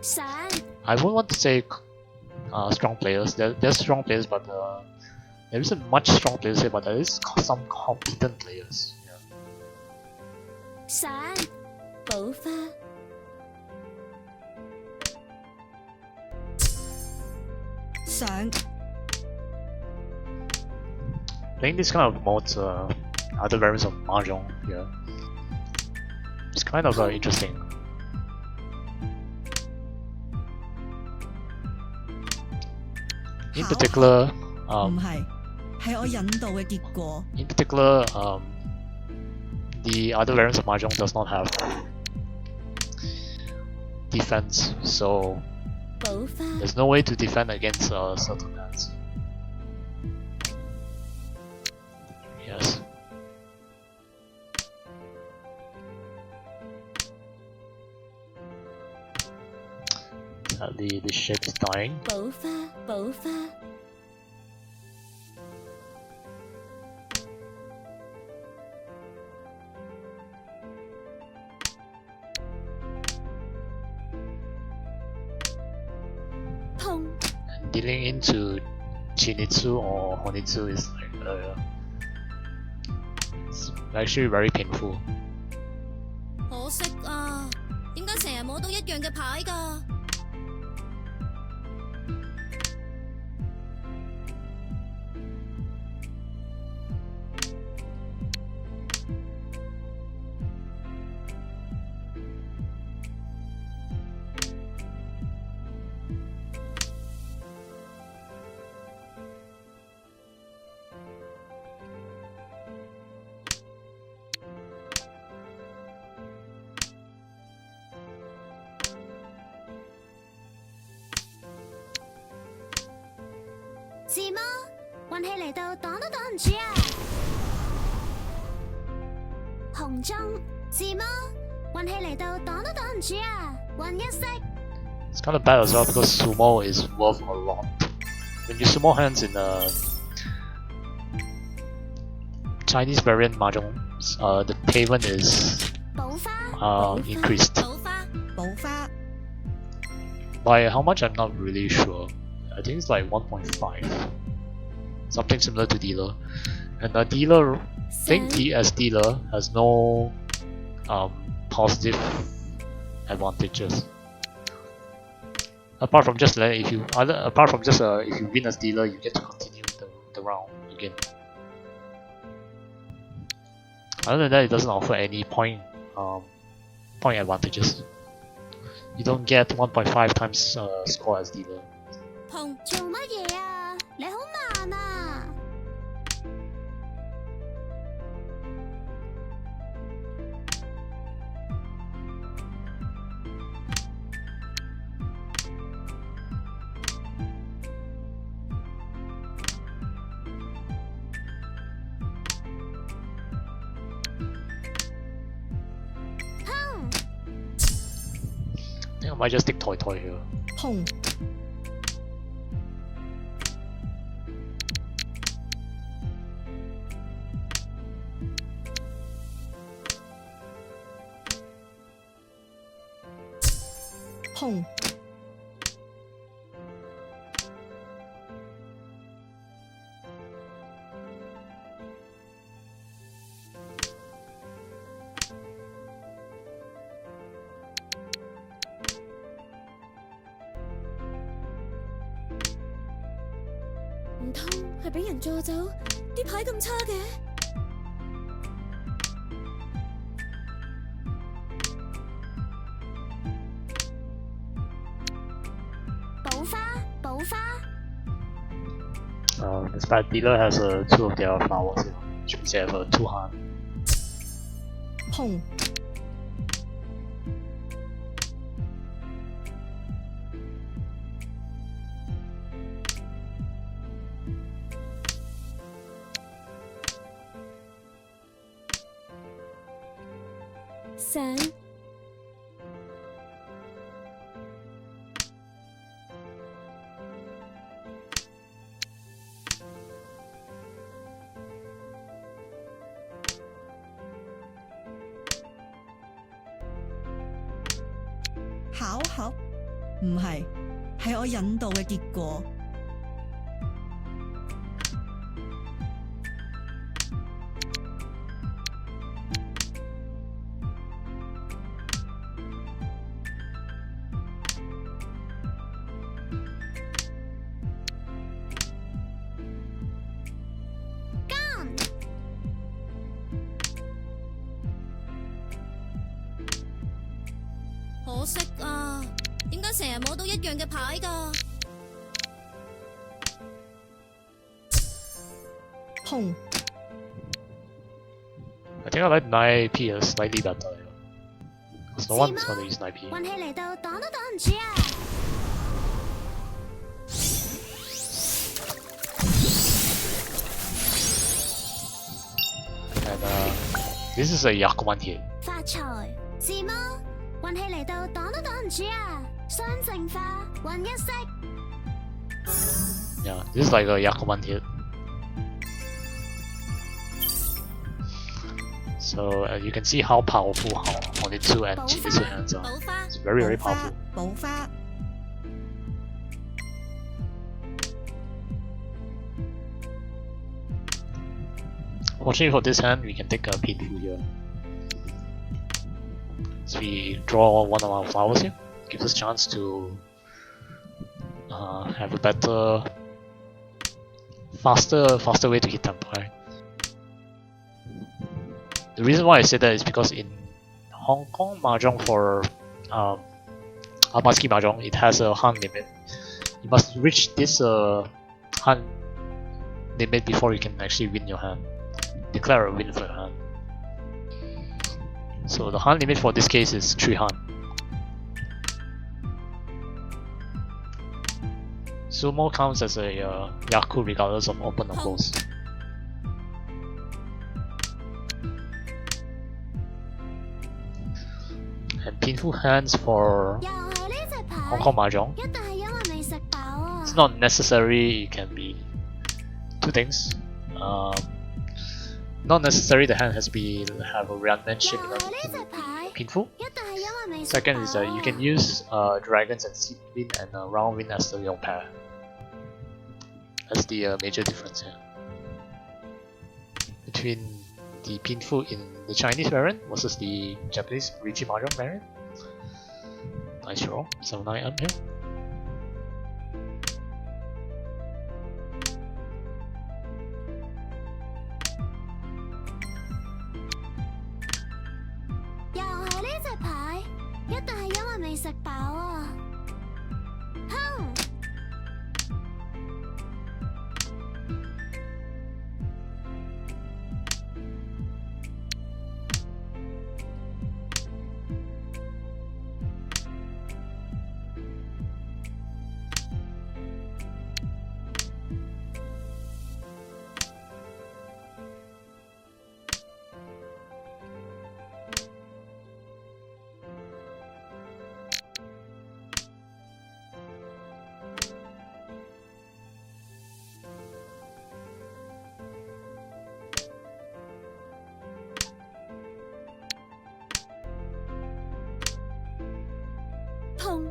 Speaker 1: 散
Speaker 2: I wouldn't want to say strong players. There's strong players, but there isn't much strong players here. But there is some competent players. Yeah.
Speaker 1: 散
Speaker 5: 補花
Speaker 6: 上
Speaker 2: Playing this kind of modes, other variants of Mahjong, yeah, it's kind of interesting. In particular,
Speaker 6: 唔係係我引導嘅結果。
Speaker 2: the other variants of Mahjong does not have defense, so
Speaker 5: 補花
Speaker 2: there's no way to defend against certain hands. Yes. The ship is dying.
Speaker 5: 補花補花
Speaker 2: So dealing into Chinitsu or Honitsu is like it's actually very painful.
Speaker 3: 可惜啊，點解成日摸到一樣嘅牌㗎？
Speaker 1: 是麼？運氣嚟到擋都擋唔住啊！紅中是麼？運氣嚟到擋都擋唔住啊！運一色。
Speaker 2: It's kind of bad as well because sumo is worth a lot. When you sumo hands in Chinese variant mahjong, the payment is
Speaker 1: 補花。
Speaker 2: increased.
Speaker 3: 補花。
Speaker 6: 補花
Speaker 2: By how much I'm not really sure. I think it's like 1.5. Something similar to dealer. And a dealer, think he as dealer has no positive advantages. Apart from just if you win as dealer, you get to continue the round again. Other than that, it doesn't offer any point advantages. You don't get 1.5 times score as dealer.
Speaker 3: 碰
Speaker 1: 做乜嘢啊？你好慢啊！I
Speaker 2: think I might just take Toy Toy here.
Speaker 6: 碰 碰
Speaker 5: 唔通係俾人助走？啲牌咁差嘅？
Speaker 1: 補花，補花。
Speaker 2: This bad dealer has two of their flowers here, which means they have a 2 hand.
Speaker 6: 碰
Speaker 5: 醒
Speaker 6: 巧合唔係，係我引導嘅結果。
Speaker 3: 可惜啊，點解成日摸到一樣嘅牌㗎？
Speaker 6: 碰
Speaker 2: I think I like 9P as slightly better. Because no one's gonna use 9P.
Speaker 1: 運氣嚟到擋都擋唔住啊！And
Speaker 2: this is a Yakuman hit.
Speaker 1: 發財是麼？運氣嚟到擋都擋唔住啊！雙淨化，運一色。
Speaker 2: Yeah, this is like a Yakuman hit. So you can see how powerful Honitsu and Chinitsu hands are.
Speaker 3: 補花
Speaker 2: It's very
Speaker 6: 補花
Speaker 2: powerful.
Speaker 6: 補花
Speaker 2: Fortunately for this hand, we can take a pinful here. So we draw one of our flowers here, gives us a chance to have a better, faster way to hit tempo. Right? The reason why I say that is because in Hong Kong Mahjong for Amatsuki Mahjong, it has a hand limit. You must reach this hand limit before you can actually win your hand. Declare a win for your hand. So the hand limit for this case is 3 hand. Sumo counts as a Yaku regardless of open or close. And pinful hands for
Speaker 1: 又係呢隻
Speaker 2: Hong
Speaker 1: 牌，
Speaker 2: Kong Mahjong.
Speaker 1: 一定係因為未食飽啊
Speaker 2: It's！not necessary, it can be two things. Not necessary the hand has to have a roundman shape in
Speaker 1: 又
Speaker 2: order
Speaker 1: 係呢
Speaker 2: to
Speaker 1: 隻牌，
Speaker 2: be pinful.
Speaker 1: 一定係因為未食
Speaker 2: Second is that
Speaker 1: 飽
Speaker 2: you
Speaker 1: 啊
Speaker 2: can use dragons and seed win and round win as the your pair. That's the major difference here between the pinful in the Chinese variant versus the Japanese Riichi Mahjong variant. Nice roll, 7-9 up here.
Speaker 1: "又係呢隻牌，一定係因為未食飽啊！哼！痛！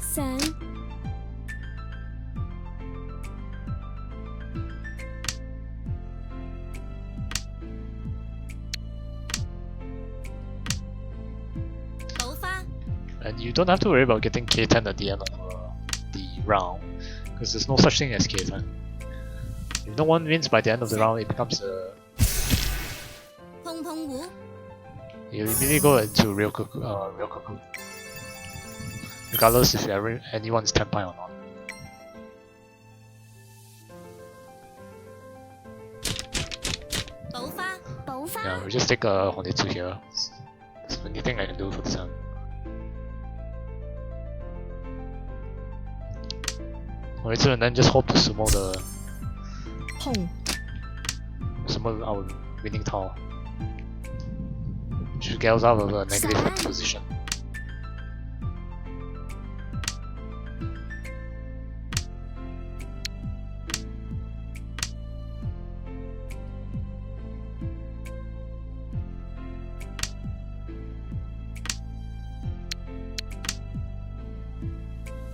Speaker 1: 醒！補花！
Speaker 2: And you don't have to worry about getting K10 at the end of the round, because there's no such thing as K10. If no one wins by the end of the round, it becomes a...
Speaker 1: 碰碰胡！
Speaker 2: You immediately go into real cuckoo, regardless if anyone's 10 point or not.
Speaker 1: 補花！補花！
Speaker 2: Yeah, we just take a Honetsu here. That's the only thing I can do for this hand. Honetsu and then just hope to sumo our winning tile. Which gets us out of a negative position.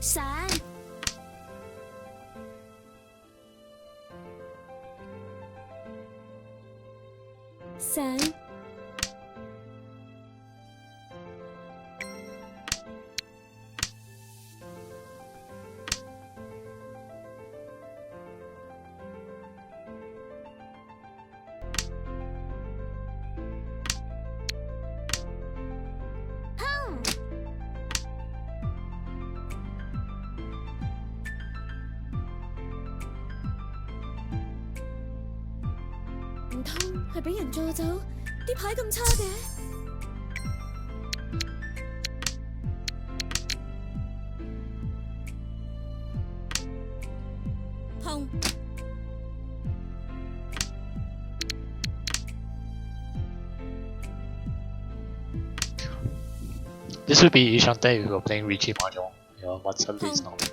Speaker 1: Sáng! Sáng! Không! 唔通係俾人助走？啲牌咁差嘅？碰！
Speaker 2: This would be Ishante if we were playing Riichi Mahjong, but sadly it's not.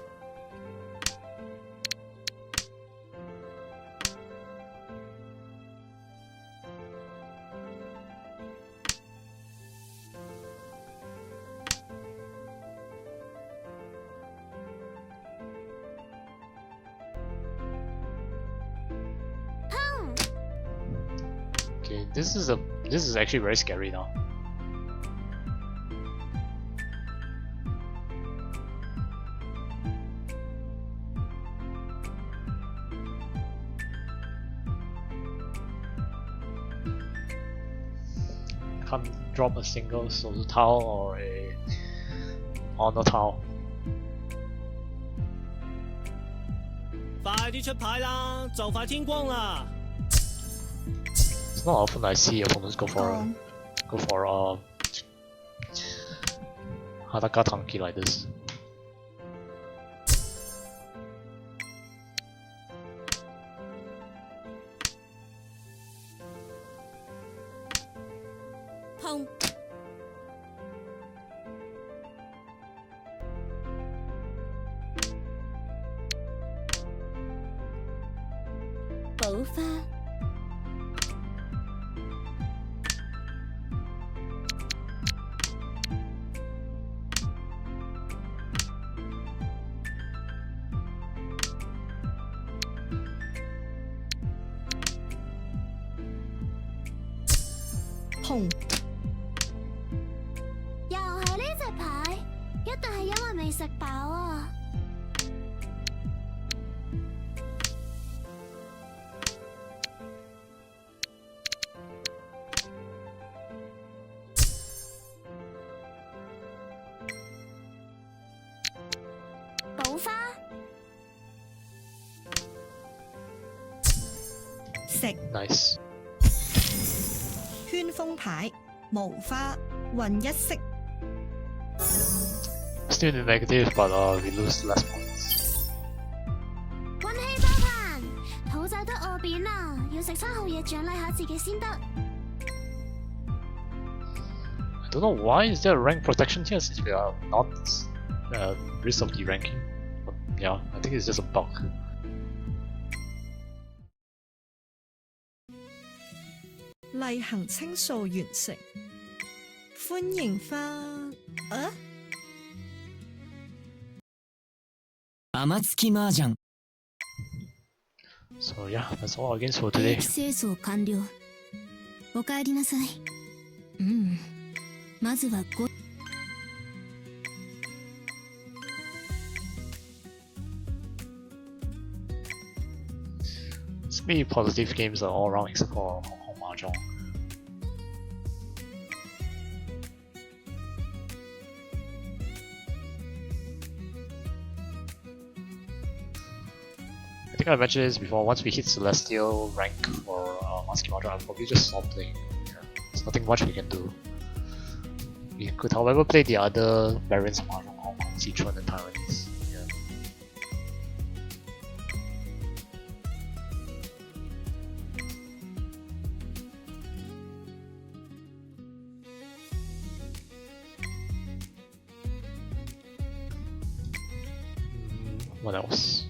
Speaker 2: This is actually very scary now. I can't drop a single solo tile or a honor tile.
Speaker 4: 快啲出牌啦，就快天光啦！
Speaker 2: It's not often I see opponents go for Hadaka Tanki like this.
Speaker 5: Home. 補花。
Speaker 6: 紅
Speaker 1: 又係呢隻牌，一定係因為未食飽啊！補花。
Speaker 6: 食
Speaker 2: Nice.
Speaker 6: 圈封牌無花混一色
Speaker 2: Still in the negative, but we lose less points.
Speaker 1: 運氣爆棚，肚仔都餓扁啦，要食餐好嘢獎勵下自己先得。
Speaker 2: I don't know why is there rank protection here since we are not risk of deranking. But yeah, I think it's just a bug.
Speaker 6: 例行清掃完成，歡迎返啊！
Speaker 4: Amatsuki Mahjong。
Speaker 2: So yeah, that's all against for
Speaker 3: 兵
Speaker 2: today.
Speaker 3: 器清掃完了。おかえりなさい。うん。まずはご
Speaker 2: It's maybe positive games are all around except for Hong Kong Mahjong. I think I mentioned this before, once we hit Celestial rank for Amatsuki Mahjong, I'll probably just stop playing. Yeah, there's nothing much we can do. We could however play the other variants of Mahjong, Hong Kong, Sichuan and Taiwanese. Yeah. What else?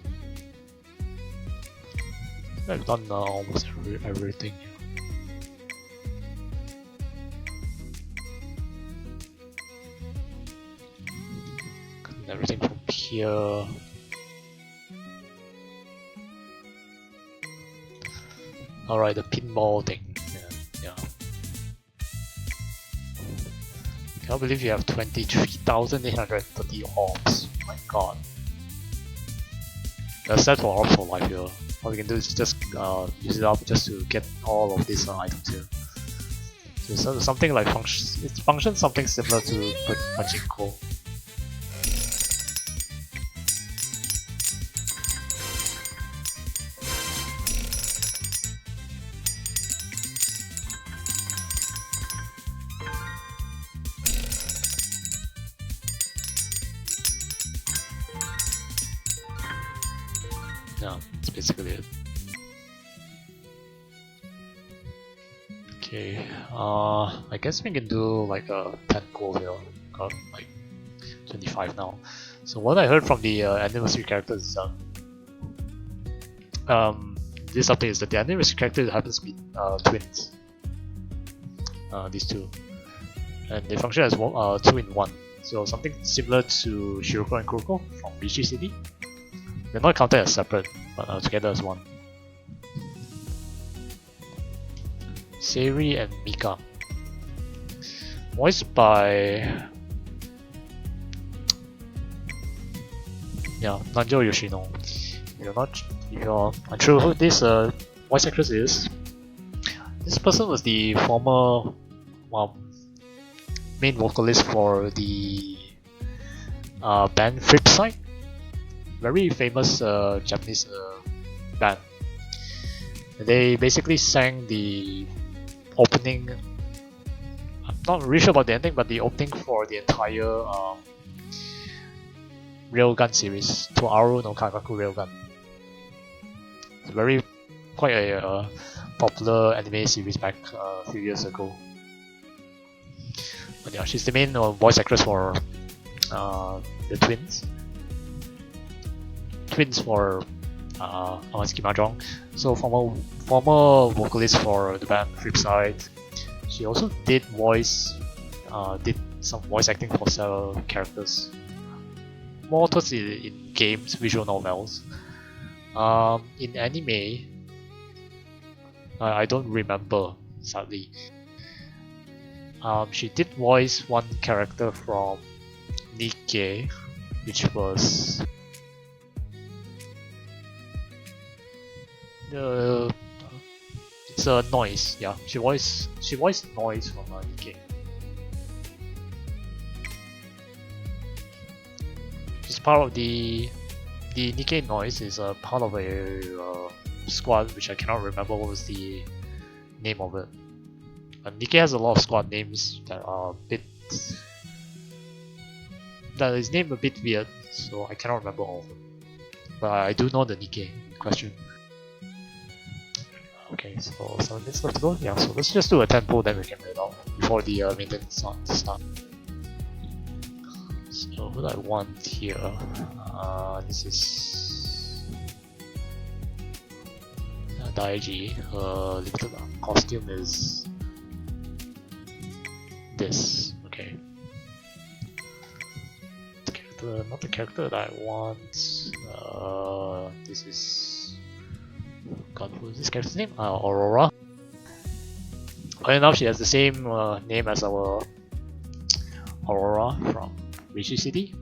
Speaker 2: I've done almost everything. Everything from here. Alright, the pinball thing. Yeah. Can't believe you have 23,830 orbs. Oh my god. That's set for orbs for life here. All we can do is just use it up just to get all of these items here. So something like it functions something similar to pachinko. Yeah, that's basically it. Okay, I guess we can do like a 10 goal here. Got like 25 now. So what I heard from the anniversary characters is this update is that the anniversary character happens to be twins. These two, and they function as one, 2 in 1. So something similar to Shiroko and Kuroko from Rishi City. They're not counted as separate, but together as one. Seiri and Mika. Voiced by Nanjo Yoshino. If you're unsure who this voice actress is, this person was the former main vocalist for the band Flipside, very famous Japanese band. They basically sang the opening. I'm not really sure about the ending, but the opening for the entire Railgun series, Toaru no Kagaku Railgun. It's quite a popular anime series back a few years ago. But yeah, she's the main voice actress for the twins. Twins for Amatsuki Mahjong. So former vocalist for the band Flipside. She also did some voice acting for several characters. More towards in games, visual novels. In anime, I don't remember, sadly. She did voice one character from Nikke, which was it's a noise. Yeah, she voiced noise from Nikke. She's part of the Nikke noise is a part of a squad which I cannot remember what was the name of it. Nikke has a lot of squad names that are that is named a bit weird, so I cannot remember all of them. But I do know the Nikke in question. Okay, so 7 minutes left to go. Yeah, so let's just do a tempo, then we can head out before the maintenance start. So what I want here, this is Daiji. Her limited costume is this. Okay. Not the character that I want. This is. God, who is this character's name? Aurora. Funny enough, she has the same name as our Aurora from Rishi City.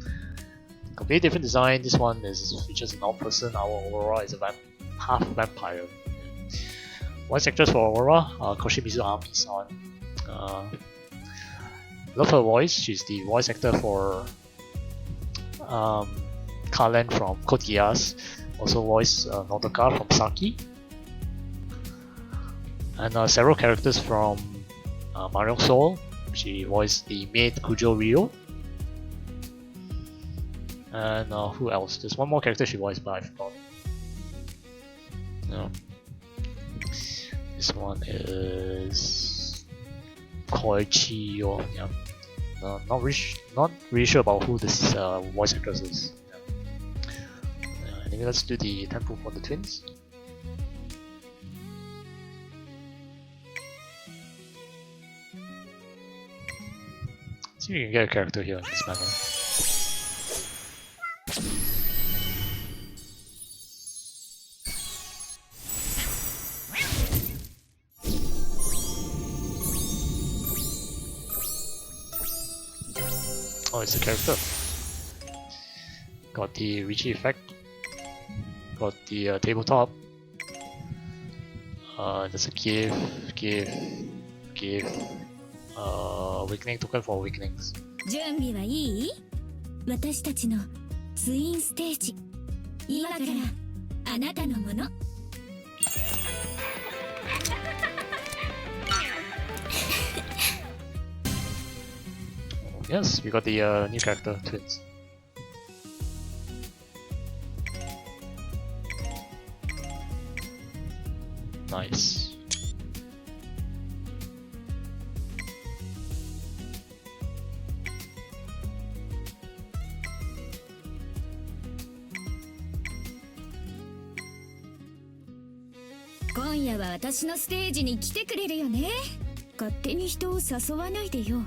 Speaker 2: Completely different design. This one features an old person. Our Aurora is a half vampire. Voice actress for Aurora, Koshimizu Ami-san. Love her voice. She's the voice actor for Kalen from Code Geass. Also voiced Nodoka from Saki. And several characters from Mahjong Soul. She voiced the maid Kujo Ryo. And who else? There's one more character she voiced, but I forgot. No. This one is Koichi or yeah. Not really sure about who this voice actress is. Anyway, let's do the tempo for the twins. See if we can get a character here in this manner. Oh, it's a character. Got the Richie effect. Got the tabletop. There's a give. Awakening token for awakenings.
Speaker 3: 準備はいい？私たちのツインステージ。今からあなたのもの。
Speaker 2: Yes, we got the new character, twins. Nice.
Speaker 3: 「今夜は私のステージに来てくれるよね。勝手に人を誘わないでよ。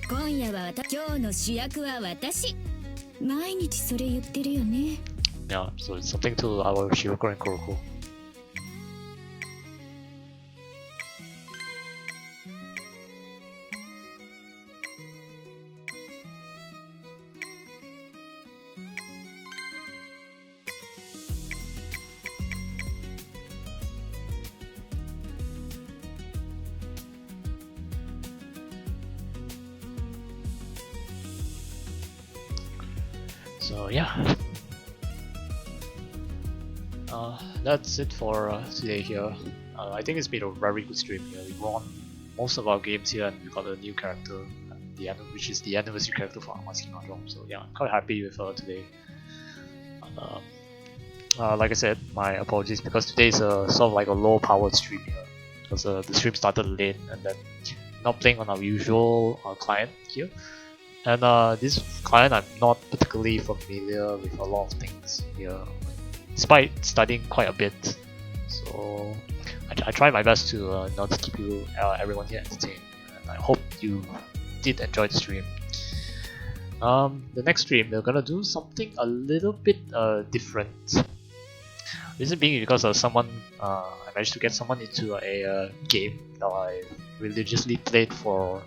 Speaker 3: 今夜は今日の主役は私。毎日それ言ってるよね。
Speaker 2: Yeah, so it's something to our Shiroko and Kuroko. So yeah, that's it for today here. I think it's been a very good stream here. We won most of our games here, and we got a new character, which is the anniversary character for Amatsuki Mahjong. So yeah, I'm quite happy with her today. Like I said, my apologies because today is sort of like a low-powered stream here, because the stream started late and then not playing on our usual client here. And this client, I'm not particularly familiar with a lot of things here, despite studying quite a bit. So I try my best to not to keep you everyone here entertained, and I hope you did enjoy the stream. The next stream we're gonna do something a little bit different. Reason being because someone I managed to get someone into a game that I religiously played for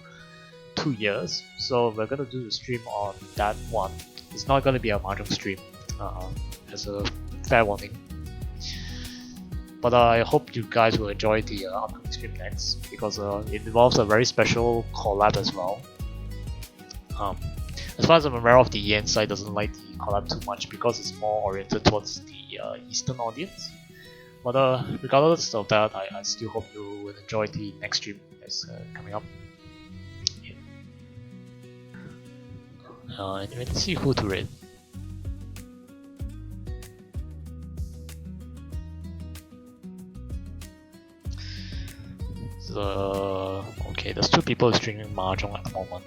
Speaker 2: 2 years. So we're gonna do the stream on that one. It's not gonna be a mahjong stream, as a fair warning. But I hope you guys will enjoy the upcoming stream next, because it involves a very special collab as well. As far as I'm aware of, the Yen side doesn't like the collab too much because it's more oriented towards the Eastern audience. But regardless of that, I still hope you will enjoy the next stream that's coming up. Anyway, let's see who to rate. So, okay, there's 2 people streaming Mahjong at the moment.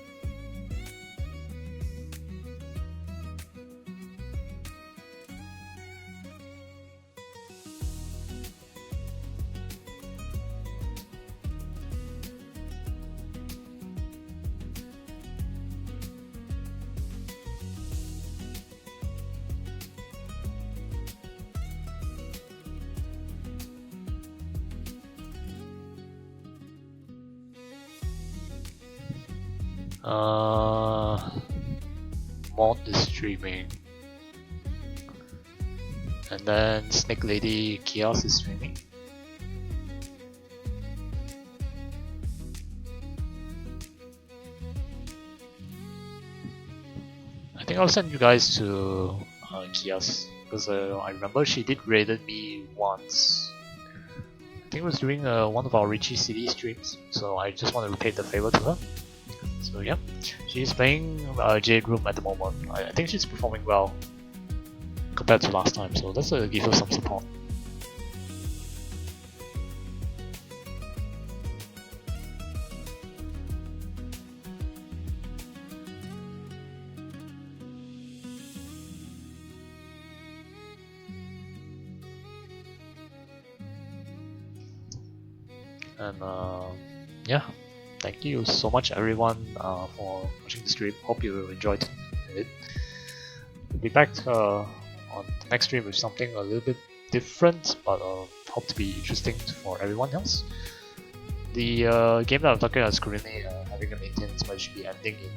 Speaker 2: Mod is streaming, and then Snake Lady Kiosk is streaming. I think I'll send you guys to Kiosk, because I remember she did raided me once. I think it was during one of our Richie City streams, so I just want to repay the favor to her. So yeah, she's playing Jade Room at the moment. I think she's performing well compared to last time, so let's give her some support. And yeah, thank you so much everyone for watching the stream. Hope you enjoyed it. We'll be back on the next stream with something a little bit different, but hope to be interesting for everyone else. The game that I'm talking about is currently having a maintenance, but it should be ending in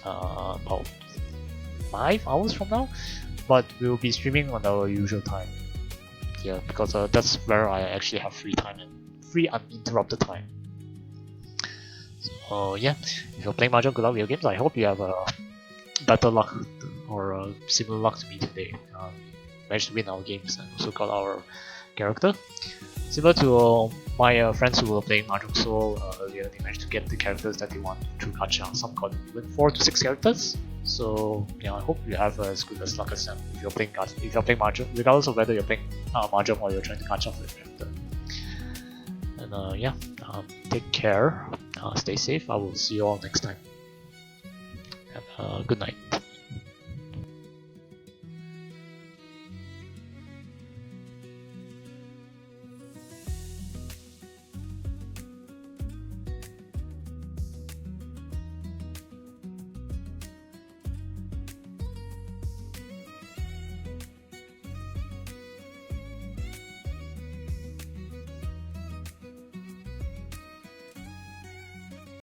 Speaker 2: about 5 hours from now. But we'll be streaming on our usual time. Yeah, because that's where I actually have free time and free uninterrupted time. So yeah, if you're playing Mahjong, good luck with your games. I hope you have better luck or similar luck to me today. Managed to win our games and also got our character. Similar to my friends who were playing Mahjong Soul earlier, they managed to get the characters that they want through gacha. Some got even 4 to 6 characters. So yeah, I hope you have as good as luck as them if you're playing Mahjong, regardless of whether you're playing Mahjong or you're trying to gacha for the character. And yeah, take care, stay safe. I will see you all next time. And good night.